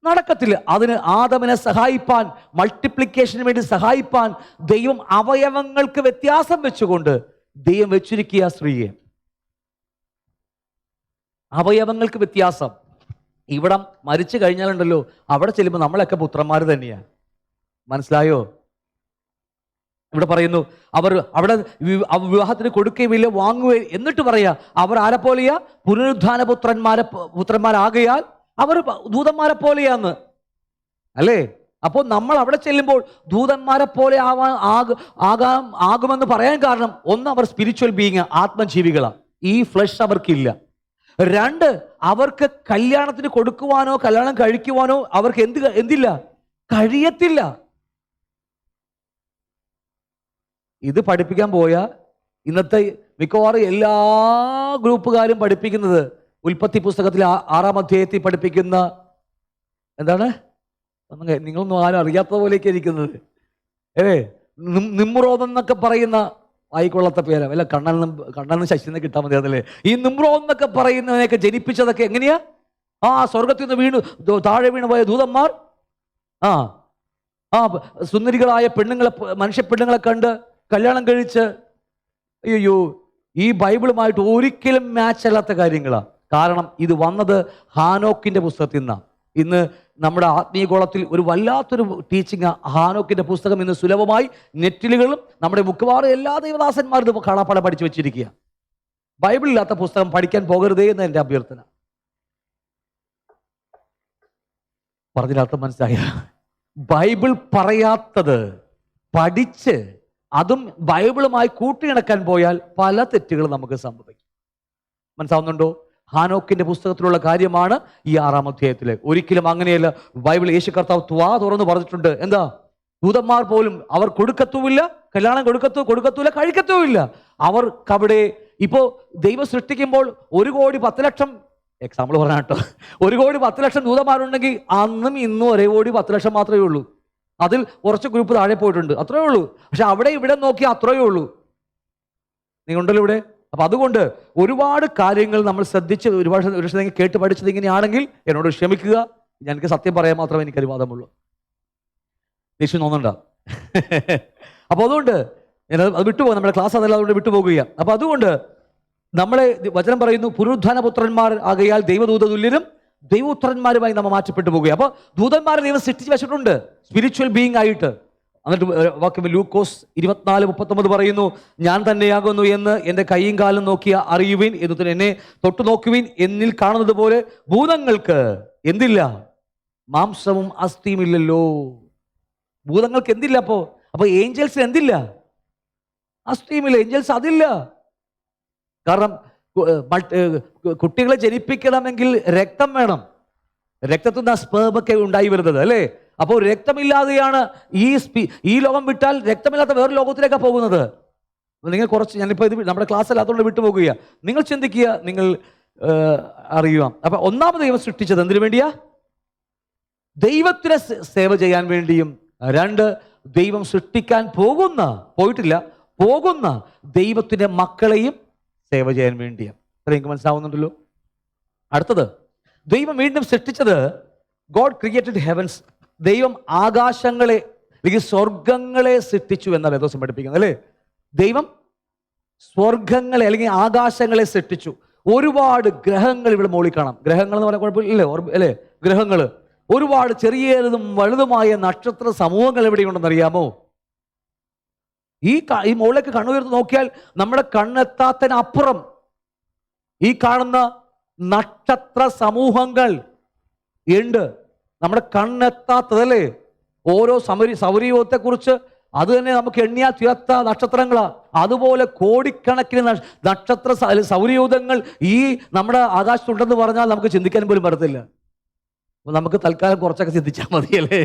നടക്കത്തില്ല. അതിന് ആദമിനെ സഹായിപ്പാൻ, മൾട്ടിപ്ലിക്കേഷന് വേണ്ടി സഹായിപ്പാൻ ദൈവം അവയവങ്ങൾക്ക് വ്യത്യാസം വെച്ചുകൊണ്ട് ദൈവം വെച്ചിരിക്കുക സ്ത്രീയെ. അവയവങ്ങൾക്ക് വ്യത്യാസം. ഇവിടെ മരിച്ചു കഴിഞ്ഞാലുണ്ടല്ലോ, അവിടെ ചെല്ലുമ്പോൾ നമ്മളൊക്കെ പുത്രന്മാർ തന്നെയാണ്. മനസ്സിലായോ? ഇവിടെ പറയുന്നു, അവർ അവിടെ വിവാഹത്തിന് കൊടുക്കുകയില്ല, വാങ്ങുകയും, എന്നിട്ട് പറയാ അവർ ആരെ പോലെയാ? പുനരുദ്ധാന പുത്രന്മാരാകയാൽ അവർ ദൂതന്മാരെ പോലെയാന്ന്, അല്ലേ? അപ്പോൾ നമ്മൾ അവിടെ ചെല്ലുമ്പോൾ ദൂതന്മാരെ പോലെ ആകുമെന്ന് പറയാൻ കാരണം, ഒന്ന്, അവർ സ്പിരിച്വൽ ബീയിങ്, ആത്മജീവികളാണ്. ഈ ഫ്ലഷ് അവർക്കില്ല. 2, അവർക്ക് കല്യാണത്തിന് കൊടുക്കുവാനോ കല്യാണം കഴിക്കുവാനോ അവർക്ക് എന്തില്ല? കഴിയത്തില്ല. ഇത് പഠിപ്പിക്കാൻ പോയാൽ ഇന്നത്തെ മിക്കവാറും എല്ലാ ഗ്രൂപ്പുകാരും പഠിപ്പിക്കുന്നത് ഉൽപ്പത്തി പുസ്തകത്തിൽ 6-ാം അധ്യായത്തിൽ പഠിപ്പിക്കുന്ന എന്താണ്? നിങ്ങളൊന്നും ആരും അറിയാത്ത പോലെയൊക്കെ ഇരിക്കുന്നത്. നിമ്രോദ് എന്നൊക്കെ പറയുന്ന ആയിക്കൊള്ളാത്ത പേരാ, അല്ല കണ്ണനും ശശിനെ കിട്ടാൻ മതി. അതല്ലേ ഈ നിമ്രോദ് എന്നൊക്കെ പറയുന്നതിനെയൊക്കെ ജനിപ്പിച്ചതൊക്കെ എങ്ങനെയാ? സ്വർഗത്തിൽ നിന്ന് താഴെ വീണ് പോയ ദൂതന്മാർ സുന്ദരികളായ മനുഷ്യ പെണ്ണുങ്ങളെ കണ്ട് കല്യാണം കഴിച്ച്, അയ്യോ, ഈ ബൈബിളുമായിട്ട് ഒരിക്കലും മാച്ച് അല്ലാത്ത കാര്യങ്ങളാണ്. കാരണം ഇത് വന്നത് ഹാനോക്കിന്റെ പുസ്തകത്തിൽ നിന്നാണ്. ഇന്ന് നമ്മുടെ ആത്മീയ ഗോളത്തിൽ ഒരു വല്ലാത്തൊരു ടീച്ചിങ്. ഹാനോക്കിന്റെ പുസ്തകം ഇന്ന് സുലഭമായി നെറ്റിലുകളും നമ്മുടെ മിക്കവാറും എല്ലാ ദൈവദാസന്മാരും ഇത് കാണാപ്പാടെ പഠിച്ചു വെച്ചിരിക്കുക. ബൈബിളില്ലാത്ത പുസ്തകം പഠിക്കാൻ പോകരുതേ എന്ന് എൻ്റെ അഭ്യർത്ഥന. പറഞ്ഞതിനർത്ഥം മനസ്സിലായ? ബൈബിൾ പറയാത്തത് പഠിച്ച് അതും ബൈബിളുമായി കൂട്ടിയിണക്കാൻ പോയാൽ പല തെറ്റുകളും നമുക്ക് സംഭവിക്കും. മനസ്സിലാവുന്നുണ്ടോ? ഹാനോക്കിന്റെ പുസ്തകത്തിലുള്ള കാര്യമാണ് ഈ 6-ാം അധ്യായത്തില്. ഒരിക്കലും അങ്ങനെയല്ല. ബൈബിൾ യേശു കർത്താവ് തുറന്ന് പറഞ്ഞിട്ടുണ്ട്. എന്താ? ദൂതന്മാർ പോലും അവർ കൊടുക്കത്തുമില്ല, കല്യാണം കൊടുക്കത്തുമില്ല, കഴിക്കത്തുമില്ല. അവർക്കവിടെ ഇപ്പോ ദൈവം സൃഷ്ടിക്കുമ്പോൾ 1,10,00,000, എക്സാമ്പിൾ പറഞ്ഞാട്ടോ, 1,10,00,000 ദൂതന്മാരുണ്ടെങ്കിൽ അന്നും ഇന്നും 1,10,00,000 മാത്രമേ ഉള്ളൂ. അതിൽ കുറച്ച് ഗ്രൂപ്പ് താഴെ പോയിട്ടുണ്ട്, അത്രയേ ഉള്ളൂ. പക്ഷെ അവിടെ ഇവിടെ നോക്കി അത്രയേ ഉള്ളൂ. നീണ്ടല്ലോ ഇവിടെ. അപ്പൊ അതുകൊണ്ട് ഒരുപാട് കാര്യങ്ങൾ നമ്മൾ ശ്രദ്ധിച്ച് ഒരുപാട് കേട്ട് പഠിച്ചത് ഇങ്ങനെയാണെങ്കിൽ എന്നോട് ക്ഷമിക്കുക. എനിക്ക് സത്യം പറയാൻ മാത്രമേ എനിക്ക് അനുവാദമുള്ളൂ. ദേഷ്യം തോന്നണ്ട. അപ്പൊ അതുകൊണ്ട് അത് വിട്ടുപോകും. നമ്മുടെ ക്ലാസ് അതല്ല, അതുകൊണ്ട് വിട്ടുപോകുക. അപ്പൊ അതുകൊണ്ട് നമ്മളെ വചനം പറയുന്നു, പുനരുദ്ധാന പുത്രന്മാർ ആകയാൽ ദൈവദൂത തുല്യരും ദൈവപുത്രന്മാരുമായി നമ്മൾ മാറ്റപ്പെട്ടു പോകുക. അപ്പൊ ദൂതന്മാരെ ദൈവം സൃഷ്ടിച്ച് വെച്ചിട്ടുണ്ട് സ്പിരിച്വൽ ബീയിങ് ആയിട്ട്. എന്നിട്ട് വാക്യം ലൂക്കോസ് 24:39 പറയുന്നു, ഞാൻ തന്നെയാകുന്നു എന്ന് എൻ്റെ കൈയും കാലും നോക്കിയ അറിയുവിൻ, എന്നിട്ട് എന്നെ തൊട്ടു നോക്കുവിൻ. എന്നിൽ കാണുന്നത് പോലെ ഭൂതങ്ങൾക്ക് എന്തില്ല? മാംസവും അസ്ഥിയും ഇല്ലല്ലോ. ഭൂതങ്ങൾക്ക് എന്തില്ല? അപ്പൊ ഏഞ്ചൽസിന് എന്തില്ല? അസ്ഥിയുമില്ല. ഏഞ്ചൽസ് അതില്ല. കാരണം കുട്ടികളെ ജനിപ്പിക്കണമെങ്കിൽ രക്തം വേണം. രക്തത്തിൽ നിന്ന് സ്പേമൊക്കെ ഉണ്ടായി വരുന്നത്, അല്ലേ? അപ്പോൾ രക്തമില്ലാതെയാണ് ഈ ലോകം വിട്ടാൽ രക്തമില്ലാത്ത വേറെ ലോകത്തിലേക്കാണ് പോകുന്നത്. നിങ്ങൾ കുറച്ച്, ഞാനിപ്പോൾ ഇത് നമ്മുടെ ക്ലാസ് അല്ലാത്തതുകൊണ്ട് വിട്ടുപോകുക. നിങ്ങൾ ചിന്തിക്കുക, നിങ്ങൾ അറിയുക. അപ്പൊ ഒന്നാമത് ദൈവം സൃഷ്ടിച്ചത് എന്തിനു വേണ്ടിയാ? ദൈവത്തിനെ സേവ ചെയ്യാൻ വേണ്ടിയും. 2, ദൈവം സൃഷ്ടിക്കാൻ പോകുന്ന ദൈവത്തിന്റെ മക്കളെയും സേവ ചെയ്യാൻ വേണ്ടിയാണ്. നിങ്ങൾക്ക് മനസ്സിലാവുന്നുണ്ടല്ലോ. അടുത്തത്, ദൈവം വീണ്ടും സൃഷ്ടിച്ചത്, ഗോഡ് ക്രിയേറ്റഡ് ഹെവൻസ്, ദൈവം ആകാശങ്ങളെ അല്ലെങ്കിൽ സ്വർഗങ്ങളെ സൃഷ്ടിച്ചു എന്നാണ് വേദോസം പഠിപ്പിക്കുന്നത് അല്ലേ. ദൈവം സ്വർഗങ്ങളെ അല്ലെങ്കിൽ ആകാശങ്ങളെ സൃഷ്ടിച്ചു. ഒരുപാട് ഗ്രഹങ്ങൾ ഇവിടെ മോളിൽ കാണാം. ഗ്രഹങ്ങൾ എന്ന് പറയാൻ കുഴപ്പമില്ലേ അല്ലേ? ഗ്രഹങ്ങൾ, ഒരുപാട് ചെറിയതും വലുതുമായ നക്ഷത്ര സമൂഹങ്ങൾ എവിടെയുണ്ടെന്ന് അറിയാമോ? ഈ മുകളിലേക്ക് കണ്ണുയർത്ത് നോക്കിയാൽ നമ്മുടെ കണ്ണെത്താത്തതിനപ്പുറം ഈ കാണുന്ന നക്ഷത്ര സമൂഹങ്ങൾ ഉണ്ട്. നമ്മുടെ കണ്ണെത്താത്തതല്ലേ. ഓരോ സൗരയൂഥത്തെ കുറിച്ച് അത് തന്നെ നമുക്ക് എണ്ണിയാൽ തീർത്ത നക്ഷത്രങ്ങളാ. അതുപോലെ കോടിക്കണക്കിന് നക്ഷത്ര സൗരയൂഥങ്ങൾ ഈ നമ്മുടെ ആകാശത്തുണ്ടെന്ന് പറഞ്ഞാൽ നമുക്ക് ചിന്തിക്കാൻ പോലും പറ്റത്തില്ല. അപ്പൊ നമുക്ക് തൽക്കാലം കുറച്ചൊക്കെ ചിന്തിച്ചാൽ മതിയല്ലേ.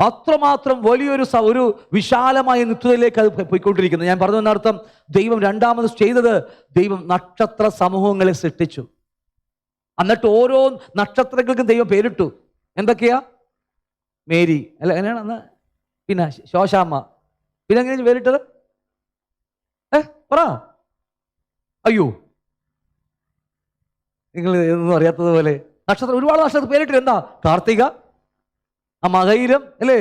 അത്രമാത്രം വലിയൊരു ഒരു വിശാലമായ നിത്യതയിലേക്ക് അത് പോയിക്കൊണ്ടിരിക്കുന്നത്. ഞാൻ പറഞ്ഞതിനർത്ഥം, ദൈവം രണ്ടാമത് ചെയ്തത്, ദൈവം നക്ഷത്ര സമൂഹങ്ങളെ സൃഷ്ടിച്ചു. എന്നിട്ട് ഓരോ നക്ഷത്രങ്ങൾക്കും ദൈവം പേരിട്ടു. എന്തൊക്കെയാ? മേരി അല്ല, എങ്ങനെയാണ്? പിന്നെ ശോശാമ്മ. പിന്നെ എങ്ങനെയാണ് പേരിട്ടത്? പറ. അയ്യോ, നിങ്ങൾ ഒന്നും അറിയാത്തതുപോലെ നക്ഷത്രം, ഒരുപാട് നക്ഷത്രം പേരിട്ടു. എന്താ? കാർത്തിക, മകയിരം അല്ലേ.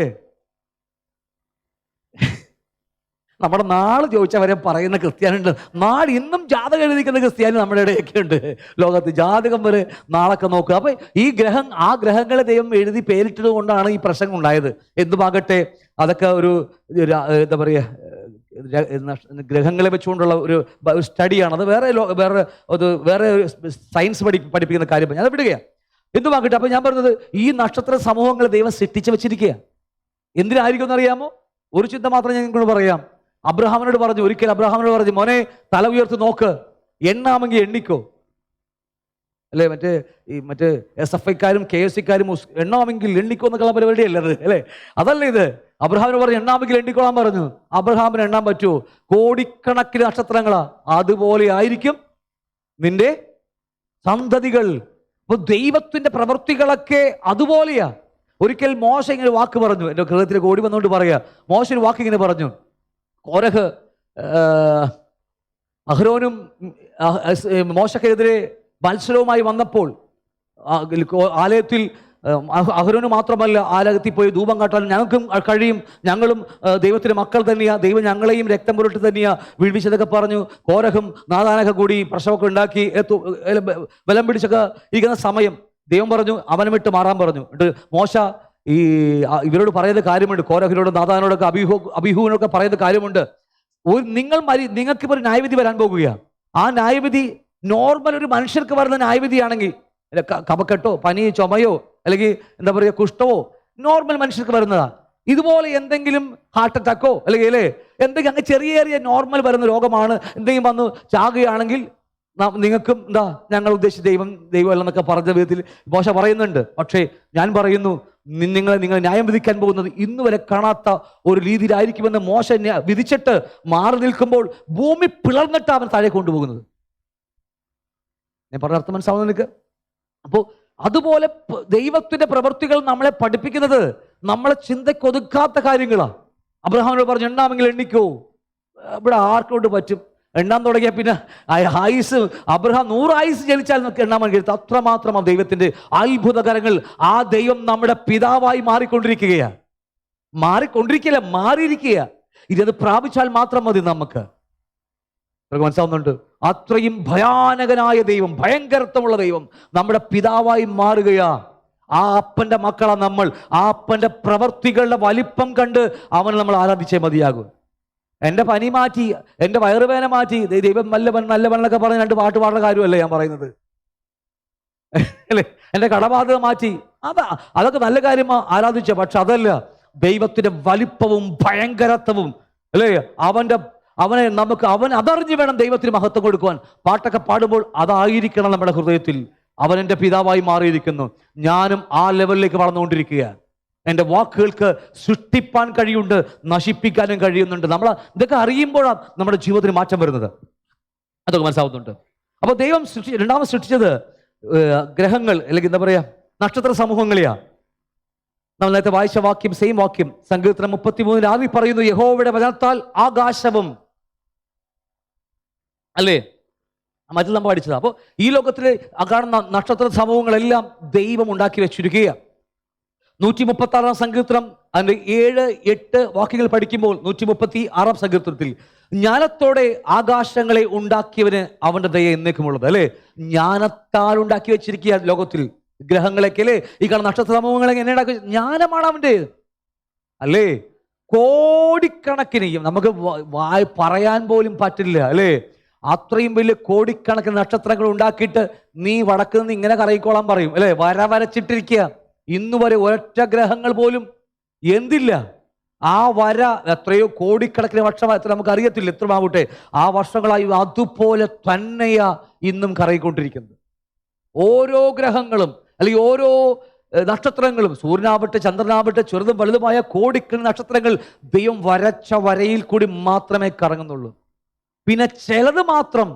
നമ്മുടെ നാള് ചോദിച്ചാൽ വരെ പറയുന്ന ക്രിസ്ത്യാനുണ്ട്. നാളെ ഇന്നും ജാതകം എഴുതിക്കുന്ന ക്രിസ്ത്യാനി നമ്മുടെ ഇടയൊക്കെ ഉണ്ട് ലോകത്ത്. ജാതകം വരെ നാളൊക്കെ നോക്കുക. അപ്പൊ ആ ഗ്രഹങ്ങളെ ദൈവം എഴുതി പേരിട്ടത് കൊണ്ടാണ് ഈ പ്രശ്നം ഉണ്ടായത്. എന്തുമാകട്ടെ, അതൊക്കെ ഒരു എന്താ പറയുക, ഗ്രഹങ്ങളെ വെച്ചുകൊണ്ടുള്ള ഒരു സ്റ്റഡിയാണ്. അത് വേറെ സയൻസ് പഠിപ്പിക്കുന്ന കാര്യം. ഞാൻ വിടുകയാണ്. എന്തുമാകട്ടെ, അപ്പൊ ഞാൻ പറഞ്ഞത്, ഈ നക്ഷത്ര സമൂഹങ്ങളെ ദൈവം സൃഷ്ടിച്ച് വെച്ചിരിക്കുക. എന്തിനായിരിക്കും എന്നറിയാമോ? ഒരു ചിന്ത മാത്രം ഞാൻ നിങ്ങളോട് പറയാം. അബ്രഹാമിനോട് പറഞ്ഞു, ഒരിക്കൽ അബ്രഹാമിനോട് പറഞ്ഞു, മോനെ തല ഉയർത്ത് നോക്ക്, എണ്ണാമെങ്കിൽ എണ്ണിക്കോ അല്ലേ. മറ്റേ SFIക്കാരും KSCക്കാരും എണ്ണാമെങ്കിൽ എണ്ണിക്കോ എന്നൊക്കെയുള്ള പരിപാടിയല്ലേ അത് അല്ലേ. അതല്ലേ ഇത്. അബ്രഹാമിന് പറഞ്ഞു എണ്ണാമെങ്കിൽ എണ്ണിക്കോളാൻ പറഞ്ഞു. അബ്രഹാമിന് എണ്ണാൻ പറ്റുമോ? കോടിക്കണക്കിന് നക്ഷത്രങ്ങളാ. അതുപോലെ ആയിരിക്കും നിന്റെ സന്തതികൾ. അപ്പൊ ദൈവത്തിന്റെ പ്രവൃത്തികളൊക്കെ അതുപോലെയാ. ഒരിക്കൽ മോശ ഇങ്ങനെ വാക്ക് പറഞ്ഞു, എൻ്റെ ഹൃദയത്തിലേക്ക് ഓടി വന്നുകൊണ്ട് പറയാ. മോശ ഒരു വാക്ക് ഇങ്ങനെ പറഞ്ഞു, കോരഹ് അഹ്റോനും മോശക്കെതിരെ മത്സരവുമായി വന്നപ്പോൾ ആലയത്തിൽ അഹ്റോന് മാത്രമല്ല, ആലയത്തിൽ പോയി ധൂപം കാട്ടാൻ ഞങ്ങൾക്കും കഴിയും, ഞങ്ങളും ദൈവത്തിന്റെ മക്കൾ തന്നെയാ, ദൈവം ഞങ്ങളെയും രക്തം പുരട്ടി തന്നെയാ വീഴ്ചതൊക്കെ പറഞ്ഞു. കോരഹും നാദാനൊക്കെ കൂടി പ്രശ്നമൊക്കെ ഉണ്ടാക്കി ബലം പിടിച്ചൊക്കെ ഇരിക്കുന്ന സമയം ദൈവം പറഞ്ഞു അവനെ വിട്ട് മാറാൻ പറഞ്ഞു. എന്നിട്ട് മോശ ഇവരോട് പറയുന്ന കാര്യമുണ്ട്, കോരഹിനോട് നാദാനോടൊക്കെ അബിഹുവിനൊക്കെ പറയുന്ന കാര്യമുണ്ട്. നിങ്ങൾക്കിപ്പോൾ ഒരു ന്യായവിധി വരാൻ പോകുകയാണ്. ആ ന്യായവിധി നോർമൽ ഒരു മനുഷ്യർക്ക് വരുന്ന ന്യായവിധിയാണെങ്കിൽ, കഫക്കെട്ടോ പനിയോ ചുമയോ അല്ലെങ്കിൽ എന്താ പറയുക കുഷ്ഠവോ നോർമൽ മനുഷ്യർക്ക് വരുന്നതാ. ഇതുപോലെ എന്തെങ്കിലും ഹാർട്ട് അറ്റാക്കോ അല്ലെങ്കിൽ എന്തെങ്കിലും അങ്ങ് ചെറിയ നോർമൽ വരുന്ന രോഗമാണ്, എന്തെങ്കിലും വന്ന് ചാകുകയാണെങ്കിൽ നിങ്ങൾക്കും എന്താ ഞങ്ങൾ ഉദ്ദേശിച്ച ദൈവമല്ല എന്നൊക്കെ പറഞ്ഞ വിധത്തിൽ മോശ പറയുന്നുണ്ട്. പക്ഷേ ഞാൻ പറയുന്നു, നിങ്ങൾ ന്യായം വിധിക്കാൻ പോകുന്നത് ഇന്ന് വരെ കാണാത്ത ഒരു രീതിയിലായിരിക്കുമെന്ന് മോശ വിധിച്ചിട്ട് മാറി നിൽക്കുമ്പോൾ ഭൂമി പിളർന്നിട്ട് അവൻ താഴെ കൊണ്ടുപോകുന്നത്. ഞാൻ പറഞ്ഞ അർത്ഥം മനസ്സിലാവുന്ന നിനക്ക്? അപ്പോൾ അതുപോലെ ദൈവത്തിന്റെ പ്രവൃത്തികൾ നമ്മളെ പഠിപ്പിക്കുന്നത് നമ്മളെ ചിന്തക്കൊതുക്കാത്ത കാര്യങ്ങളാണ്. അബ്രഹാമിനോട് പറഞ്ഞു എണ്ണാമെങ്കിൽ എണ്ണിക്കോ. ഇവിടെ ആർക്കൊണ്ട് പറ്റും? എണ്ണാൻ തുടങ്ങിയാൽ പിന്നെ ആയുസ്, അബ്രഹാം 100 ആയുസ് ജനിച്ചാൽ എണ്ണാൻ കഴിയും. അത്രമാത്രം ദൈവത്തിന്റെ അത്ഭുതകരങ്ങൾ. ആ ദൈവം നമ്മുടെ പിതാവായി മാറിക്കൊണ്ടിരിക്കുകയാണ്. മാറിയിരിക്കുക. ഇതത് പ്രാപിച്ചാൽ മാത്രം മതി നമുക്ക്. മനസ്സിലാവുന്നുണ്ട്? അത്രയും ഭയാനകനായ ദൈവം, ഭയങ്കരത്വമുള്ള ദൈവം നമ്മുടെ പിതാവായി മാറുകയാ. ആ അപ്പന്റെ മക്കളാ നമ്മൾ. ആ അപ്പന്റെ പ്രവർത്തികളുടെ വലിപ്പം കണ്ട് അവനെ നമ്മൾ ആരാധിച്ചേ മതിയാകും. എൻ്റെ പനി മാറ്റി, എൻ്റെ വയറുവേദന മാറ്റി, ദൈവം നല്ലവൻ എന്നൊക്കെ പറഞ്ഞ് 2 പാട്ട് പാടുന്ന കാര്യമല്ല ഞാൻ പറയുന്നത് അല്ലേ. എൻ്റെ കടബാധ്യത മാറ്റി, അതൊക്കെ നല്ല കാര്യമാ ആരാധിച്ച. പക്ഷെ അതല്ല, ദൈവത്തിന്റെ വലിപ്പവും ഭയങ്കരത്വവും അല്ലേ. അവൻ അതറിഞ്ഞ് വേണം ദൈവത്തിന് മഹത്വം കൊടുക്കുവാൻ. പാട്ടൊക്കെ പാടുമ്പോൾ അതായിരിക്കണം നമ്മുടെ ഹൃദയത്തിൽ. അവൻ എൻ്റെ പിതാവായി മാറിയിരിക്കുന്നു. ഞാനും ആ ലെവലിലേക്ക് വളർന്നുകൊണ്ടിരിക്കുകയാണ്. എൻ്റെ വാക്കുകൾക്ക് സൃഷ്ടിപ്പാൻ കഴിയുന്നുണ്ട്, നശിപ്പിക്കാനും കഴിയുന്നുണ്ട്. ഇതൊക്കെ അറിയുമ്പോഴാണ് നമ്മുടെ ജീവിതത്തിന് മാറ്റം വരുന്നത്. അതൊക്കെ മനസ്സിലാവുന്നുണ്ട്. അപ്പോൾ ദൈവം രണ്ടാമത് സൃഷ്ടിച്ചത് ഗ്രഹങ്ങൾ അല്ലെങ്കിൽ എന്താ പറയാ നക്ഷത്ര സമൂഹങ്ങളെയാ. നമ്മൾ നേരത്തെ വായിച്ച വാക്യം, സെയിം വാക്യം, സങ്കീർത്തനം 33 ആദ്യം പറയുന്നു, യഹോവയുടെ വചനത്താൽ ആകാശവും അല്ലേ മറ്റു നമ്മൾ പഠിച്ചത്. അപ്പോൾ ഈ ലോകത്തിലെ കാണുന്ന നക്ഷത്ര സമൂഹങ്ങളെല്ലാം ദൈവം ഉണ്ടാക്കി വെച്ചിരിക്കുക. 136 സങ്കീർത്തനം അതിൻ്റെ 7-8 വാക്യങ്ങൾ പഠിക്കുമ്പോൾ 136 സങ്കീർത്തനത്തിൽ ജ്ഞാനത്തോടെ ആകാശങ്ങളെ ഉണ്ടാക്കിയവന് അവന്റെ ദയ എന്നേക്കുമുള്ളത്. അല്ലെ, ജ്ഞാനത്താൽ ഉണ്ടാക്കി വെച്ചിരിക്കുക ലോകത്തിൽ ഗ്രഹങ്ങളൊക്കെ. അല്ലേ, ഈ കാണുന്ന നക്ഷത്ര സമൂഹങ്ങളെ എങ്ങനെ ഉണ്ടാക്കി? ജ്ഞാനമാണ് അവൻ്റെ. അല്ലേ, കോടിക്കണക്കിന് നമുക്ക് പറയാൻ പോലും പറ്റില്ല. അല്ലേ, അത്രയും വലിയ കോടിക്കണക്കിന് നക്ഷത്രങ്ങൾ ഉണ്ടാക്കിയിട്ട് നീ വടക്ക് നിന്ന് ഇങ്ങനെ കറങ്ങിക്കോളാൻ പറയും. അല്ലേ, വരച്ചിട്ടിരിക്കുക. ഇന്നു വരെ ഒരൊറ്റ ഗ്രഹങ്ങൾ പോലും എന്തില്ല, ആ വര എത്രയോ കോടിക്കണക്കിന് വർഷമായി, എത്ര നമുക്ക് അറിയത്തില്ല, എത്രമാവട്ടെ ആ വർഷങ്ങളായി അതുപോലെ തന്നെയാ ഇന്നും കറങ്ങിക്കൊണ്ടിരിക്കുന്നത്. ഓരോ ഗ്രഹങ്ങളും അല്ലെങ്കിൽ ഓരോ നക്ഷത്രങ്ങളും, സൂര്യനാവട്ടെ ചന്ദ്രനാവട്ടെ, ചെറുതും വലുതുമായ കോടിക്കണക്കിന് നക്ഷത്രങ്ങൾ ദൈവം വരച്ച വരയിൽ കൂടി മാത്രമേ കറങ്ങുന്നുള്ളൂ. പിന്നെ ചിലത് മാത്രം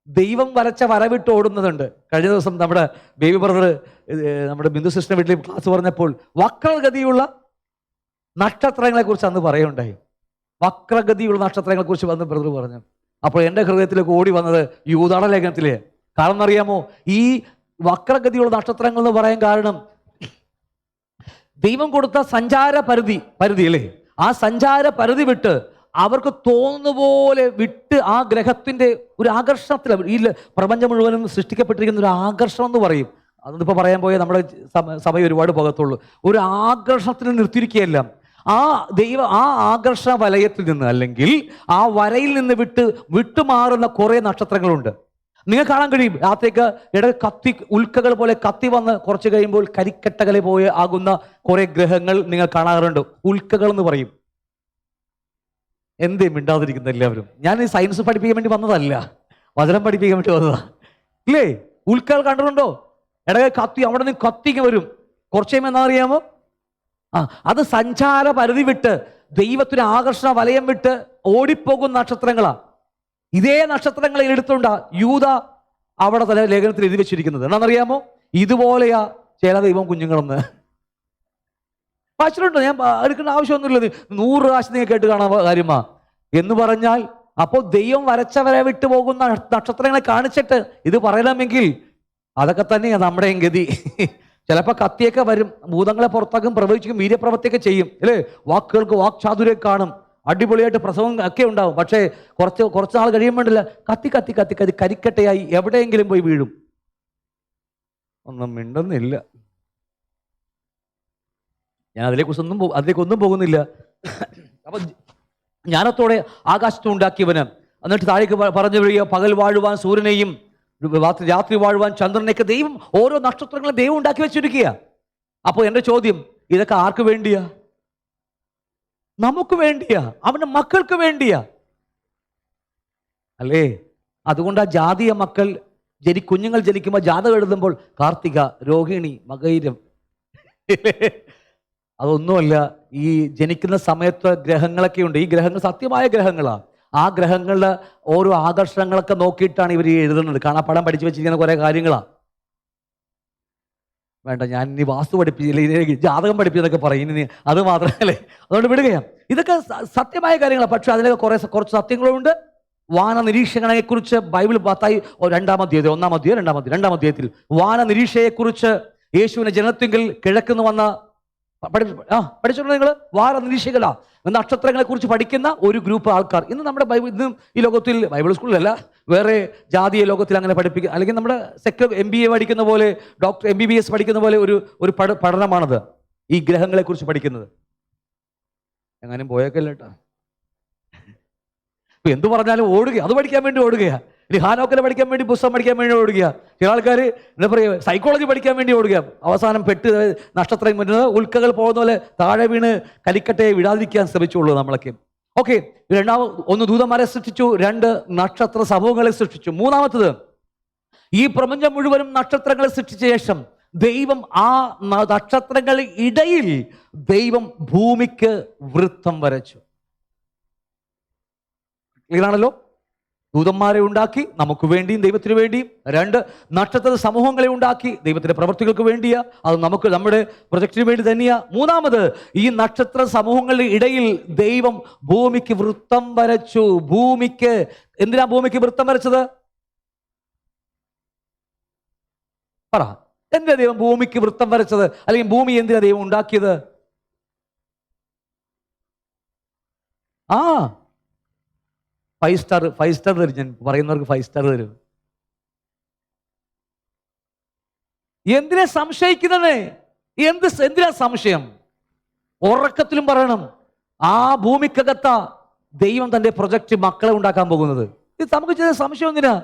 ദൈവം വരച്ച വരവിട്ട് ഓടുന്നതുണ്ട്. കഴിഞ്ഞ ദിവസം നമ്മുടെ ബേബി ബ്രദർ നമ്മുടെ ബിന്ദു സിസ്റ്റർ വീട്ടിൽ ക്ലാസ് പറഞ്ഞപ്പോൾ വക്രഗതിയുള്ള നക്ഷത്രങ്ങളെ കുറിച്ച് അന്ന് പറയുണ്ടായി. വക്രഗതിയുള്ള നക്ഷത്രങ്ങളെ കുറിച്ച് വന്ന് ബ്രദർ പറഞ്ഞു. അപ്പോൾ എൻ്റെ ഹൃദയത്തിലേക്ക് ഓടി വന്നത് യൂദാട ലേഖനത്തിലെ. കാരണം അറിയാമോ, ഈ വക്രഗതിയുള്ള നക്ഷത്രങ്ങൾ എന്ന് പറയാൻ കാരണം ദൈവം കൊടുത്ത സഞ്ചാര പരിധി അല്ലേ, ആ സഞ്ചാര പരിധി വിട്ട് അവർക്ക് തോന്നുന്ന പോലെ വിട്ട് ആ ഗ്രഹത്തിന്റെ ഒരു ആകർഷണത്തിൽ, ഈ പ്രപഞ്ചം മുഴുവനും സൃഷ്ടിക്കപ്പെട്ടിരിക്കുന്ന ഒരു ആകർഷണം എന്ന് പറയും. അതൊന്നിപ്പോൾ പറയാൻ പോയാൽ നമ്മുടെ സഭ ഒരുപാട് പോകത്തുള്ളൂ. ഒരു ആകർഷണത്തിൽ നിർത്തിയിരിക്കുകയല്ല, ആ ആകർഷണ വലയത്തിൽ നിന്ന് അല്ലെങ്കിൽ ആ വരയിൽ നിന്ന് വിട്ടുമാറുന്ന കുറേ നക്ഷത്രങ്ങളുണ്ട്. നിങ്ങൾക്ക് കാണാൻ കഴിയും, രാത്രിക്ക് കത്തി ഉൽക്കകൾ പോലെ കത്തി വന്ന് കുറച്ച് കഴിയുമ്പോൾ കരിക്കട്ടകളെ പോലെ ആകുന്ന കുറെ ഗ്രഹങ്ങൾ നിങ്ങൾ കാണാറുണ്ട്. ഉൽക്കകൾ എന്ന് പറയും. എന്തേ മിണ്ടാതിരിക്കുന്ന എല്ലാവരും? ഞാൻ ഈ സയൻസ് പഠിപ്പിക്കാൻ വേണ്ടി വന്നതല്ല, വചനം പഠിപ്പിക്കാൻ വേണ്ടി വന്നതാ. ഇല്ലേ, ഉൽക്കകൾ കണ്ടിട്ടുണ്ടോ? കത്തി അവിടെ നിന്ന് കത്തിക്ക് വരും. കുറച്ച് കഴിയുമ്പോൾ എന്താ അറിയാമോ, അത് സഞ്ചാര പരിധി വിട്ട് ദൈവത്തിന് ആകർഷണ വലയം വിട്ട് ഓടിപ്പോകുന്ന നക്ഷത്രങ്ങളാ. ഇതേ നക്ഷത്രങ്ങളെ എടുത്തുകൊണ്ടാ യൂദ അവിടെ തന്നെ ലേഖനത്തിൽ എഴുതി വെച്ചിരിക്കുന്നത്. എന്താണെന്നറിയാമോ, ഇതുപോലെയാ ചില ദൈവം കുഞ്ഞുങ്ങളെന്ന് വായിച്ചിട്ടുണ്ടോ? ഞാൻ എടുക്കേണ്ട ആവശ്യമൊന്നുമില്ല, 100 പ്രാവശ്യം നിങ്ങൾ കേട്ട് കാണാൻ കാര്യമാ എന്ന് പറഞ്ഞാൽ. അപ്പോൾ ദൈവം വരച്ചവരെ വിട്ടു പോകുന്ന നക്ഷത്രങ്ങളെ കാണിച്ചിട്ട് ഇത് പറയണമെങ്കിൽ അതൊക്കെ തന്നെയാണ് നമ്മുടെയും ഗതി. ചിലപ്പോൾ കത്തിയൊക്കെ വരും, ഭൂതങ്ങളെ പുറത്താക്കും, പ്രവചിക്കും, വീര്യപ്രവൃത്തിയൊക്കെ ചെയ്യും. അല്ലേ, വാക്കുകൾക്ക് വാക്ചാതുര്യം കാണും, അടിപൊളിയായിട്ട് പ്രസവം ഒക്കെ ഉണ്ടാവും. പക്ഷേ കുറച്ച് നാൾ കഴിയുമ്പോണ്ടില്ല, കത്തി കത്തി കത്തി കത്തി കരിക്കട്ടയായി എവിടെയെങ്കിലും പോയി വീഴും. ഒന്നും മിണ്ടുന്നില്ല. ഞാൻ അതിലേക്കൊന്നും പോകുന്നില്ല. അപ്പൊ ജ്ഞാനത്തോടെ ആകാശത്ത് ഉണ്ടാക്കിയവന്, എന്നിട്ട് താഴേക്ക് പറഞ്ഞു വരിക, പകൽ വാഴുവാൻ സൂര്യനെയും രാത്രി വാഴുവാൻ ചന്ദ്രനെയൊക്കെ ദൈവം, ഓരോ നക്ഷത്രങ്ങളും ദൈവം ഉണ്ടാക്കി വെച്ചിരിക്കുക. അപ്പോൾ എൻ്റെ ചോദ്യം, ഇതൊക്കെ ആർക്ക് വേണ്ടിയാ? നമുക്ക് വേണ്ടിയാ, അവന്റെ മക്കൾക്ക് വേണ്ടിയാ, അല്ലേ? അതുകൊണ്ട് ആ ജാതീയ മക്കൾ കുഞ്ഞുങ്ങൾ ജനിക്കുമ്പോൾ ജാതകം എഴുതുമ്പോൾ കാർത്തിക, രോഹിണി, മകൈരം, അതൊന്നുമല്ല. ഈ ജനിക്കുന്ന സമയത്ത് ഗ്രഹങ്ങളൊക്കെ ഉണ്ട്. ഈ ഗ്രഹങ്ങൾ സത്യമായ ഗ്രഹങ്ങളാണ്. ആ ഗ്രഹങ്ങളുടെ ഓരോ ആകർഷണങ്ങളൊക്കെ നോക്കിയിട്ടാണ് ഇവർ എഴുതുന്നത്. കാണാപ്പാടം പഠിച്ചു വെച്ചിരിക്കുന്ന കുറെ കാര്യങ്ങളാണ്. വേണ്ട, ഞാൻ ഇനി വാസ്തു പഠിപ്പിച്ചില്ല, ജാതകം പഠിപ്പിച്ചതൊക്കെ പറയും, ഇനി അത് മാത്രമല്ലേ, അതുകൊണ്ട് വിടുകയാണ്. ഇതൊക്കെ സത്യമായ കാര്യങ്ങളാണ്. പക്ഷെ അതിലൊക്കെ കുറച്ച് സത്യങ്ങളുണ്ട്. വാന നിരീക്ഷകനെ കുറിച്ച് ബൈബിൾ രണ്ടാം അധ്യായത്തിൽ വാന നിരീക്ഷയെക്കുറിച്ച് യേശുവിനെ ജനത്തിങ്കിൽ കിഴക്കുന്ന് വന്ന പഠിച്ചിട്ടുണ്ട് നിങ്ങൾ? വാന നിരീക്ഷകരാ, നക്ഷത്രങ്ങളെ കുറിച്ച് പഠിക്കുന്ന ഒരു ഗ്രൂപ്പ് ആൾക്കാർ ഇന്ന് നമ്മുടെ ഇന്നും ഈ ലോകത്തിൽ, ബൈബിൾ സ്കൂളിലല്ല, വേറെ ജാതീയ ലോകത്തിൽ അങ്ങനെ പഠിപ്പിക്കുക, അല്ലെങ്കിൽ നമ്മുടെ സെക്യുലർ MBA പഠിക്കുന്ന പോലെ, ഡോക്ടർ MBBS പഠിക്കുന്ന പോലെ ഒരു പഠനമാണത്, ഈ ഗ്രഹങ്ങളെ കുറിച്ച് പഠിക്കുന്നത്. എങ്ങാനും പോയേക്കല്ല കേട്ടോ. ഇപ്പൊ എന്തു പറഞ്ഞാലും ഓടുക, അത് പഠിക്കാൻ വേണ്ടി ഓടുകയാ. ഇനി ഹാനോക്കിനെ പഠിക്കാൻ വേണ്ടി, പുസ്തകം പഠിക്കാൻ വേണ്ടി ഓടുക. ചില ആൾക്കാർ എന്താ പറയുക, സൈക്കോളജി പഠിക്കാൻ വേണ്ടി ഓടുക. അവസാനം നക്ഷത്രം മുന്നത് ഉൽക്കകൾ പോകുന്ന പോലെ താഴെ വീണ് കരിക്കട്ടയെ വിടാതിരിക്കാൻ ശ്രമിച്ചുള്ളൂ നമ്മളൊക്കെ. ഓക്കെ, ഒന്ന് ദൂതന്മാരെ സൃഷ്ടിച്ചു, 2 നക്ഷത്ര സമൂഹങ്ങളെ സൃഷ്ടിച്ചു. മൂന്നാമത്തത്, ഈ പ്രപഞ്ചം മുഴുവനും നക്ഷത്രങ്ങളെ സൃഷ്ടിച്ച ശേഷം ദൈവം ആ നക്ഷത്രങ്ങളുടെ ഇടയിൽ ദൈവം ഭൂമിക്ക് വൃത്തം വരച്ചു. ക്ലിയറാണല്ലോ? ദൂതന്മാരെ ഉണ്ടാക്കി നമുക്ക് വേണ്ടിയും ദൈവത്തിന് വേണ്ടിയും, 2 നക്ഷത്ര സമൂഹങ്ങളെ ഉണ്ടാക്കി ദൈവത്തിന്റെ പ്രവൃത്തികൾക്ക് വേണ്ടിയാ, അത് നമുക്ക് നമ്മുടെ പ്രൊജക്റ്റിന് വേണ്ടി തന്നെയാ. മൂന്നാമത്, ഈ നക്ഷത്ര സമൂഹങ്ങളുടെ ഇടയിൽ ദൈവം ഭൂമിക്ക് വൃത്തം വരച്ചു. എന്തിനാ ഭൂമിക്ക് വൃത്തം വരച്ചത്? പറ, എന്തിനാ ദൈവം ഭൂമിക്ക് വൃത്തം വരച്ചത്? അല്ലെങ്കിൽ ഭൂമി എന്തിനാ ദൈവം ഉണ്ടാക്കിയത്? ആ 5 സ്റ്റാർ തരും. ഞാൻ പറയുന്നവർക്ക് 5 സ്റ്റാർ തരും. എന്തിനാ സംശയിക്കുന്നത്? എന്തിനാ സംശയം? ഉറക്കത്തിലും പറയണം, ആ ഭൂമിക്കകത്ത ദൈവം തന്റെ പ്രൊജക്റ്റ് മക്കളെ ഉണ്ടാക്കാൻ പോകുന്നത്. ഇത് നമുക്ക് ചെയ്ത സംശയം എന്തിനാ?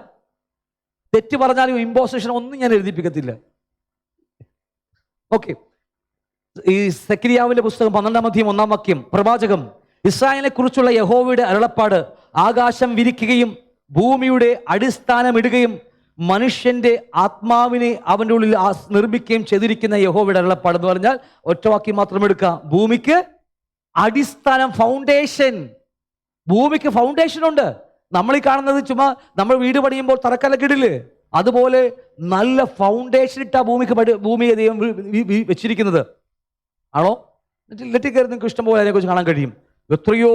തെറ്റ് പറഞ്ഞാലും ഇമ്പോസിഷൻ ഒന്നും ഞാൻ എഴുതിപ്പിക്കത്തില്ല. ഓക്കെ, ഈ സെക്കരിയാവിന്റെ പുസ്തകം 12-ാം അധ്യായം 1-ാം വാക്യം, പ്രവാചകം, ഇസ്രായേലിനെ കുറിച്ചുള്ള യഹോവയുടെ അരുളപ്പാട്, ആകാശം വിരിക്കുകയും ഭൂമിയുടെ അടിസ്ഥാനമിടുകയും മനുഷ്യന്റെ ആത്മാവിനെ അവന്റെ ഉള്ളിൽ നിർമ്മിക്കുകയും ചെയ്തിരിക്കുന്ന യഹോവയുടെ അരുളപ്പാട് എന്ന് പറഞ്ഞാൽ ഒറ്റ വാക്യം മാത്രം എടുക്കാം. ഭൂമിക്ക് അടിസ്ഥാനം, ഫൗണ്ടേഷൻ. ഭൂമിക്ക് ഫൗണ്ടേഷൻ ഉണ്ട്. നമ്മൾ ഈ കാണുന്നത് ചുമ്മാ നമ്മൾ വീട് പണിയുമ്പോൾ തറക്കല്ലൊക്കെ ഇടില്ലേ, അതുപോലെ നല്ല ഫൗണ്ടേഷൻ ഇട്ടാ ഭൂമിയെ ദൈവം വെച്ചിരിക്കുന്നത്. ആണോ? നെറ്റിൽ കയറി നിങ്ങൾക്ക് ഇഷ്ടംപോലെ അതിനെക്കുറിച്ച് കാണാൻ കഴിയും. എത്രയോ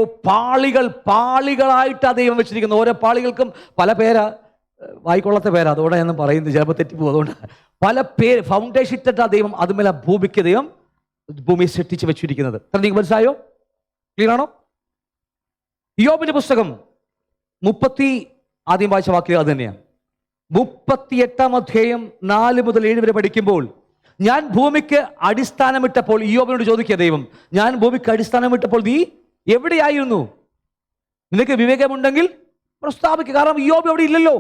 പാളികളായിട്ടാ ദൈവം വെച്ചിരിക്കുന്നത്. ഓരോ പാളികൾക്കും പല പേരാ, വായിക്കൊള്ളത്തെ പേരാ, അതോടെ ഞാൻ പറയുന്നത് ചിലപ്പോൾ തെറ്റിപ്പോകും. അതുകൊണ്ട് പല പേര് ഫൗണ്ടേഷൻ ഇട്ടിട്ടാ ദൈവം അതുമേലെ ഭൂമിക്ക് ദൈവം ഭൂമിയെ സൃഷ്ടിച്ച് വെച്ചിരിക്കുന്നത്. നിങ്ങൾക്ക് മനസ്സിലായോ? ക്ലിയർ ആണോ? യോബിന്റെ പുസ്തകം 30 ആദ്യം വായിച്ച വാക്യം അത് തന്നെയാണ്. 38-ാം അധ്യായം 4 മുതൽ 7 വരെ പഠിക്കുമ്പോൾ, ഞാൻ ഭൂമിക്ക് അടിസ്ഥാനമിട്ടപ്പോൾ, യോബിനോട് ചോദിക്കുക ദൈവം, ഞാൻ ഭൂമിക്ക് അടിസ്ഥാനമിട്ടപ്പോൾ നീ എവിടെയായിരുന്നു? നിനക്ക് വിവേകമുണ്ടെങ്കിൽ പ്രസ്താവിക്കുക. കാരണം യോബ് എവിടെ ഇല്ലല്ലോ,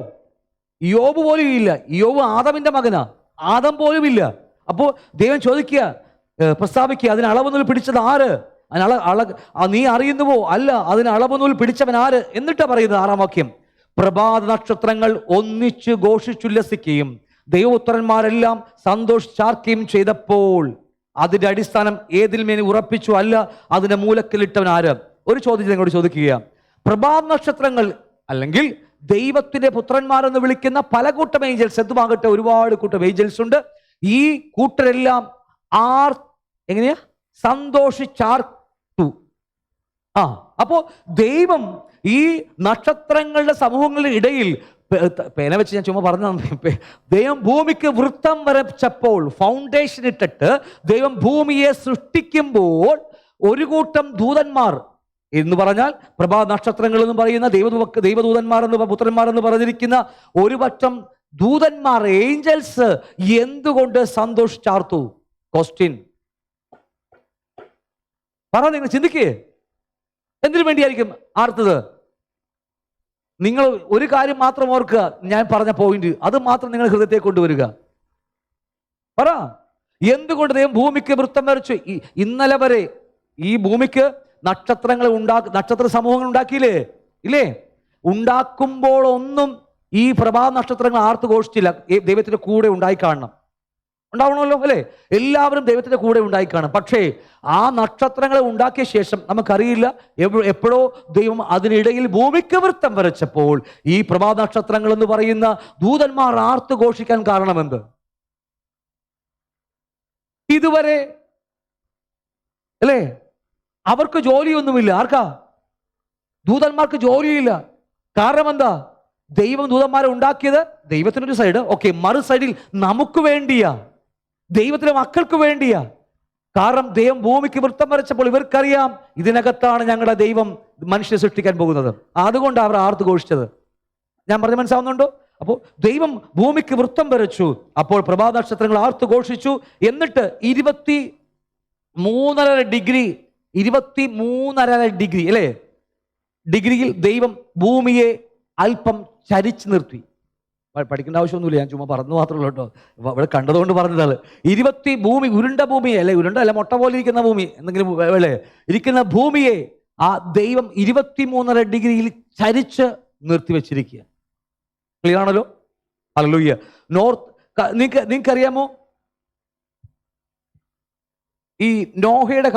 യോബ് പോലും ഇല്ല. യോബ് ആദമിന്റെ മകനാ, ആദം പോലും ഇല്ല. അപ്പോ ദൈവം ചോദിക്കുക, പ്രസ്താവിക്കുക, അതിന് അളവുനൂൽ പിടിച്ചത് ആര്? നീ അറിയുന്നുവോ? അല്ല, അതിന് അളവുനൂൽ പിടിച്ചവൻ ആര്? എന്നിട്ടാ പറയുന്നത് 6-ാം വാക്യം, പ്രഭാത നക്ഷത്രങ്ങൾ ഒന്നിച്ച് ഘോഷിച്ചുല്ലസിക്കുകയും ദൈവപുത്രന്മാരെല്ലാം സന്തോഷിച്ചാർക്കുകയും ചെയ്തപ്പോൾ അതിന്റെ അടിസ്ഥാനം ഏതിൽമേൽ ഉറപ്പിച്ചു? അല്ല, അതിന്റെ മൂലക്കിലിട്ടവൻ ആര്? ഒരു ചോദ്യം നിങ്ങളോട് ചോദിക്കുക. പ്രഭാത നക്ഷത്രങ്ങൾ അല്ലെങ്കിൽ ദൈവത്തിന്റെ പുത്രന്മാരെന്ന് വിളിക്കുന്ന പല കൂട്ടം ഏഞ്ചൽസ്, എന്തുമാകട്ടെ ഒരുപാട് കൂട്ടം ഏഞ്ചൽസ് ഉണ്ട്. ഈ കൂട്ടരെല്ലാം എങ്ങനെയാ സന്തോഷിച്ചാർത്തു. അപ്പോ ദൈവം ഈ നക്ഷത്രങ്ങളുടെ സമൂഹങ്ങളുടെ ഇടയിൽ പേന വെച്ച് ഞാൻ ചുമ്മാ പറഞ്ഞ, ദൈവം ഭൂമിക്ക് വൃത്തം വരച്ചപ്പോൾ, ഫൗണ്ടേഷൻ ഇട്ടിട്ട് ദൈവം ഭൂമിയെ സൃഷ്ടിക്കുമ്പോൾ ഒരു കൂട്ടം ദൂതന്മാർ എന്ന് പറഞ്ഞാൽ പ്രഭാ നക്ഷത്രങ്ങൾ എന്ന് പറയുന്ന ദൈവദൂതന്മാർ എന്ന് പുത്രന്മാർ എന്ന് പറഞ്ഞിരിക്കുന്ന ഒരു പറ്റം ദൂതന്മാർ, ഏഞ്ചൽസ് എന്തുകൊണ്ട് സന്തോഷിച്ചാർത്തു? ക്വസ്റ്റ്യൻ പറ, നിങ്ങൾ ചിന്തിക്കേ. എന്തിനു വേണ്ടിയായിരിക്കും ആർത്തത്? നിങ്ങൾ ഒരു കാര്യം മാത്രം ഓർക്കുക, ഞാൻ പറഞ്ഞ പോയിന്റ് അത് മാത്രം നിങ്ങൾ ഹൃദയത്തെ കൊണ്ടുവരിക. പറ, എന്തുകൊണ്ട് ദൈവം ഭൂമിക്ക് വൃത്തം വരച്ചു? ഇന്നലെ വരെ ഈ ഭൂമിക്ക് നക്ഷത്ര സമൂഹങ്ങൾ ഉണ്ടാക്കിയില്ലേ? ഇല്ലേ? ഉണ്ടാക്കുമ്പോൾ ഒന്നും ഈ പ്രഭാ നക്ഷത്രങ്ങൾ ആർത്ത് ഘോഷിച്ചില്ല. ദൈവത്തിന്റെ കൂടെ ഉണ്ടായി കാണണം, ഉണ്ടാവണമല്ലോ അല്ലേ? എല്ലാവരും ദൈവത്തിന്റെ കൂടെ ഉണ്ടായി കാണും. പക്ഷേ ആ നക്ഷത്രങ്ങളെ ഉണ്ടാക്കിയ ശേഷം നമുക്കറിയില്ല, എപ്പോഴോ ദൈവം അതിനിടയിൽ ഭൂമിക്ക് വൃത്തം വരച്ചപ്പോൾ ഈ പ്രഭാ നക്ഷത്രങ്ങൾ എന്ന് പറയുന്ന ദൂതന്മാർ ആർത്ത് ഘോഷിക്കാൻ കാരണമെന്ത്? ഇതുവരെ അല്ലേ അവർക്ക് ജോലിയൊന്നുമില്ല. ആർക്കാ? ദൂതന്മാർക്ക് ജോലിയില്ല. കാരണം എന്താ? ദൈവം ദൂതന്മാരെ ഉണ്ടാക്കിയത് ദൈവത്തിനൊരു സൈഡ്, ഓക്കെ, മറു സൈഡിൽ നമുക്ക് വേണ്ടിയാ, ദൈവത്തിലെ മക്കൾക്ക് വേണ്ടിയാ. കാരണം ദൈവം ഭൂമിക്ക് വൃത്തം വരച്ചപ്പോൾ ഇവർക്കറിയാം ഇതിനകത്താണ് ഞങ്ങളുടെ ദൈവം മനുഷ്യനെ സൃഷ്ടിക്കാൻ പോകുന്നത്. അതുകൊണ്ട് അവർ ആർത്ത് ഘോഷിച്ചത്. ഞാൻ പറഞ്ഞ മനസ്സിലാവുന്നുണ്ടോ? അപ്പോൾ ദൈവം ഭൂമിക്ക് വൃത്തം വരച്ചു, അപ്പോൾ പ്രഭാത നക്ഷത്രങ്ങൾ ആർത്ത് ഘോഷിച്ചു. എന്നിട്ട് 23.5 ഡിഗ്രി അല്ലേ, ഡിഗ്രിയിൽ ദൈവം ഭൂമിയെ അല്പം ചരിച്ചു നിർത്തി. പഠിക്കേണ്ട ആവശ്യമൊന്നുമില്ല, ഞാൻ ചുമ്മാ പറഞ്ഞു മാത്രമല്ല കേട്ടോ, ഇവിടെ കണ്ടതുകൊണ്ട് പറഞ്ഞതാണ്. ഭൂമി ഉരുണ്ട ഭൂമി അല്ലെ, ഉരുണ്ട മൊട്ട പോലെ ഇരിക്കുന്ന ഭൂമി, എന്തെങ്കിലും അല്ലേ ഇരിക്കുന്ന ഭൂമിയെ ആ ദൈവം 23.5 ഡിഗ്രിയിൽ ചരിച്ച് നിർത്തി വെച്ചിരിക്കുക. ക്ലിയർ ആണല്ലോ? ഹല്ലേലൂയ. നിങ്ങൾക്കറിയാമോ, ഈ നോഹയുടെ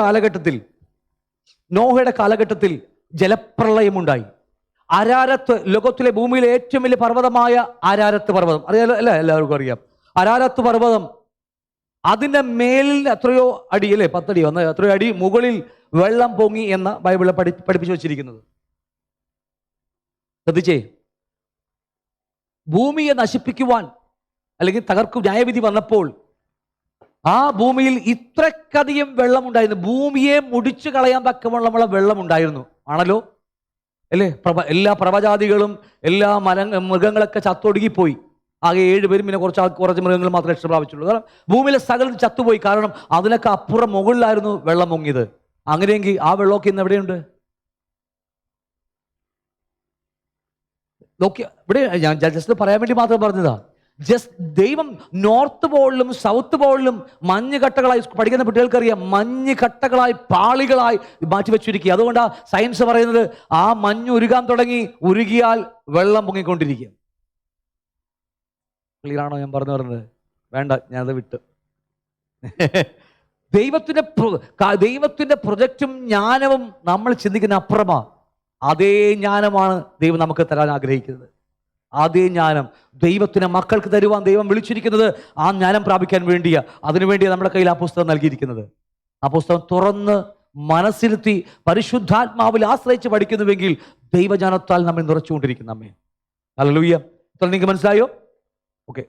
കാലഘട്ടത്തിൽ ജലപ്രളയമുണ്ടായി. അരാരത്ത്, ലോകത്തിലെ ഭൂമിയിലെ ഏറ്റവും വലിയ പർവ്വതമായ അരാരത്ത് പർവ്വതം അറിയാലോ അല്ലേ? എല്ലാവർക്കും അറിയാം. അരാരത്ത് പർവ്വതം, അതിന്റെ മേലിൽ എത്രയോ അടി അല്ലേ, 10 അടി വന്ന എത്രയോ അടി മുകളിൽ വെള്ളം പൊങ്ങി എന്ന ബൈബിളിൽ പഠിപ്പിച്ചു വച്ചിരിക്കുന്നത്. ശ്രദ്ധിച്ചേ, ഭൂമിയെ നശിപ്പിക്കുവാൻ അല്ലെങ്കിൽ തകർക്കും ന്യായവിധി വന്നപ്പോൾ ആ ഭൂമിയിൽ ഇത്രക്കധികം വെള്ളമുണ്ടായിരുന്നു. ഭൂമിയെ മുടിച്ചു കളയാൻ തക്കമുള്ള വെള്ളമുണ്ടായിരുന്നു. ആണല്ലോ അല്ലേ? എല്ലാ പ്രവജാതികളും എല്ലാ മൃഗങ്ങളൊക്കെ ചത്തൊടുങ്ങിപ്പോയി. ആകെ 7 പേരും പിന്നെ കുറച്ച് മൃഗങ്ങൾ മാത്രമേ രക്ഷ പ്രാപിച്ചുള്ളൂ. കാരണം ഭൂമിയിലെ സകലം ചത്തുപോയി. കാരണം അതിനൊക്കെ അപ്പുറം മുകളിലായിരുന്നു വെള്ളം മുങ്ങിയത്. അങ്ങനെയെങ്കിൽ ആ വെള്ളമൊക്കെ ഇന്ന് എവിടെയുണ്ട്? നോക്കി ഇവിടെ ഞാൻ ജസ്റ്റ് പറയാൻ വേണ്ടി മാത്രം പറഞ്ഞതാ. ദൈവം നോർത്ത് പോളിലും സൗത്ത് പോളിലും മഞ്ഞുകട്ടകളായി, പഠിക്കുന്ന കുട്ടികൾക്കറിയാം, മഞ്ഞുകട്ടകളായി പാളികളായി മാറ്റിവെച്ചിരിക്കുക. അതുകൊണ്ടാണ് സയൻസ് പറയുന്നത് ആ മഞ്ഞ് ഉരുകാൻ തുടങ്ങി, ഉരുകിയാൽ വെള്ളം പൊങ്ങിക്കൊണ്ടിരിക്കുക. ക്ലിയറാണോ ഞാൻ പറഞ്ഞു പറഞ്ഞത്? വേണ്ട, ഞാനത് വിട്ട്. ദൈവത്തിന്റെ പ്രൊജക്റ്റും ജ്ഞാനവും നമ്മൾ ചിന്തിക്കുന്ന അപ്പുറമാ. അതേ ജ്ഞാനമാണ് ദൈവം നമുക്ക് തരാൻ ആഗ്രഹിക്കുന്നത്. അതേ ജ്ഞാനം ദൈവത്തിന് മക്കൾക്ക് തരുവാൻ ദൈവം വിളിച്ചിരിക്കുന്നത് ആ ജ്ഞാനം പ്രാപിക്കാൻ വേണ്ടിയാ. അതിനുവേണ്ടിയാണ് നമ്മുടെ കയ്യിൽ ആ പുസ്തകം നൽകിയിരിക്കുന്നത്. ആ പുസ്തകം തുറന്ന് മനസ്സിലെത്തി പരിശുദ്ധാത്മാവിൽ ആശ്രയിച്ച് പഠിക്കുന്നുവെങ്കിൽ ദൈവജ്ഞാനത്താൽ നമ്മൾ നിറച്ചുകൊണ്ടിരിക്കുന്ന അമ്മേ. ഹല്ലേലൂയ. ഇത്ര നിങ്ങൾക്ക് മനസ്സിലായോ? ഓക്കെ.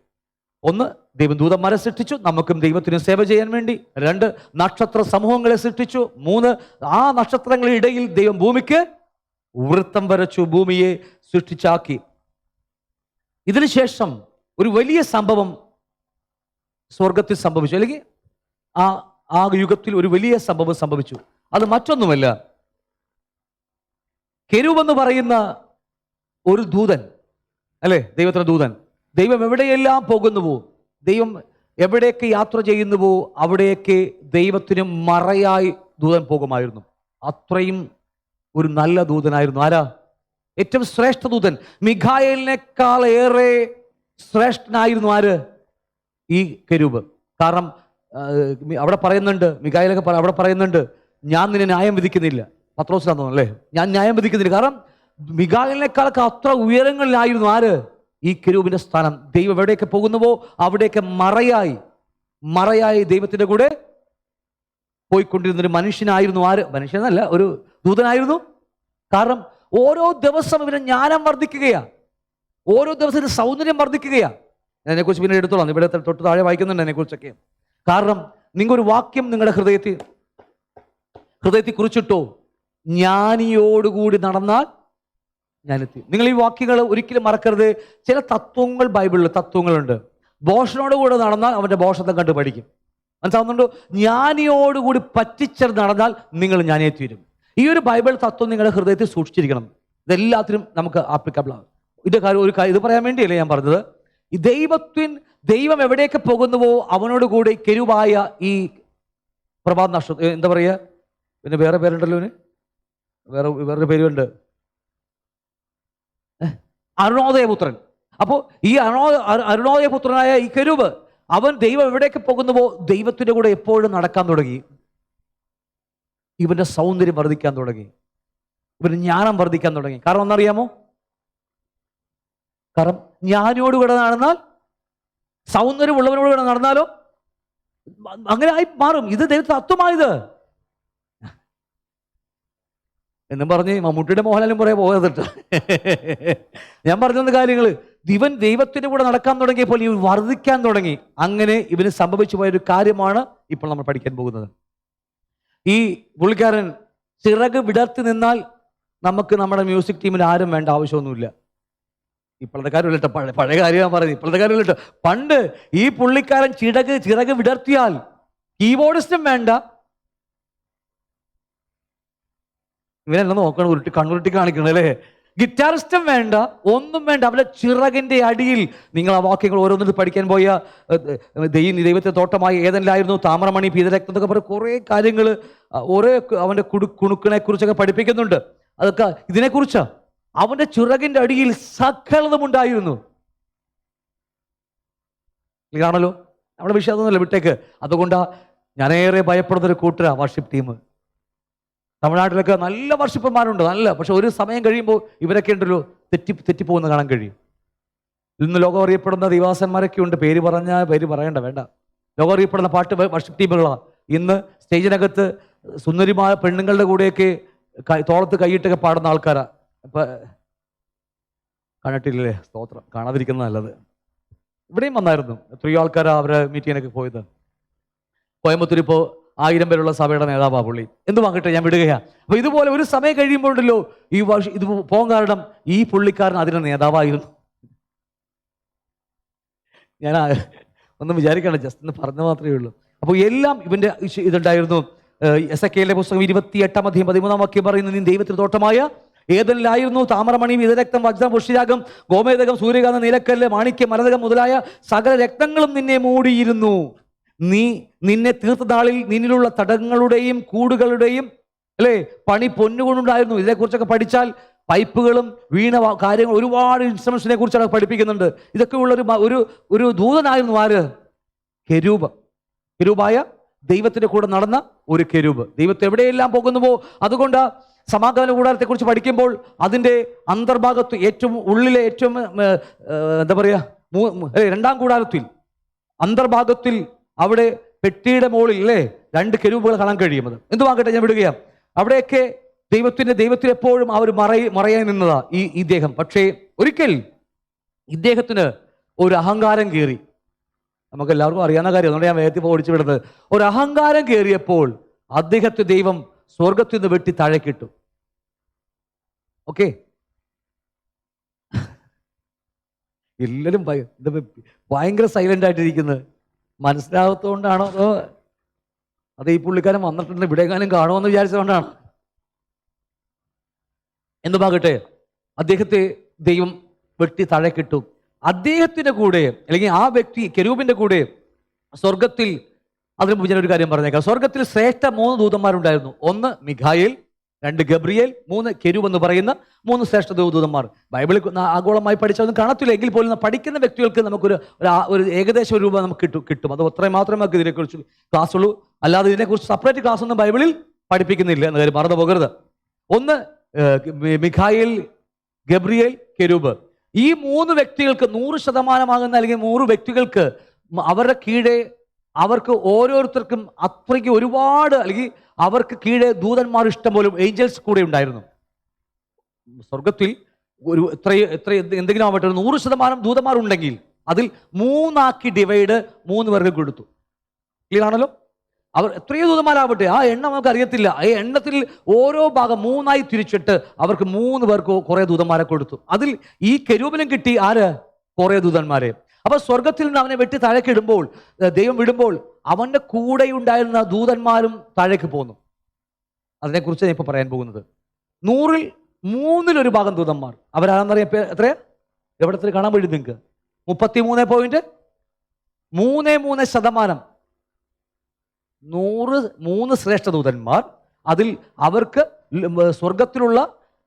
1, ദൈവം ദൂതന്മാരെ സൃഷ്ടിച്ചു നമുക്കും ദൈവത്തിന് സേവ ചെയ്യാൻ വേണ്ടി. 2, നക്ഷത്ര സമൂഹങ്ങളെ സൃഷ്ടിച്ചു. 3, ആ നക്ഷത്രങ്ങളുടെ ഇടയിൽ ദൈവം ഭൂമിക്ക് വൃത്തം വരച്ചു, ഭൂമിയെ സൃഷ്ടിച്ചാക്കി. ഇതിനുശേഷം ഒരു വലിയ സംഭവം സ്വർഗത്തിൽ സംഭവിച്ചു, അല്ലെങ്കിൽ ആ യുഗത്തിൽ ഒരു വലിയ സംഭവം സംഭവിച്ചു. അത് മറ്റൊന്നുമല്ല, കെരൂബ് എന്ന് പറയുന്ന ഒരു ദൂതൻ, അല്ലേ? ദൈവത്തിന്റെ ദൂതൻ. ദൈവം എവിടെയെല്ലാം പോകുന്നുവോ, ദൈവം എവിടെയൊക്കെ യാത്ര ചെയ്യുന്നുവോ അവിടെയൊക്കെ ദൈവത്തിന് മറയായി ദൂതൻ പോകുമായിരുന്നു. അത്രയും ഒരു നല്ല ദൂതനായിരുന്നു. ആരാ? ഏറ്റവും ശ്രേഷ്ഠ ദൂതൻ. മിഖായേലിനേക്കാൾ ഏറെ ശ്രേഷ്ഠനായിരുന്നു ആര്? ഈ കെരൂബ്. കാരണം അവിടെ പറയുന്നുണ്ട്, മിഖായേലൊക്കെ അവിടെ പറയുന്നുണ്ട്, ഞാൻ നിന്നെ ന്യായം വിധിക്കുന്നില്ല. പത്രോസിലാന്ന് തോന്നുന്നു അല്ലേ? ഞാൻ ന്യായം വിധിക്കുന്നില്ല. കാരണം മിഖായേലിനേക്കാളൊക്കെ അത്ര ഉയരങ്ങളിലായിരുന്നു ആര്? ഈ കെരൂബിന്റെ സ്ഥാനം. ദൈവം എവിടെയൊക്കെ പോകുന്നുവോ അവിടെയൊക്കെ മറയായി ദൈവത്തിന്റെ കൂടെ പോയിക്കൊണ്ടിരുന്നൊരു മനുഷ്യനായിരുന്നു. ആര്? മനുഷ്യനല്ല, ഒരു ദൂതനായിരുന്നു. കാരണം ഓരോ ദിവസം ഇവന് ജ്ഞാനം വർദ്ധിക്കുകയാണ്, ഓരോ ദിവസത്തിന് സൗന്ദര്യം വർദ്ധിക്കുകയാണ്. അതിനെക്കുറിച്ച് പിന്നെ എടുത്തോളാം, ഇവിടെ തൊട്ട് താഴെ വായിക്കുന്നുണ്ട് അതിനെക്കുറിച്ചൊക്കെ. കാരണം നിങ്ങൾ ഒരു വാക്യം നിങ്ങളുടെ ഹൃദയത്തിൽ കുറിച്ചിട്ടോ, ജ്ഞാനിയോടുകൂടി നടന്നാൽ ഞാനെത്തി. നിങ്ങൾ ഈ വാക്യങ്ങൾ ഒരിക്കലും മറക്കരുത്. ചില തത്വങ്ങൾ ബൈബിളിൽ തത്വങ്ങളുണ്ട്. ഭോഷനോടുകൂടെ നടന്നാൽ അവൻ്റെ ഭോഷത്തെ കണ്ട് പഠിക്കും. മനസ്സിലാവുന്നുണ്ടോ? ജ്ഞാനിയോടുകൂടി പറ്റിച്ചേർന്ന് നടന്നാൽ നിങ്ങൾ ജ്ഞാനിയെ തീരും. ഈ ഒരു ബൈബിൾ തത്വം നിങ്ങളുടെ ഹൃദയത്തിൽ സൂക്ഷിച്ചിരിക്കണം. ഇതെല്ലാത്തിനും നമുക്ക് ആപ്ലിക്കബിൾ ആകും. ഇതിന്റെ കാര്യം ഇത് പറയാൻ വേണ്ടിയല്ലേ ഞാൻ പറഞ്ഞത്. ഈ ദൈവം എവിടെയൊക്കെ പോകുന്നുവോ അവനോട് കൂടി കെരൂബായ ഈ പ്രഭാത നക്ഷത്രം, എന്താ പറയുക, പിന്നെ വേറെ പേരുണ്ടല്ലോ, വേറൊരു പേരുണ്ട്, അരുണോദയപുത്രൻ. അപ്പോൾ ഈ അരുണോദയപുത്രനായ ഈ കെരൂബ്, അവൻ ദൈവം എവിടേക്ക് പോകുന്നുവോ ദൈവത്തിന്റെ കൂടെ എപ്പോഴും നടക്കാൻ തുടങ്ങി. ഇവന്റെ സൗന്ദര്യം വർദ്ധിക്കാൻ തുടങ്ങി, ഇവന്റെ ജ്ഞാനം വർദ്ധിക്കാൻ തുടങ്ങി. കാരണം ഒന്നറിയാമോ? കാരണം ജ്ഞാനിയോടുകൂടെ നടന്നാൽ, സൗന്ദര്യമുള്ളവനോടുകൂടെ നടന്നാലോ അങ്ങനെ ആയി മാറും. ഇത് തത്വമായത് എന്നും പറഞ്ഞ് മമ്മൂട്ടിയുടെ മോഹൻലാലും കുറേ പോകത്തിട്ട് ഞാൻ പറഞ്ഞ കാര്യങ്ങൾ. ഇവൻ ദൈവത്തിന്റെ കൂടെ നടക്കാൻ തുടങ്ങിയപ്പോൾ ഇവൻ വർദ്ധിക്കാൻ തുടങ്ങി. അങ്ങനെ ഇവന് സംഭവിച്ചു പോയൊരു കാര്യമാണ് ഇപ്പോൾ നമ്മൾ പഠിക്കാൻ പോകുന്നത്. ഈ പുള്ളിക്കാരൻ ചിറക് വിടർത്തി നിന്നാൽ നമുക്ക് നമ്മുടെ മ്യൂസിക് ടീമിൽ ആരും വേണ്ട ആവശ്യമൊന്നുമില്ല. ഇപ്പോഴത്തെ കാര്യമില്ല കേട്ടോ, പഴയ കാര്യമാണ് പറയുന്നത്. ഇപ്പോഴത്തെ കാര്യമില്ല കേട്ടോ. പണ്ട് ഈ പുള്ളിക്കാരൻ ചിറക് വിടർത്തിയാൽ കീബോർഡിസ്റ്റും വേണ്ട, ഇവനെല്ലാം നോക്കണം, കണ്ണുരുട്ടി കാണിക്കണം അല്ലേ, ഗിറ്റാറിസ്റ്റും വേണ്ട, ഒന്നും വേണ്ട. അവരുടെ ചിറകിന്റെ അടിയിൽ നിങ്ങൾ ആ വാക്യങ്ങൾ ഓരോന്നിട്ട് പഠിക്കാൻ പോയ ദൈവത്തെ തോട്ടമായി ഏതെല്ലായിരുന്നു, താമ്രമണി, പീതരക്തം എന്നൊക്കെ പറഞ്ഞ കുറേ കാര്യങ്ങൾ ഓരോ അവൻ്റെ കുണുക്കിനെ കുറിച്ചൊക്കെ പഠിപ്പിക്കുന്നുണ്ട്. അതൊക്കെ ഇതിനെക്കുറിച്ചാണ്. അവന്റെ ചിറകിന്റെ അടിയിൽ സകലതുമുണ്ടായിരുന്നു. ക്ലിയറാണല്ലോ? നമ്മുടെ വിഷയം അതൊന്നുമല്ല, വിട്ടേക്ക്. അതുകൊണ്ടാ ഞാനേറെ ഭയപ്പെടുന്നൊരു കൂട്ടരാ വർഷിപ്പ് ടീം. തമിഴ്നാട്ടിലൊക്കെ നല്ല വർഷിപ്പന്മാരുണ്ട്, നല്ല. പക്ഷെ ഒരു സമയം കഴിയുമ്പോൾ ഇവരൊക്കെ ഉണ്ടല്ലോ തെറ്റിപ്പോകുന്ന കാണാൻ കഴിയും. ഇന്ന് ലോകം അറിയപ്പെടുന്ന ദിവാസന്മാരൊക്കെ ഉണ്ട്, പേര് പറയണ്ട, വേണ്ട. ലോകം അറിയപ്പെടുന്ന പാട്ട് വർഷിപ്പ് ടീമുകളാണ്. ഇന്ന് സ്റ്റേജിനകത്ത് സുന്ദരിമായ പെണ്ണുങ്ങളുടെ കൂടെയൊക്കെ തോളത്ത് കൈയിട്ടൊക്കെ പാടുന്ന ആൾക്കാരാ. ഇപ്പൊ കണ്ടിട്ടില്ലേ? സ്തോത്രം. കാണാതിരിക്കുന്ന നല്ലത്. ഇവിടെയും വന്നായിരുന്നു. എത്രയോ ആൾക്കാരാണ് അവരെ മീറ്റ് ചെയ്യാനൊക്കെ പോയത്. കോയമ്പത്തൂർ ഇപ്പോൾ 1000 പേരുള്ള സഭയുടെ നേതാവാ പുള്ളി. എന്തുവാകട്ടെ, ഞാൻ വിടുകയാ. അപ്പൊ ഇതുപോലെ ഒരു സമയം കഴിയുമ്പോഴല്ലോ ഈ ഇത് പോകാൻ കാരണം ഈ പുള്ളിക്കാരൻ അതിന് നേതാവായിരുന്നു. ഞാൻ ഒന്നും വിചാരിക്കണം, ജസ്റ്റ് ഒന്ന് പറഞ്ഞ മാത്രമേ ഉള്ളൂ. അപ്പോൾ എല്ലാം ഇവന്റെ ഇതുണ്ടായിരുന്നു. എസെക്കിയേലിന്റെ പുസ്തകം 28-ാം അധ്യായം 13-ാം വാക്യം പറയുന്നു, നീ ദൈവത്തിന് തോട്ടമായ ഏദനിലായിരുന്നു. താമരമണിയും ഇതരക്തം വജ്രം പുഷ്ടിരാഗം ഗോമേതകം സൂര്യകാന്തം നീലക്കല്ല് മാണിക്യം മരതകം മുതലായ സകല രക്തങ്ങളും നിന്നെ മൂടിയിരുന്നു. നിന്നെ തീർത്ത നാളിൽ നിന്നിലുള്ള തടങ്ങളുടെയും കൂടുകളുടെയും പണി പൊന്നുകൊണ്ടുണ്ടായിരുന്നു. ഇതിനെക്കുറിച്ചൊക്കെ പഠിച്ചാൽ പൈപ്പുകളും വീണ കാര്യങ്ങൾ ഒരുപാട് ഇൻസ്ട്രുമെന്റ്സിനെ കുറിച്ചാണ് പഠിപ്പിക്കുന്നുണ്ട്. ഇതൊക്കെ ഉള്ള ഒരു ദൂതനായിരുന്നു ആര്? കെരൂബ്. കെരൂബായ ദൈവത്തിന്റെ കൂടെ നടന്ന ഒരു കെരൂബ്. ദൈവത്തെ എവിടെയെല്ലാം പോകുന്നുവോ, അതുകൊണ്ട് സമാഗമന കൂടാരത്തെ കുറിച്ച് പഠിക്കുമ്പോൾ അതിന്റെ അന്തർഭാഗത്ത് ഏറ്റവും ഉള്ളിലെ ഏറ്റവും എന്താ പറയാ 2-ാം കൂടാരത്തിൽ അന്തർഭാഗത്തിൽ അവിടെ പെട്ടിയുടെ മുകളിൽ 2 കെരൂബുകൾ കാണാൻ കഴിയുന്നത്. എന്തുവാകട്ടെ, ഞാൻ വിടുകയാണ്. അവിടെയൊക്കെ ദൈവത്തിന് എപ്പോഴും അവർ മറയാൻ നിന്നതാ ഈ ഇദ്ദേഹം. പക്ഷേ ഒരിക്കൽ ഇദ്ദേഹത്തിന് ഒരു അഹങ്കാരം കയറി. നമുക്ക് എല്ലാവർക്കും അറിയാവുന്ന കാര്യം, അതുകൊണ്ട് ഞാൻ വേഗത്തിൽ ഓടിച്ചു വിടുന്നത്. ഒരു അഹങ്കാരം കയറിയപ്പോൾ അദ്ദേഹത്തെ ദൈവം സ്വർഗത്തിൽ നിന്ന് വെട്ടി താഴേക്കിട്ടു. ഓക്കെ, എല്ലാവരും ഭയങ്കര സൈലന്റ് ആയിട്ടിരിക്കുന്നത് മനസ്സിലാകത്തോണ്ടാണോ അതോ ഈ പുള്ളിക്കാരൻ വന്നിട്ടുണ്ട് ഇവിടെയെങ്ങാനും കാണുമെന്ന് വിചാരിച്ചുകൊണ്ടാണ്? എന്തുമാകട്ടെ, അദ്ദേഹത്തെ ദൈവം വെട്ടി താഴേക്കിട്ടു. അദ്ദേഹത്തിന്റെ കൂടെ അല്ലെങ്കിൽ ആ വ്യക്തി കെരൂബിന്റെ കൂടെ സ്വർഗത്തിൽ, അതിന് മുന്നേ ഒരു കാര്യം പറഞ്ഞേക്കാം, സ്വർഗത്തിൽ ശ്രേഷ്ഠ 3 ദൂതന്മാരുണ്ടായിരുന്നു. 1 മിഖായേൽ, 2 ഗബ്രിയേൽ, 3 കെരൂബ് എന്ന് പറയുന്ന 3 ശ്രേഷ്ഠ ദൂതന്മാർ. ബൈബിളിൽ ആഗോളമായി പഠിച്ചതൊന്നും കാണത്തില്ല, എങ്കിൽ പോലും പഠിക്കുന്ന വ്യക്തികൾക്ക് നമുക്കൊരു ഏകദേശം രൂപ നമുക്ക് കിട്ടും. അത് അത്രയും മാത്രമേ നമുക്ക് ഇതിനെക്കുറിച്ച് ക്ലാസ് ഉള്ളൂ. അല്ലാതെ ഇതിനെക്കുറിച്ച് സെപ്പറേറ്റ് ക്ലാസ് ഒന്നും ബൈബിളിൽ പഠിപ്പിക്കുന്നില്ല എന്ന കാര്യം മറന്നു പോകരുത്. 1 മിഖായേൽ, ഗബ്രിയേൽ, കെരൂബ്. ഈ 3 വ്യക്തികൾക്ക് 100% അല്ലെങ്കിൽ 100 വ്യക്തികൾക്ക് അവരുടെ കീഴെ അവർക്ക് ഓരോരുത്തർക്കും അത്രയ്ക്ക് ഒരുപാട് അല്ലെങ്കിൽ അവർക്ക് കീഴെ ദൂതന്മാർ ഇഷ്ടം പോലും ഏഞ്ചൽസ് കൂടെ ഉണ്ടായിരുന്നു. സ്വർഗത്തിൽ ഒരു എത്ര എന്തെങ്കിലും ആവട്ടെ 100% ദൂതന്മാർ ഉണ്ടെങ്കിൽ അതിൽ 3 ആക്കി ഡിവൈഡ് 3 പേർക്ക് കൊടുത്തു. ക്ലിയർ ആണല്ലോ? അവർ എത്രയോ ദൂതന്മാരാവട്ടെ, ആ എണ്ണം നമുക്ക് അറിയത്തില്ല. ഈ എണ്ണത്തിൽ ഓരോ ഭാഗം 3 ആയി തിരിച്ചിട്ട് അവർക്ക് 3 പേർക്ക് കുറെ ദൂതന്മാരെ കൊടുത്തു. അതിൽ ഈ കെരൂബിനും കിട്ടി ആര്? കുറെ ദൂതന്മാരെ. അപ്പൊ സ്വർഗത്തിൽ നിന്ന് അവനെ വെട്ടി താഴേക്ക് ഇടുമ്പോൾ, ദൈവം വിടുമ്പോൾ അവന്റെ കൂടെ ഉണ്ടായിരുന്ന ദൂതന്മാരും താഴേക്ക് പോന്നു. അതിനെക്കുറിച്ച് ഞാൻ ഇപ്പൊ പറയാൻ പോകുന്നത്. 100-ൽ 3-ൽ 1 ഭാഗം ദൂതന്മാർ. അവരാണെന്നറിയാം എത്രയാ? എവിടത്തിൽ കാണാൻ പറ്റും നിങ്ങൾക്ക്? 33.33%. 103 ശ്രേഷ്ഠ ദൂതന്മാർ. അതിൽ അവർക്ക് സ്വർഗത്തിലുള്ള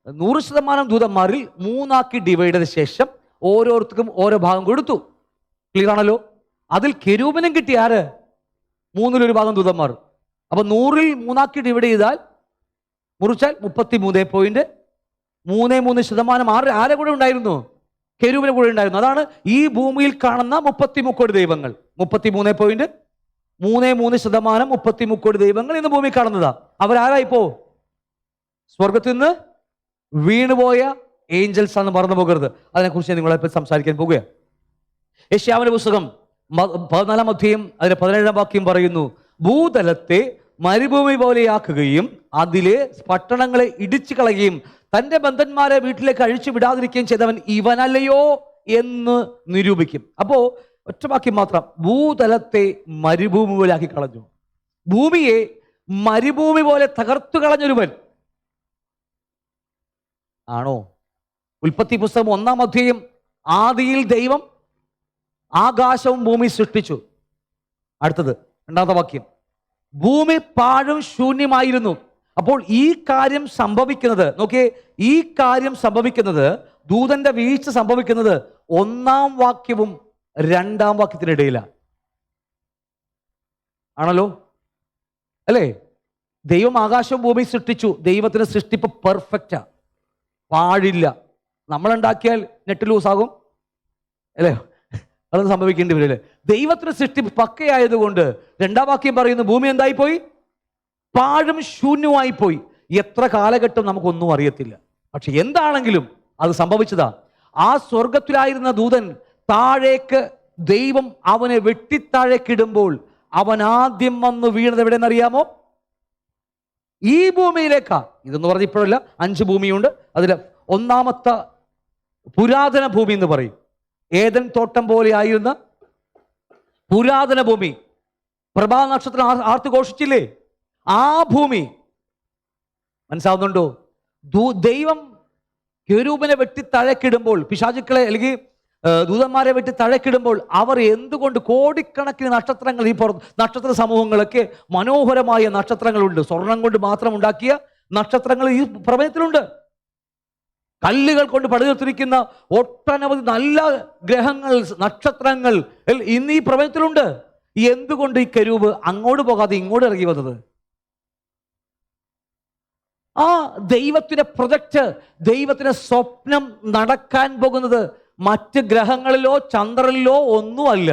100% ദൂതന്മാരിൽ 3 ആക്കി ഡിവൈഡ് ചെയ്ത ശേഷം ഓരോരുത്തർക്കും ഓരോ ഭാഗം കൊടുത്തു. ക്ലിയർ ആണല്ലോ? അതിൽ കെരൂബിനും കിട്ടി ആര്? 3-ൽ 1 ഭാഗം ദൂതന്മാർ. അപ്പൊ 100-ൽ 3 ആക്കി ഡിവൈഡ് ചെയ്താൽ മുറിച്ചാൽ 33.33% ആരെ കൂടെ ഉണ്ടായിരുന്നു? കെരൂബിനെ കൂടെ ഉണ്ടായിരുന്നു. അതാണ് ഈ ഭൂമിയിൽ കാണുന്ന 33 കോടി ദൈവങ്ങൾ. 33.33% 33 കോടി ദൈവങ്ങൾ ഇന്ന് ഭൂമി കാണുന്നതാ. അവരാരായിപ്പോ? സ്വർഗത്തിൽ നിന്ന് വീണുപോയ ഏഞ്ചൽസ് ആണെന്ന് മറന്നു പോകരുത്. അതിനെക്കുറിച്ച് നിങ്ങളെ സംസാരിക്കാൻ പോകുകയാണ്. യെശയ്യാവിന്റെ പുസ്തകം 14-ാം അധ്യായം അതിന്റെ 17-ാം വാക്യം പറയുന്നു, ഭൂതലത്തെ മരുഭൂമി പോലെയാക്കുകയും അതിലെ പട്ടണങ്ങളെ ഇടിച്ചു കളയുകയും തന്റെ ബന്ധന്മാരെ വീട്ടിലേക്ക് അഴിച്ചു വിടാതിരിക്കുകയും ചെയ്തവൻ ഇവനല്ലയോ എന്ന് നിരൂപിക്കും. അപ്പോ ഒറ്റവാക്യം മാത്രം, ഭൂതലത്തെ മരുഭൂമി പോലെ ആക്കി കളഞ്ഞു. ഭൂമിയെ മരുഭൂമി പോലെ തകർത്തു കളഞ്ഞൊരുവൻ ആണോ? ഉൽപ്പത്തി പുസ്തകം 1-ാം അധ്യായം, ആദിയിൽ ദൈവം ആകാശവും ഭൂമി സൃഷ്ടിച്ചു. അടുത്തത് 2-ാമത്തെ വാക്യം, ഭൂമി പാഴും ശൂന്യമായിരുന്നു. അപ്പോൾ ഈ കാര്യം സംഭവിക്കുന്നത്, നോക്കിയേ, ഈ കാര്യം സംഭവിക്കുന്നത്, ദൂതന്റെ വീഴ്ച സംഭവിക്കുന്നത് 1-ാം വാക്യവും 2-ാം വാക്യത്തിനിടയിലാണ്. ആണല്ലോ അല്ലേ? ദൈവം ആകാശവും ഭൂമി സൃഷ്ടിച്ചു. ദൈവത്തിന്റെ സൃഷ്ടിപ്പ് പെർഫെക്റ്റാ, പാടില്ല. നമ്മളുണ്ടാക്കിയാൽ നെറ്റ് ലൂസാകും അല്ലേ? അതൊന്നും സംഭവിക്കേണ്ടി വരില്ലേ? ദൈവത്തിന്റെ സൃഷ്ടിപ്പ് പക്കയായതുകൊണ്ട് 2-ാം വാക്യം പറയുന്നു, ഭൂമി എന്തായിപ്പോയി? പാഴും ശൂന്യമായി പോയി. എത്ര കാലഘട്ടം നമുക്കൊന്നും അറിയത്തില്ല. പക്ഷെ എന്താണെങ്കിലും അത് സംഭവിച്ചതാ. ആ സ്വർഗത്തിലായിരുന്ന ദൂതൻ താഴേക്ക് ദൈവം അവനെ വെട്ടിത്താഴേക്കിടുമ്പോൾ അവൻ ആദ്യം വന്ന് വീണത് എവിടെയെന്നറിയാമോ? ഈ ഭൂമിയിലേക്കാ. ഇതെന്ന് പറഞ്ഞ ഇപ്പോഴല്ല, 5 ഭൂമിയുണ്ട്. അതിൽ ഒന്നാമത്തെ പുരാതന ഭൂമി എന്ന് പറയും. ഏദൻ തോട്ടം പോലെ ആയിരുന്ന പുരാതന ഭൂമി. പ്രഭാ നക്ഷത്രം ആർത്ത് ഘോഷിച്ചില്ലേ? ആ ഭൂമി. മനസ്സിലാവുന്നുണ്ടോ? ദൈവം കെരൂബിനെ വെട്ടി തഴക്കിടുമ്പോൾ, പിശാചുക്കളെ അല്ലെങ്കിൽ ദൂതന്മാരെ വെട്ടി തഴക്കിടുമ്പോൾ, അവർ എന്തുകൊണ്ട് കോടിക്കണക്കിന് നക്ഷത്രങ്ങൾ, ഈ നക്ഷത്ര സമൂഹങ്ങളൊക്കെ മനോഹരമായ നക്ഷത്രങ്ങളുണ്ട്. സ്വർണം കൊണ്ട് മാത്രം ഉണ്ടാക്കിയ നക്ഷത്രങ്ങൾ ഈ പ്രപഞ്ചത്തിലുണ്ട്. കല്ലുകൾ കൊണ്ട് പടുതീർത്തിരിക്കുന്ന ഒട്ടനവധി നല്ല ഗ്രഹങ്ങൾ, നക്ഷത്രങ്ങൾ ഇന്ന് ഈ പ്രപഞ്ചത്തിലുണ്ട്. എന്തുകൊണ്ട് ഈ കെരൂബ് അങ്ങോട്ട് പോകാതെ ഇങ്ങോട്ട് ഇറങ്ങി വന്നത്? ആ ദൈവത്തിന്റെ പ്രൊജക്റ്റ്, ദൈവത്തിന്റെ സ്വപ്നം നടക്കാൻ പോകുന്നത് മറ്റ് ഗ്രഹങ്ങളിലോ ചന്ദ്രനിലോ ഒന്നുമല്ല.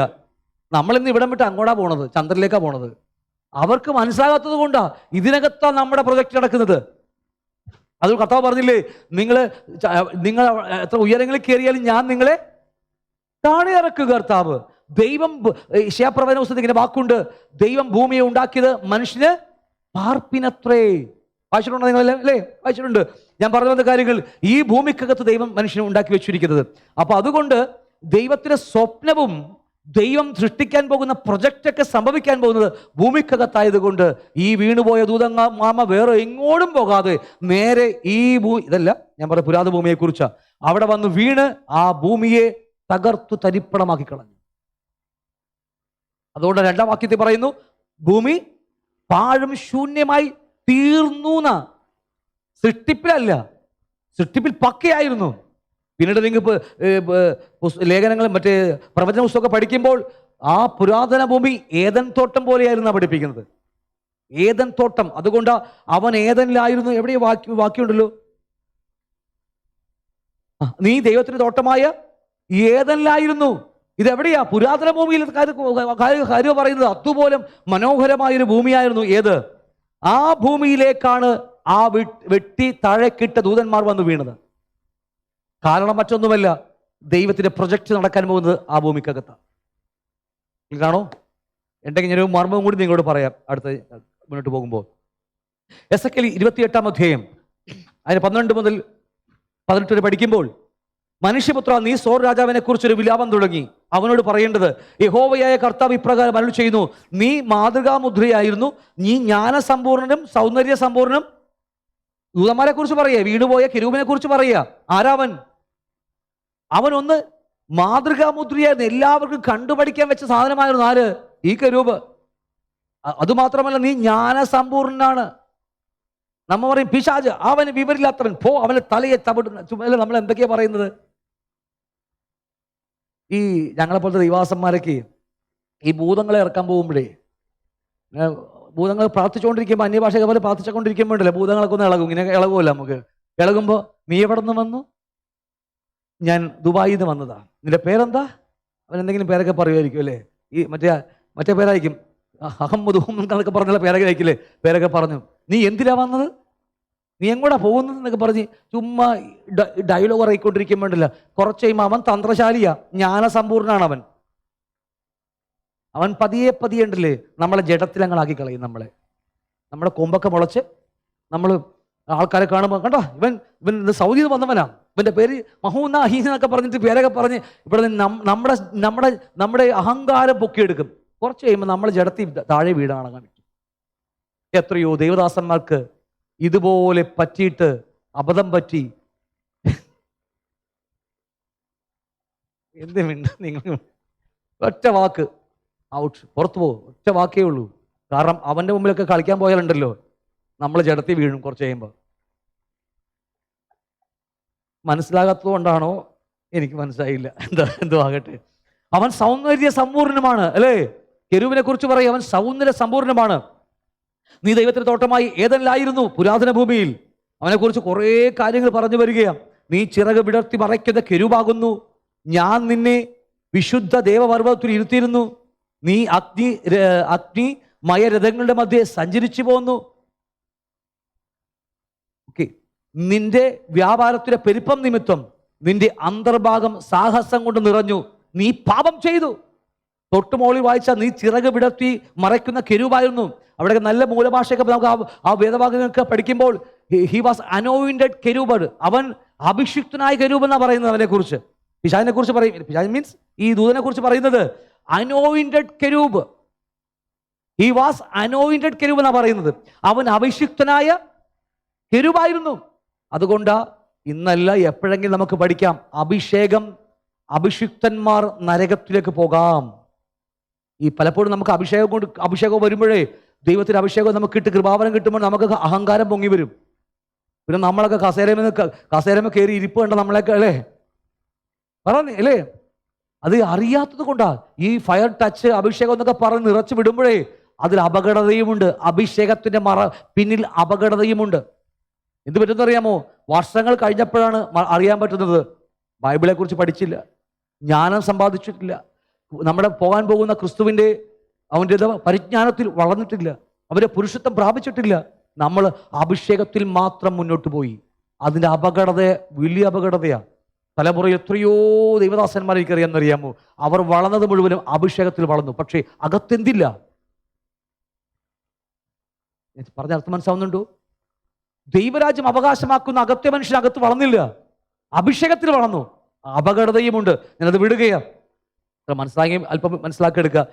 നമ്മളിന്ന് ഇവിടം വിട്ട് അങ്ങോട്ടാ പോണത്, ചന്ദ്രനിലേക്കാ പോണത്. അവർക്ക് മനസ്സിലാകാത്തത് കൊണ്ടാ ഇതിനകത്താ നമ്മുടെ പ്രൊജക്റ്റ് നടക്കുന്നത്. അത് കർത്താവ് പറഞ്ഞില്ലേ, നിങ്ങൾ എത്ര ഉയരങ്ങളിൽ കയറിയാലും ഞാൻ നിങ്ങളെ താഴെ ഇറക്കുക. കർത്താവ് ദൈവം യശയ്യാപ്രവചന പുസ്തകത്തിൽ ഇങ്ങനെ വാക്കുണ്ട്, ദൈവം ഭൂമിയെ ഉണ്ടാക്കിയത് മനുഷ്യന് പാർപ്പിനത്രേ. വായിച്ചിട്ടുണ്ടോ നിങ്ങൾ? അല്ലേ, വായിച്ചിട്ടുണ്ട്. ഞാൻ പറഞ്ഞു വന്ന കാര്യങ്ങൾ, ഈ ഭൂമിക്കകത്ത് ദൈവം മനുഷ്യനെ ഉണ്ടാക്കി വെച്ചിരിക്കുന്നത്. അപ്പൊ അതുകൊണ്ട് ദൈവത്തിന്റെ സ്വപ്നവും ദൈവം സൃഷ്ടിക്കാൻ പോകുന്ന പ്രൊജക്റ്റൊക്കെ സംഭവിക്കാൻ പോകുന്നത് ഭൂമിക്കകത്തായതുകൊണ്ട് ഈ വീണുപോയ ദൂതമാമ വേറെ എങ്ങോട്ടും പോകാതെ നേരെ ഈ ഇതല്ല ഞാൻ പറഞ്ഞ പുരാതന ഭൂമിയെ കുറിച്ചാ, അവിടെ വന്ന് വീണ് ആ ഭൂമിയെ തകർത്തു തരിപ്പണമാക്കി കളഞ്ഞു. അതുകൊണ്ട് 2-ാം വാക്യത്തിൽ പറയുന്നു, ഭൂമി പാഴും ശൂന്യമായി തീർന്നു. സൃഷ്ടിപ്പിലല്ല, സൃഷ്ടിപ്പിൽ പക്കയായിരുന്നു. പിന്നീട് നിങ്ങൾക്ക് ലേഖനങ്ങളും മറ്റേ പ്രവചന പുസ്തകമൊക്കെ പഠിക്കുമ്പോൾ ആ പുരാതന ഭൂമി ഏദൻ തോട്ടം പോലെയായിരുന്നു പഠിപ്പിക്കുന്നത്. ഏദൻ തോട്ടം. അതുകൊണ്ട് അവൻ ഏദനിലായിരുന്നു. എവിടെയോ വാക്യമുണ്ടല്ലോ, നീ ദൈവത്തിന്റെ തോട്ടമായ ഏദനിലായിരുന്നു. ഇതെവിടെയാ? പുരാതന ഭൂമിയിൽ കാര്യം പറയുന്നത്. അതുപോലെ മനോഹരമായൊരു ഭൂമിയായിരുന്നു ഏത്? ആ ഭൂമിയിലേക്കാണ് ആ വെട്ടി താഴേക്കിട്ട ദൂതന്മാർ വന്ന് വീണത്. കാരണം മറ്റൊന്നുമല്ല, ദൈവത്തിന്റെ പ്രൊജക്റ്റ് നടക്കാൻ പോകുന്നത് ആ ഭൂമിക്കകത്താണ്. കാണോ? ഉണ്ടെങ്കിൽ ഞാനൊരു മർമ്മവും കൂടി നിങ്ങളോട് പറയാം അടുത്ത മുന്നോട്ട് പോകുമ്പോൾ. എസെക്കിയേൽ 28-ാം അധ്യായം അതിന് 12 മുതൽ 18 വരെ പഠിക്കുമ്പോൾ, മനുഷ്യപുത്ര, നീ സോർ രാജാവിനെ കുറിച്ചൊരു വിലാപം തുടങ്ങി. അവനോട് പറയേണ്ടത്, യഹോവയായ കർത്താവ് ഇപ്രകാരം അരുളി ചെയ്യുന്നു, നീ മാതൃകാമുദ്രയായിരുന്നു, നീ ജ്ഞാനസമ്പൂർണനും സൗന്ദര്യ സമ്പൂർണനും. ദൂതന്മാരെ കുറിച്ച് പറയുക, വീണുപോയ കെരൂബിനെ കുറിച്ച് പറയുക. ആരാവൻ? അവനൊന്ന് മാതൃകാമുദ്രയായിരുന്നു, എല്ലാവർക്കും കണ്ടുപഠിക്കാൻ വെച്ച സാധനമായിരുന്നു. ആര്? ഈ കെരൂബ്. അതുമാത്രമല്ല, നീ ജ്ഞാനസമ്പൂർണനാണ്. നമ്മൾ പറയും പിശാച്, അവന് വിവരില്ലാത്തവൻ, പോ അവനെ തലയെ തവിടുന്ന. നമ്മൾ എന്തൊക്കെയാ പറയുന്നത്? ഈ ഞങ്ങളെപ്പോലത്തെ ദൈവാസന്മാരൊക്കെ ഈ ഭൂതങ്ങളെ ഇറക്കാൻ പോകുമ്പോഴേ, ഭൂതങ്ങൾ പ്രാർത്ഥിച്ചുകൊണ്ടിരിക്കുമ്പോൾ, അന്യഭാഷയൊക്കെ പോലെ പ്രാർത്ഥിച്ചുകൊണ്ടിരിക്കുമ്പോഴല്ലേ ഭൂതങ്ങളൊക്കെ ഒന്ന് ഇളകും. ഇങ്ങനെ ഇളകുമല്ലോ നമുക്ക്. ഇളകുമ്പോൾ, നീ എവിടെ നിന്ന് വന്നു? ഞാൻ ദുബായിൽ നിന്ന് വന്നതാ. നിന്റെ പേരെന്താ? അവൻ എന്തെങ്കിലും പേരൊക്കെ പറയുമായിരിക്കും അല്ലേ? ഈ മറ്റേ പേരായിരിക്കും, അഹമ്മദ് എന്നൊക്കെ പറഞ്ഞുള്ള പേരൊക്കെ ആയിരിക്കില്ലേ? പേരൊക്കെ പറഞ്ഞു. നീ എന്തിനാ വന്നത്? നീ എങ്ങോട്ടാ പോകുന്നത് എന്നൊക്കെ പറഞ്ഞ് ചുമ്മാ ഡയലോഗ് ഇറക്കിക്കൊണ്ടിരിക്കുമ്പോണ്ടല്ല, കുറച്ച് കഴിയുമ്പോൾ അവൻ തന്ത്രശാലിയാ, ജ്ഞാനസമ്പൂർണ്ണാണ് അവൻ. അവൻ പതിയെ ഉണ്ടല്ലേ നമ്മളെ ജഡത്തിലങ്ങളാക്കി കളയും. നമ്മുടെ കൊമ്പൊക്കെ മുളച്ച് നമ്മൾ ആൾക്കാരെ കാണുമ്പോൾ, കണ്ടോ ഇവൻ സൗദിയിൽ നിന്ന് വന്നവനാ, ഇവന്റെ പേര് മഹൂന്ന അഹീൻ എന്നൊക്കെ പറഞ്ഞിട്ട് പേരൊക്കെ പറഞ്ഞ് ഇവിടെ നമ്മുടെ അഹങ്കാരം പൊക്കിയെടുക്കും. കുറച്ച് കഴിയുമ്പോൾ നമ്മൾ ജഡത്തിൽ താഴെ വീടാണ് കാണിക്കും. എത്രയോ ദേവദാസന്മാർക്ക് ഇതുപോലെ പറ്റിയിട്ട് അബദ്ധം പറ്റി. എന്തുമില്ല, നിങ്ങൾ ഒറ്റ വാക്ക് ഔട്ട്, പുറത്തു പോകും. ഒറ്റ വാക്കേ ഉള്ളൂ. കാരണം അവന്റെ മുമ്പിലൊക്കെ കളിക്കാൻ പോയാലുണ്ടല്ലോ, നമ്മൾ ജഡത്തിൽ വീഴും കുറച്ച് കഴിയുമ്പോൾ. മനസ്സിലാകാത്തത് കൊണ്ടാണോ എനിക്ക് മനസ്സിലായില്ല, എന്തോ ആകട്ടെ. അവൻ സൗന്ദര്യ സമ്പൂർണമാണ് അല്ലേ? കെരൂബിനെ കുറിച്ച് പറയും, അവൻ സൗന്ദര്യ സമ്പൂർണമാണ്. നീ ദൈവത്തിന്റെ തോട്ടമായി ഏതെല്ലായിരുന്നു പുരാതന ഭൂമിയിൽ. അവനെ കുറിച്ച് കുറേ കാര്യങ്ങൾ പറഞ്ഞു വരികയാണ്. നീ ചിറക് വിടർത്തി മറയ്ക്കുന്ന കെരൂബാകുന്നു. ഞാൻ നിന്നെ വിശുദ്ധ ദേവപർവ്വതത്തിൽ ഇരുത്തിയിരുന്നു. നീ അഗ്നിമയരഥങ്ങളുടെ മധ്യേ സഞ്ചരിച്ചു പോന്നു. ഓക്കെ, നിന്റെ വ്യാപാരത്തിന്റെ പെരുപ്പം നിമിത്തം നിന്റെ അന്തർഭാഗം സാഹസം കൊണ്ട് നിറഞ്ഞു. നീ പാപം ചെയ്തു. തൊട്ടുമോളിൽ വായിച്ചാൽ നീ ചിറക് വിടർത്തി മറയ്ക്കുന്ന കെരൂബായിരുന്നു. അവിടെ നല്ല മൂലഭാഷയൊക്കെ നമുക്ക് ആ വേദഭാഗങ്ങളൊക്കെ പഠിക്കുമ്പോൾ ഹി വാസ് അനോയിന്റഡ് കെരൂബ്. അവൻ അഭിഷിക്തനായ കെരൂബ് എന്നാണ് പറയുന്നത് അവനെ കുറിച്ച്. പിശാചിനെ കുറിച്ച് പറയും, പിശാച് മീൻസ് ഈ ദൂതനെ കുറിച്ച് പറയുന്നത് anointed cherub. He was anointed cherub എന്നാണ് പറയുന്നത്. അവൻ അഭിഷിക്തനായ കെരൂബായിരുന്നു. അതുകൊണ്ട് ഇന്നല്ല എപ്പോഴെങ്കിലും നമുക്ക് പഠിക്കാം, അഭിഷിക്തന്മാർ നരകത്തിലേക്ക് പോകാം. ഈ പലപ്പോഴും നമുക്ക് അഭിഷേകം വരുമ്പോഴേ, ദൈവത്തിന് അഭിഷേകം നമുക്ക് കൃപാവരം കിട്ടുമ്പോൾ നമുക്ക് അഹങ്കാരം പൊങ്ങി വരും. പിന്നെ നമ്മളൊക്കെ കസേരമേ കയറി ഇരിപ്പ് കണ്ട നമ്മളൊക്കെ അല്ലേ അല്ലേ, അത് അറിയാത്തത് കൊണ്ടാ ഈ ഫയർ ടച്ച് അഭിഷേകം എന്നൊക്കെ പറഞ്ഞ് നിറച്ചു വിടുമ്പോഴേ അതിൽ അപകടതയുമുണ്ട്. അഭിഷേകത്തിന്റെ പിന്നിൽ അപകടതയുമുണ്ട്. എന്ത് പറ്റുമെന്നറിയാമോ? വർഷങ്ങൾ കഴിഞ്ഞപ്പോഴാണ് അറിയാൻ പറ്റുന്നത്. ബൈബിളെ കുറിച്ച് പഠിച്ചില്ല, ജ്ഞാനം സമ്പാദിച്ചിട്ടില്ല, നമ്മുടെ പോകാൻ പോകുന്ന ക്രിസ്തുവിൻ്റെ അവൻ്റെ പരിജ്ഞാനത്തിൽ വളർന്നിട്ടില്ല, അവരെ പുരുഷത്വം പ്രാപിച്ചിട്ടില്ല. നമ്മൾ അഭിഷേകത്തിൽ മാത്രം മുന്നോട്ട് പോയി. അതിൻ്റെ അപകടത വലിയ അപകടതയാണ്. തലമുറയിൽ എത്രയോ ദൈവദാസന്മാരെ എനിക്കറിയാമെന്നറിയാമോ? അവർ വളർന്നത് മുഴുവനും അഭിഷേകത്തിൽ വളർന്നു, പക്ഷേ അകത്തെന്തില്ല. പറഞ്ഞ അർത്ഥം മനസ്സിലാവുന്നുണ്ടോ? ദൈവരാജ്യം അവകാശമാക്കുന്ന അകത്തെ മനുഷ്യൻ അകത്ത് വളർന്നില്ല, അഭിഷേകത്തിൽ വളർന്നു. അപകടതയുമുണ്ട്. ഞാനത് വിടുകയാണ്. മനസ്സിലാക്കി അല്പം മനസ്സിലാക്കിയെടുക്കുക,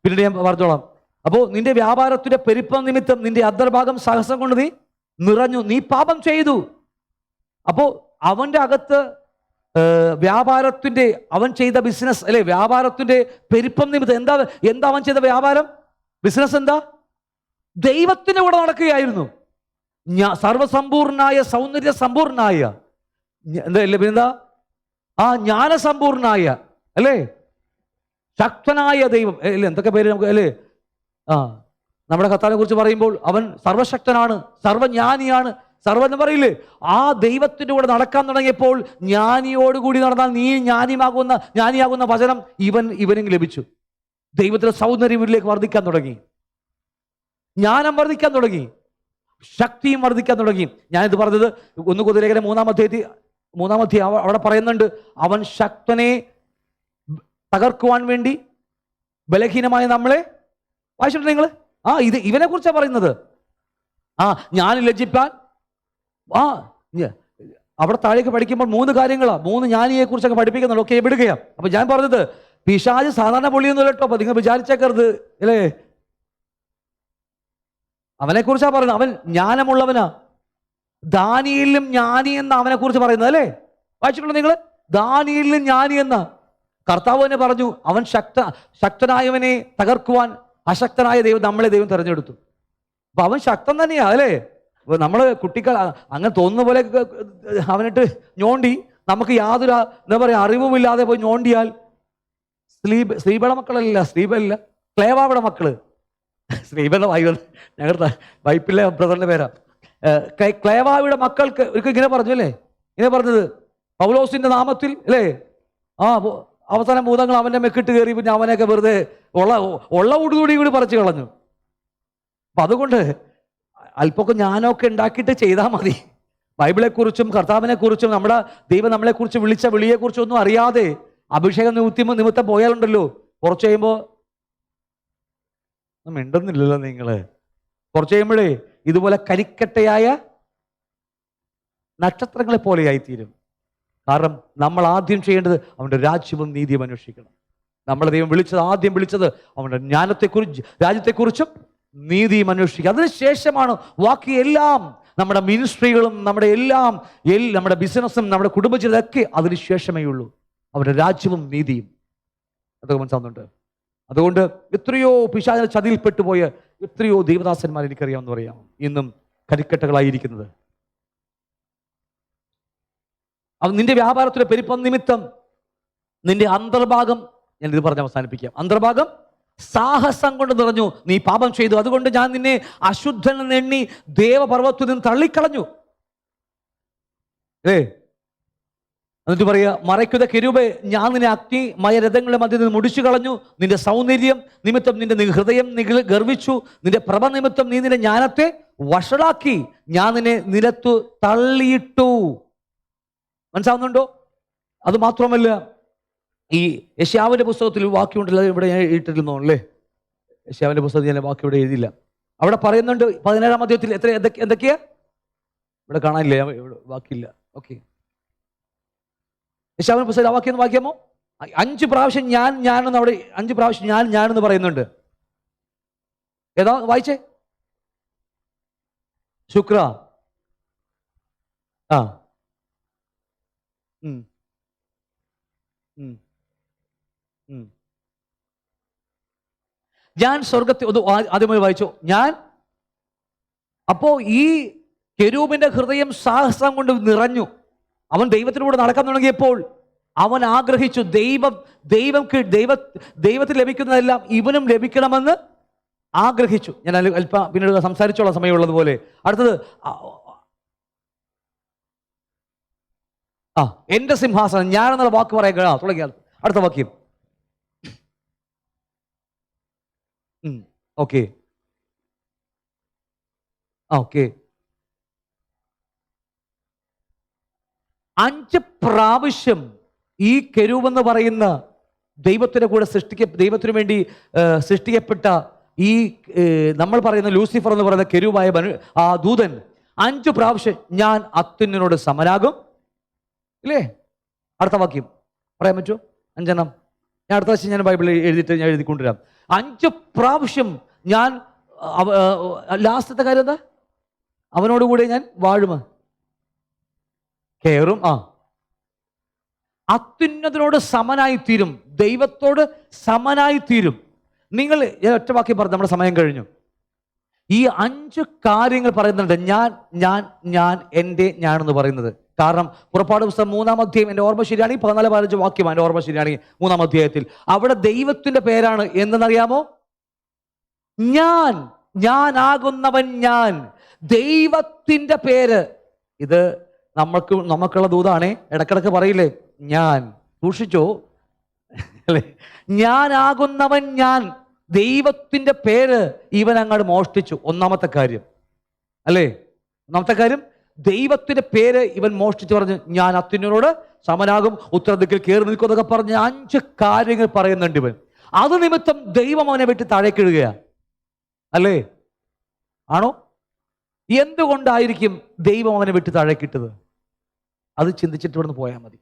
പിന്നീട് ഞാൻ പറഞ്ഞോളാം. അപ്പോൾ നിന്റെ വ്യാപാരത്തിന്റെ പെരുപ്പം നിമിത്തം നിന്റെ അന്തർഭാഗം സാഹസം കൊണ്ട് നീ നിറഞ്ഞു, നീ പാപം ചെയ്തു. അപ്പോൾ അവന്റെ അകത്ത് വ്യാപാരത്തിന്റെ അവൻ ചെയ്ത ബിസിനസ് അല്ലെ, വ്യാപാരത്തിന്റെ പെരുപ്പം നിമിത്തം എന്താ അവൻ ചെയ്ത വ്യാപാരം, ബിസിനസ് എന്താ? ദൈവത്തിന്റെ കൂടെ നടക്കുകയായിരുന്നു. സർവസമ്പൂർണായ സൗന്ദര്യ സമ്പൂർണായ എന്താ അല്ലേ, പിന്നെന്താ ജ്ഞാനസമ്പൂർണായ അല്ലേ, ശക്തനായ ദൈവം അല്ലേ, എന്തൊക്കെ പേര് നമുക്ക് അല്ലേ. നമ്മുടെ കർത്താവിനെ കുറിച്ച് പറയുമ്പോൾ അവൻ സർവശക്തനാണ്, സർവജ്ഞാനിയാണ്, സർവെന്ന് പറയില്ലേ. ആ ദൈവത്തിൻ്റെ കൂടെ നടക്കാൻ തുടങ്ങിയപ്പോൾ ജ്ഞാനിയോടുകൂടി നടന്നാൽ നീ ജ്ഞാനിയാകുന്ന വചനം ഇവനും ലഭിച്ചു. ദൈവത്തിലെ സൗന്ദര്യത്തിലേക്ക് വർദ്ധിക്കാൻ തുടങ്ങി, ജ്ഞാനം വർദ്ധിക്കാൻ തുടങ്ങി, ശക്തിയും വർദ്ധിക്കാൻ തുടങ്ങി. ഞാനിത് പറഞ്ഞത് 1 കൊരിന്ത്യർ 3-ാം അധ്യായം അവിടെ പറയുന്നുണ്ട്, അവൻ ശക്തനെ തകർക്കുവാൻ വേണ്ടി ബലഹീനമായ നമ്മളെ വായിച്ചിട്ടുണ്ട് നിങ്ങൾ. ഇവനെ കുറിച്ചാണ് പറയുന്നത്. ഞാൻ ലജ്ജിപ്പാൻ അവിടെ താഴേക്ക് പഠിക്കുമ്പോൾ 3 കാര്യങ്ങളാണ്, 3 ജ്ഞാനിയെ കുറിച്ചൊക്കെ പഠിപ്പിക്കുന്നുള്ളൂ. ഒക്കെ വിടുകയാണ്. അപ്പൊ ഞാൻ പറഞ്ഞത് പിശാച് സാധാരണ പൊളിയൊന്നുമില്ല കേട്ടോ. അപ്പൊ നിങ്ങൾ വിചാരിച്ചേക്കരുത് അല്ലേ, അവനെ കുറിച്ചാണ് പറയുന്നത്. അവൻ ജ്ഞാനമുള്ളവനാ. ദാനിയേലിലും ജ്ഞാനി എന്ന അവനെ കുറിച്ച് പറയുന്നത് അല്ലേ, വായിച്ചിട്ടുണ്ടോ നിങ്ങൾ? ദാനിയേലിലും ജ്ഞാനി എന്ന കർത്താവ് തന്നെ പറഞ്ഞു, അവൻ ശക്തനായവനെ തകർക്കുവാൻ അശക്തനായ ദൈവം തെരഞ്ഞെടുത്തു. അപ്പൊ അവൻ ശക്തൻ തന്നെയാ അല്ലേ. നമ്മൾ കുട്ടികൾ അങ്ങനെ തോന്നുന്ന പോലെ അവനിട്ട് ഞോണ്ടി നമുക്ക് യാതൊരു എന്താ പറയുക അറിവുമില്ലാതെ പോയി ഞോണ്ടിയാൽ സ്ത്രീബയുടെ മക്കളല്ല, ക്ലേവാവിടെ മക്കള്, സ്ത്രീബയുടെ ഞങ്ങളുടെ വൈപ്പിലെ ബ്രദറിന്റെ പേരാ. ക്ലേവായുടെ മക്കൾക്ക് ഒരിക്കൽ ഇങ്ങനെ പറഞ്ഞു അല്ലേ, ഇങ്ങനെ പറഞ്ഞത് പൗലോസിന്റെ നാമത്തിൽ അല്ലേ. അവസാനം ഭൂതങ്ങൾ അവന്റെ മെക്കിട്ട് കയറി, പിന്നെ അവനെയൊക്കെ വെറുതെ ഉള്ള ഉടുകൂടി പറിച്ചു കളഞ്ഞു. അപ്പൊ അതുകൊണ്ട് അല്പമൊക്കെ ഞാനൊക്കെ ഉണ്ടാക്കിയിട്ട് ചെയ്താൽ മതി. ബൈബിളെക്കുറിച്ചും കർത്താവിനെക്കുറിച്ചും നമ്മുടെ ദൈവം നമ്മളെക്കുറിച്ച് വിളിച്ച വിളിയെക്കുറിച്ചും ഒന്നും അറിയാതെ അഭിഷേകം നിമിത്തം പോയാലുണ്ടല്ലോ, കുറച്ച് കഴിയുമ്പോൾ മിണ്ടുന്നില്ലല്ലോ നിങ്ങള്. കുറച്ച് കഴിയുമ്പോഴേ ഇതുപോലെ കരിക്കട്ടയായ നക്ഷത്രങ്ങളെ പോലെയായിത്തീരും. കാരണം നമ്മൾ ആദ്യം ചെയ്യേണ്ടത് അവൻ്റെ രാജ്യവും നീതിയും അന്വേഷിക്കണം. നമ്മളെ ദൈവം ആദ്യം വിളിച്ചത് അവൻ്റെ ജ്ഞാനത്തെക്കുറിച്ച് രാജ്യത്തെക്കുറിച്ചും നീതിയും അന്വേഷിക്കുക. അതിനുശേഷമാണ് ബാക്കി എല്ലാം, നമ്മുടെ മിനിസ്ട്രികളും നമ്മുടെ നമ്മുടെ ബിസിനസ്സും നമ്മുടെ കുടുംബജീവിതമൊക്കെ അതിനുശേഷമേ ഉള്ളൂ. അവരുടെ രാജ്യവും നീതിയും. അതൊക്കെ മനസ്സിലാവുന്നുണ്ട്. അതുകൊണ്ട് എത്രയോ പിശാചിന്റെ ചതിയിൽപ്പെട്ടുപോയ എത്രയോ ദൈവദാസന്മാർ എനിക്കറിയാമെന്ന് പറയാം, ഇന്നും കരിക്കട്ടകളായിരിക്കുന്നത്. അത് നിന്റെ വ്യാപാരത്തിന്റെ പെരുപ്പം നിമിത്തം നിന്റെ അന്തർഭാഗം, ഞാൻ ഇത് പറഞ്ഞ് അവസാനിപ്പിക്കാം, അന്തർഭാഗം സാഹസം കൊണ്ട് നിറഞ്ഞു, നീ പാപം ചെയ്തു, അതുകൊണ്ട് ഞാൻ നിന്നെ അശുദ്ധനെന്ന് എണ്ണി ദേവപർവ്വത്തിൽ നിന്ന് തള്ളിക്കളഞ്ഞു. എന്നിട്ട് പറയുക, മറയ്ക്കുന്ന കെരൂബേ, ഞാൻ നിന്നെ അഗ്നിമയ രഥങ്ങളുടെ മധ്യത്തിൽ നിന്ന് മുടിച്ചു കളഞ്ഞു. നിന്റെ സൗന്ദര്യം നിമിത്തം നിന്റെ ഹൃദയം ഗർവിച്ചു, നിന്റെ പ്രഭ നിമിത്തം നീ നിന്റെ ജ്ഞാനത്തെ വഷളാക്കി, ഞാൻ നിന്നെ നിലത്തു തള്ളിയിട്ടു. മനസ്സിലാവുന്നുണ്ടോ? അത് മാത്രമല്ല, ഈ യെശയ്യാവിന്റെ പുസ്തകത്തിൽ ഒരു വാക്യമുണ്ടല്ലോ, ഇവിടെ ഞാൻ എഴുതിട്ടിരുന്നോ അല്ലേ? യെശയ്യാവിന്റെ പുസ്തകത്തിൽ ഞാൻ വാക്യം ഇവിടെ എഴുതിയില്ല. അവിടെ പറയുന്നുണ്ട് 17-ാം അധ്യായത്തിൽ എന്തൊക്കെയാ ഇവിടെ കാണാനില്ല, ഇവിടെ വാക്കില്ല. ഓക്കെ, യെശയ്യാവിന്റെ പുസ്തകത്തിൽ ആ വാക്യം ഒന്ന് വാക്യാമോ? 5 പ്രാവശ്യം ഞാനെന്ന് അവിടെ 5 പ്രാവശ്യം ഞാനെന്ന് പറയുന്നുണ്ട്. ഏതാ വായിച്ചേ? ശുക്ര. ആ ഉം ഉം ഉം ഞാൻ സ്വർഗത്തിൽ ഒന്ന് ആദ്യമായി വായിച്ചു. അപ്പോ ഈ കെരൂബിന്റെ ഹൃദയം സാഹസം കൊണ്ട് നിറഞ്ഞു. അവൻ ദൈവത്തിലൂടെ നടക്കാൻ തുടങ്ങിയപ്പോൾ അവൻ ആഗ്രഹിച്ചു ദൈവത്തിൽ ലഭിക്കുന്നതെല്ലാം ഇവനും ലഭിക്കണമെന്ന് ആഗ്രഹിച്ചു. ഞാൻ അല്പം പിന്നീട് സംസാരിച്ചോളാം സമയമുള്ളതുപോലെ. അടുത്തത് എന്റെ സിംഹാസനം, ഞാനെന്നുള്ള വാക്ക് പറയാൻ തുടങ്ങിയാൽ അടുത്ത വാക്യം. ഓക്കെ ഓക്കെ 5 പ്രാവശ്യം ഈ കെരൂബെന്ന് പറയുന്ന ദൈവത്തിന്റെ കൂടെ ദൈവത്തിനു വേണ്ടി സൃഷ്ടിക്കപ്പെട്ട ഈ നമ്മൾ പറയുന്ന ലൂസിഫർ എന്ന് പറയുന്ന കെരൂബായ ആ ദൂതൻ 5 പ്രാവശ്യം ഞാൻ അത്യുന്നതനോട് സമനാകും. ഇല്ലേ? അടുത്ത വാക്യം പറയാൻ പറ്റുമോ? 5 ഞാൻ അടുത്ത പ്രാവശ്യം ഞാൻ ബൈബിളിൽ ഞാൻ എഴുതിക്കൊണ്ടുവരാം. 5 പ്രാവശ്യം ഞാൻ ലാസ്റ്റത്തെ കാര്യം എന്താ? അവനോടുകൂടെ ഞാൻ വാഴുമ കയറും. അത്യുന്നതനോട് സമനായിത്തീരും, ദൈവത്തോട് സമനായിത്തീരും. നിങ്ങൾ ഒറ്റ വാക്യം പറഞ്ഞു, നമ്മുടെ സമയം കഴിഞ്ഞു. ഈ 5 കാര്യങ്ങൾ പറയുന്നുണ്ട്. ഞാൻ എൻ്റെ ഞാനെന്ന് പറയുന്നത്. കാരണം പുറപ്പാട് പുസ്തകം 3-ാം അധ്യായം എൻ്റെ ഓർമ്മ ശരിയാണെങ്കിൽ 14-15 വാക്യം എൻ്റെ ഓർമ്മ ശരിയാണെങ്കിൽ 3-ാം അധ്യായത്തിൽ അവിടെ ദൈവത്തിന്റെ പേരാണ് എന്തെന്നറിയാമോ? ഞാനാകുന്നവൻ ഞാൻ. ദൈവത്തിന്റെ പേര്. ഇത് നമുക്കുള്ള ദൂതാണേ. ഇടക്കിടക്ക് പറയില്ലേ ഞാൻ, സൂക്ഷിച്ചോ അല്ലേ? ഞാനാകുന്നവൻ ഞാൻ, ദൈവത്തിന്റെ പേര് ഇവൻ അങ്ങോട്ട് മോഷ്ടിച്ചു. ഒന്നാമത്തെ കാര്യം അല്ലേ? ഒന്നാമത്തെ കാര്യം, ദൈവത്തിന്റെ പേര് ഇവൻ മോഷ്ടിച്ചു. പറഞ്ഞ് ഞാൻ അത്യുന്നതനോട് സമനാകും, ഉത്തരദിക്കിൽ കയറി നിൽക്കും എന്നൊക്കെ പറഞ്ഞ് 5 കാര്യങ്ങൾ പറയുന്നുണ്ട് ഇവൻ. അത് നിമിത്തം ദൈവം അവനെ വിട്ട് താഴേക്കിടുകയാ അല്ലേ? ആണോ? എന്തുകൊണ്ടായിരിക്കും ദൈവം അവനെ വിട്ട് താഴേക്കിട്ടത്? അത് ചിന്തിച്ചിട്ട് ഇവിടുന്ന് പോയാൽ മതി.